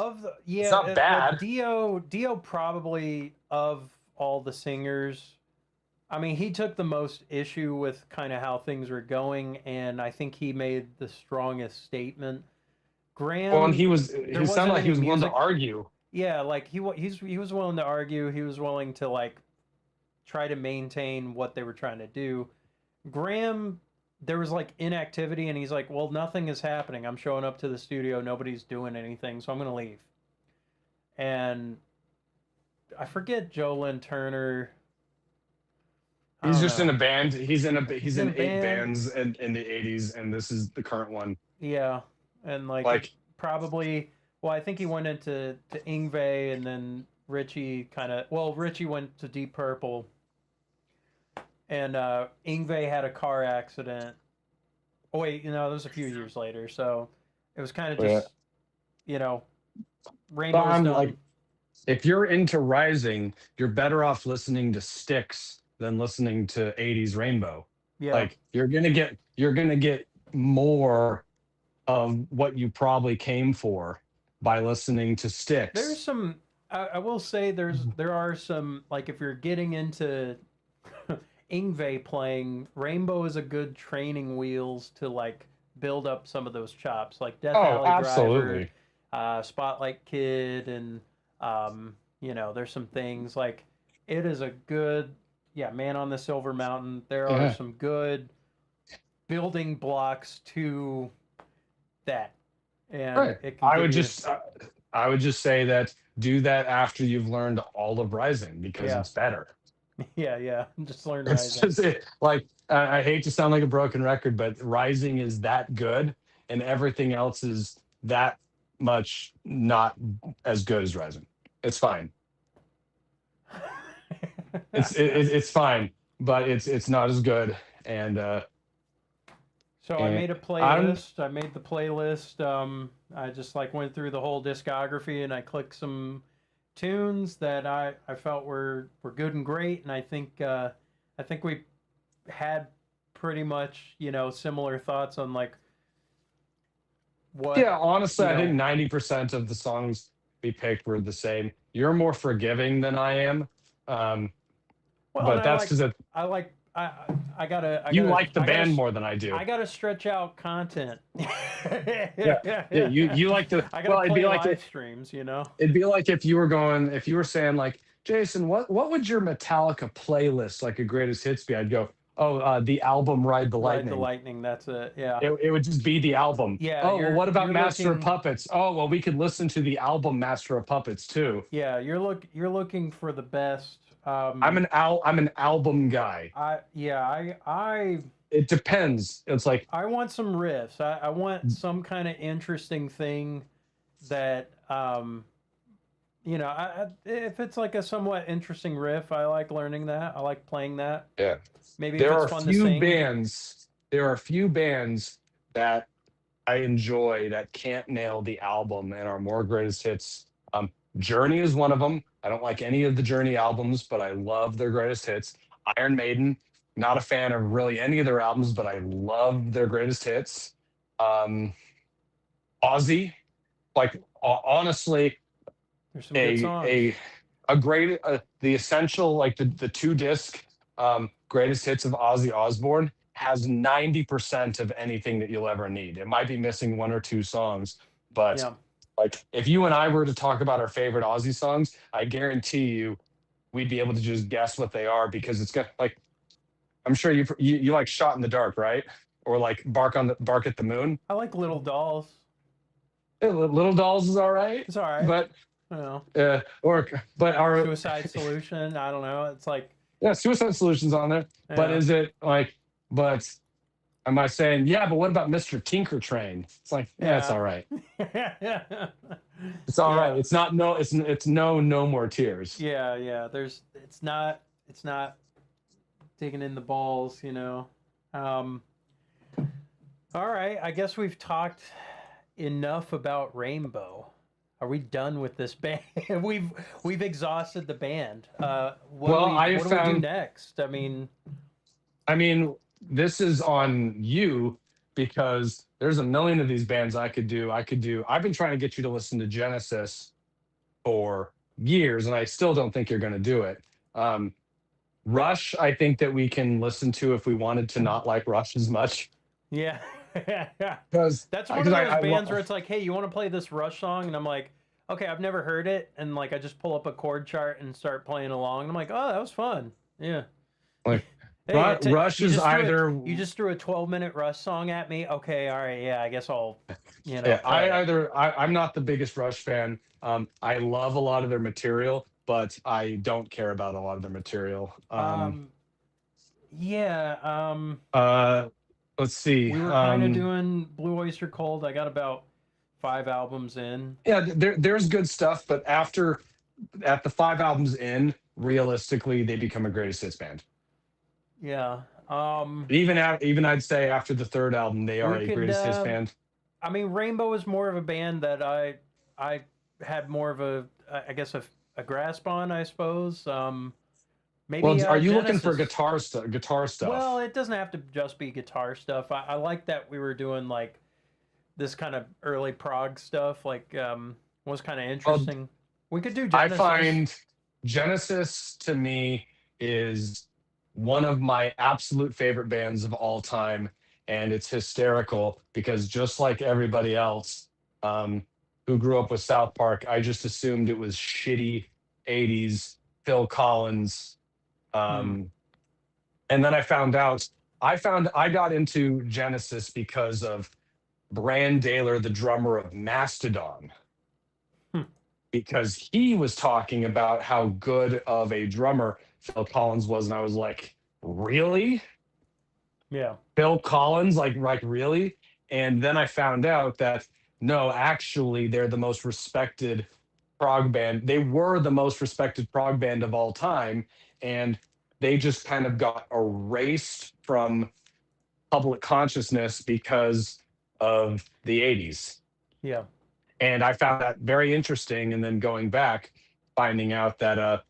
It's not bad. Dio probably, of all the singers, I mean, he took the most issue with kind of how things were going, and I think he made the strongest statement. Graham, well, and he sounded like he was willing to argue. Yeah, like he was willing to argue. He was willing to like try to maintain what they were trying to do. Graham, there was like inactivity, and he's like, well, nothing is happening. I'm showing up to the studio, nobody's doing anything, so I'm gonna leave. And I forget Joe Lynn Turner. He's just in a band. He's in 8 bands in the 80s, and this is the current one. Yeah, and like probably. Well, I think he went into Yngwie, and then Richie Richie went to Deep Purple, and Yngwie had a car accident. Oh wait, that was a few years later, so it was kind of just, Rainbow was done. Like, if you're into Rising, you're better off listening to Styx than listening to 80s Rainbow. Yeah. Like you're gonna get more of what you probably came for by listening to Styx. There's some. I will say there are some, like, if you're getting into Yngwie playing, Rainbow is a good training wheels to like build up some of those chops, like Death Alley absolutely. Driver, Spotlight Kid, and there's some things like it is a good Man on the Silver Mountain. There are some good building blocks to that. And I would just say that do that after you've learned all of Rising, because it's better. Yeah. Just learn Rising. It's just like I hate to sound like a broken record, but Rising is that good, and everything else is that much not as good as Rising. It's fine. it's fine, but it's not as good. And So I and made a I'm playlist. I made the playlist. I just like went through the whole discography and I clicked some tunes that I felt were good and great. And I think we had pretty much similar thoughts on like what yeah, honestly, you I think know. 90% of the songs we picked were the same. You're more forgiving than I am. Um, Well, and but that's because I like I gotta you like the band more than I do. I gotta stretch out content. Yeah. Yeah, you like to, I gotta well, play live streams. it'd be like if you were saying like, Jason, what would your Metallica playlist like a greatest hits be? I'd go, oh, the album Ride the Ride the Lightning. Lightning. That's it. Yeah. It would just be the album. Yeah, Oh, well, what about you're Master of looking. Puppets? Oh, well, we could listen to the album Master of Puppets too. Yeah, you're looking for the best. I'm an album guy. I yeah, It depends. It's like, I want some riffs. I want some kind of interesting thing that if it's like a somewhat interesting riff, I like learning that. I like playing that. yeah. Maybe if There it's are fun to sing. a few bands that I enjoy that can't nail the album and are more greatest hits. Journey is one of them. I don't like any of the Journey albums, but I love their greatest hits. Iron Maiden, not a fan of really any of their albums, but I love their greatest hits. Um, Ozzy, like honestly, There's some good a songs. a a great the essential like the two disc greatest hits of Ozzy Osbourne has 90% of anything that you'll ever need. It might be missing one or two songs, but Yeah. like if you and I were to talk about our favorite Ozzy songs, I guarantee you we'd be able to just guess what they are because it's got like I'm sure you like Shot in the Dark, right? Or like Bark at the Moon. I like Little Dolls. Little Dolls is all right, It's all right. but You know, or but our Suicide Solution. I don't know. It's like yeah, Suicide Solutions on there. But yeah. is it like but am I saying, yeah, but what about Mr. Tinker Train? It's like, yeah, it's Yeah. all right. Yeah. It's all right. Yeah. It's not no it's no more tears. Yeah, yeah. It's not digging in the balls. Um all right, I guess we've talked enough about Rainbow. Are we done with this band? We've exhausted the band. Well, What do we do next? I mean, this is on you because there's a million of these bands I could do. I've been trying to get you to listen to Genesis for years, and I still don't think you're going to do it. Um, Rush, I think that we can listen to if we wanted to not like Rush as much. Yeah. Because That's one because of those I bands where love it's like, hey, you want to play this Rush song? And I'm like, okay, I've never heard it. And like, I just pull up a chord chart and start playing along. And I'm like, oh, that was fun. Yeah. like Hey, Rush is either you just threw a 12-minute Rush song at me. Okay, all right, yeah, I guess I'll, yeah, play it. I'm not the biggest Rush fan. I love a lot of their material, but I don't care about a lot of their material. Yeah. Let's see. We were kind of doing Blue Oyster Cult. I got about 5 albums in. Yeah, there's good stuff, but at the 5 albums in, realistically, they become a greatest hits band. Yeah. Even I'd say after the third album, they are We a could. greatest hits band. I mean, Rainbow is more of a band that I had more of I guess a grasp on, I suppose. Maybe. Well, are you looking for Genesis. guitar stuff? Well, it doesn't have to just be guitar stuff. I like that we were doing like this kind of early prog stuff. Like, was kind of interesting. We could do I Genesis. find Genesis to me is one of my absolute favorite bands of all time, and it's hysterical because just like everybody else who grew up with South Park, I just assumed it was shitty '80s Phil Collins. And then I got into Genesis because of Bran Daler, the drummer of Mastodon, because he was talking about how good of a drummer Phil Collins was, and I was like, really? Yeah. Phil Collins, like really? And then I found out that no, actually, they're the most respected prog band. They were the most respected prog band of all time, and they just kind of got erased from public consciousness because of the 80s. Yeah. And I found that very interesting. And then going back, finding out that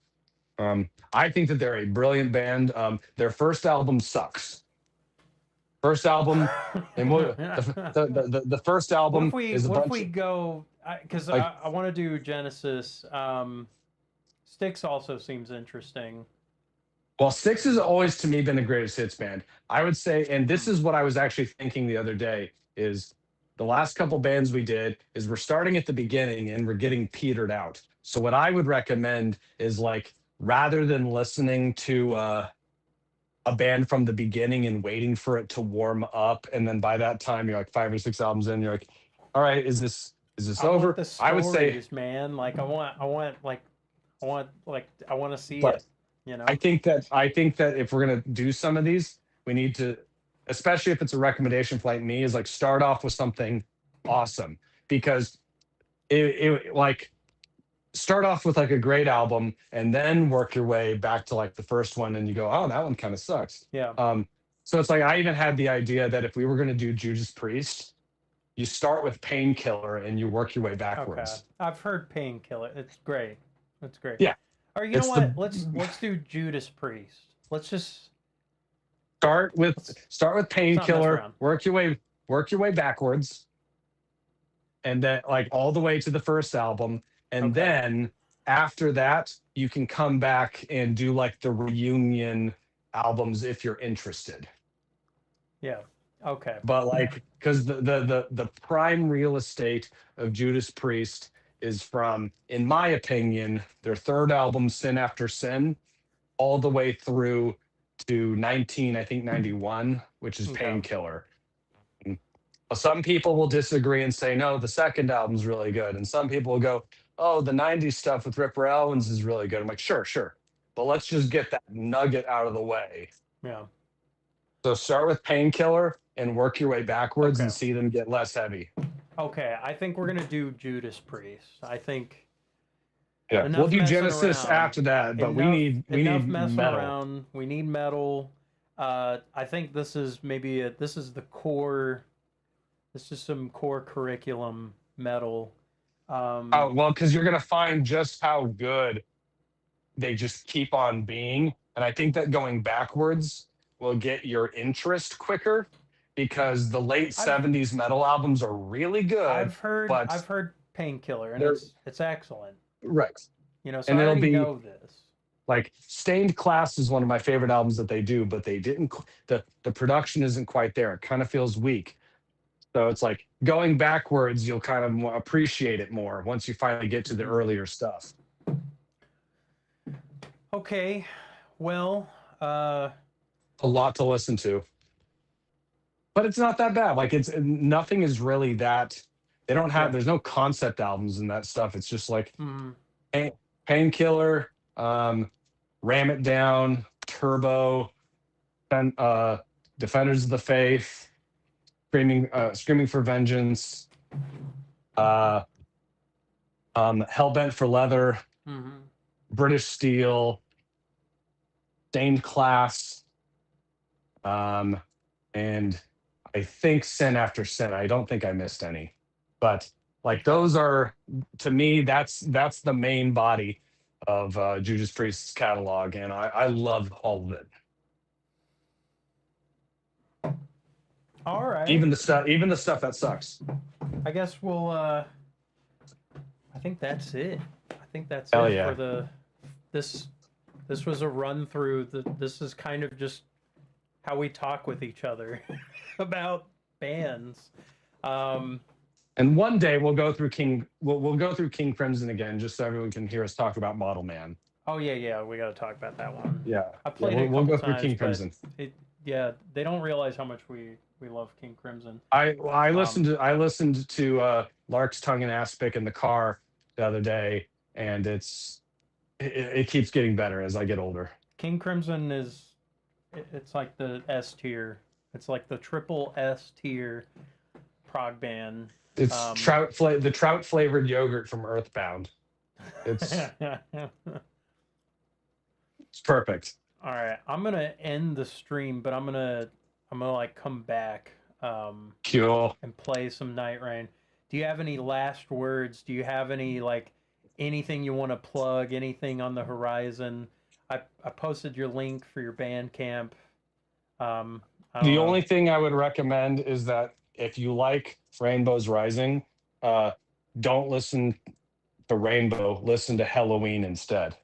I think that they're a brilliant band. Their first album sucks. First album, and the first album is a what if bunch we of go? Because like, I want to do Genesis. Styx also seems interesting. well, Styx has always to me been the greatest hits band. I would say, and this is what I was actually thinking the other day, is the last couple bands we did is we're starting at the beginning and we're getting petered out. So what I would recommend is like rather than listening to a band from the beginning and waiting for it to warm up, and then by that time you're like 5 or 6 albums in, you're like, all right, is this I want over? the I would say, stories, man. Like I want I want to see but it. You know. I think that if we're gonna do some of these, we need to, especially if it's a recommendation for like me, is like start off with something awesome because it like start off with like a great album and then work your way back to like the first one and you go, oh, that one kind of sucks. Yeah. So it's like I even had the idea that if we were gonna do Judas Priest, you start with Painkiller and you work your way Okay. backwards. I've heard Painkiller. It's great. It's great. Yeah, Or you know it's what? the Let's do Judas Priest. Let's just start with let's not mess Painkiller, around. work your way backwards, and then like all the way to the first album, and Okay. then after that you can come back and do like the reunion albums if you're interested. Yeah. Okay. But like because the prime real estate of Judas Priest is from, in my opinion, their third album, Sin After Sin, all the way through to 91, which is Okay. Painkiller. Some people will disagree and say, no, the second album's really good. And some people will go, oh, the 90s stuff with Ripper Owens is really good. I'm like, sure. But let's just get that nugget out of the way. Yeah. So start with Painkiller and work your way backwards and Okay. see them get less heavy. Okay. I think we're gonna do Judas Priest. I think Yeah, enough we'll do messing Genesis around. after that, but we enough need messing metal. around. We need metal. I think this is this is the core. This is some core curriculum metal. Oh, well, because you're gonna find just how good they just keep on being, and I think that going backwards will get your interest quicker because the late I've- '70s metal albums are really good. I've but heard Painkiller, and they're- it's excellent. right. You know, so And I it'll already be- know this. Like Stained Class is one of my favorite albums that they do, but they didn't. The production isn't quite there. It kind of feels weak. So it's like going backwards, you'll kind of appreciate it more once you finally get to the earlier stuff. Okay, well, A lot to listen to, but it's not that bad. Like it's nothing is really that. They don't have. Yeah. There's no concept albums and that stuff. It's just like mm, Painkiller, Ram It Down, Turbo, Defenders of the Faith, Screaming for Vengeance, Hellbent for Leather, mhm. British Steel, Stained Class, and I think Sin After Sin. I don't think I missed any, but like those are, to me, that's the main body of Judas Priest's catalog, and I love all of it. All right. Even the stuff that sucks. I guess we'll. I think that's it. I think that's Hell it yeah. for the. This was a run through. This is kind of just how we talk with each other about bands. And one day we'll go through we'll go through King Crimson again, just so everyone can hear us talk about Model Man. Oh yeah, we got to talk about that one. Yeah, I played it a we'll couple go through times, King but Crimson. Yeah, they don't realize how much we love King Crimson. I listened to Lark's Tongue and Aspic in the car the other day, and it keeps getting better as I get older. King Crimson it's like the S tier. It's like the triple S tier prog band. It's the trout flavored yogurt from Earthbound. It's All it's perfect. right, I'm gonna end the stream, but I'm gonna like come back Cool. and play some Night Rain. Do you have any last words? Do you have any like anything you want to plug? Anything on the horizon? I posted your link for your Bandcamp. I don't The know. only thing I would recommend is that if you like Rainbows Rising, uh, don't listen to Rainbow. Listen to Halloween instead.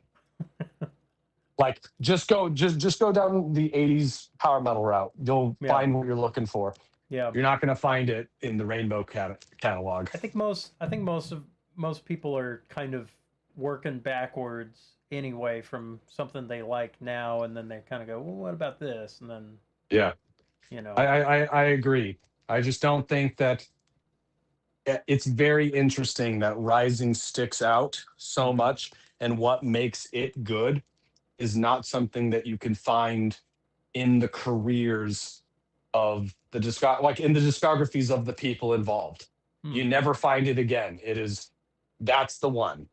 Like just go down the 80s power metal route. You'll Yeah, find what you're looking for. yeah. You're not going to find it in the Rainbow catalog. I think most people are kind of working backwards anyway from something they like now, and then they kind of go, well, what about this? And then Yeah, you know, I agree. I just don't think that it's very interesting that Rising sticks out so mhm, much, and what makes it good is not something that you can find in the careers of the like in the discographies of the people involved. You mhm. never find it again. That's the one.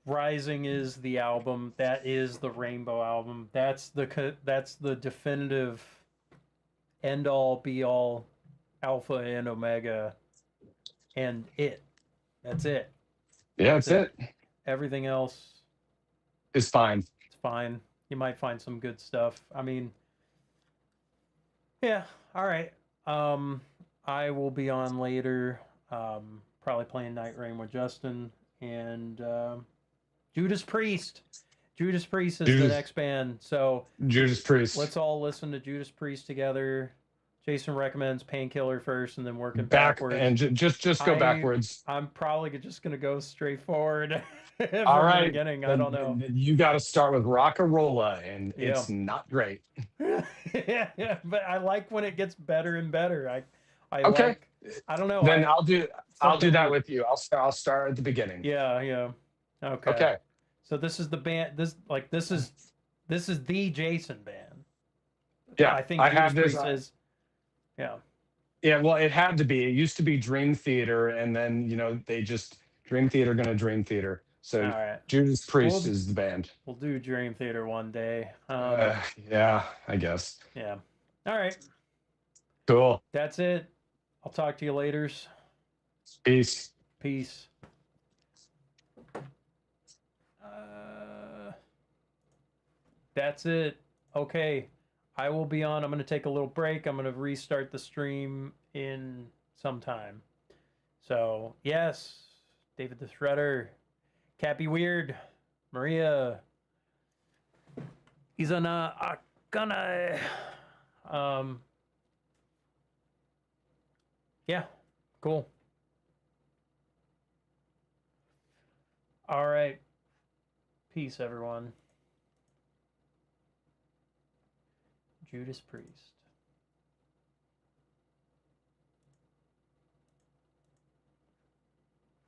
Rising is the album. That is the Rainbow album. That's the definitive end all be all, alpha and omega, and it. That's it. Yeah, That's that's it. it. Everything else, It's fine. it's fine. You might find some good stuff. I mean, yeah. All right. Um, I will be on later. Probably playing Night Rain with Justin and Judas Priest. Judas Priest is the Judas next band. So Judas Priest. let's all listen to Judas Priest together. Jason recommends Painkiller first, and then working Back backwards. and just go I backwards. I'm probably just gonna go straight forward All from the right. beginning. I don't know. Then you got to start with Rockarola, and Yeah. it's not great. Yeah, but I like when it gets better and better. I Okay. like. I don't know. Then I'll do something that that- with you. I'll start at the beginning. Yeah, yeah. Okay. Okay. So this is the band. This is the Jason band. Yeah. I think I Judas have this. Priest is. Yeah. Yeah, well, it had to be. It used to be Dream Theater, and then they just Dream Theater gonna Dream Theater. So All right. Judas Priest Well, is the band. We'll do Dream Theater one day. Yeah, I guess. Yeah. All right. Cool. That's it. I'll talk to you later. Peace. Peace. That's it. Okay. I will be on. I'm going to take a little break. I'm going to restart the stream in some time. So, yes, David the Shredder, Cappy Weird, Maria, Izana Akane. Yeah, cool. All right. Peace, everyone. Judas Priest.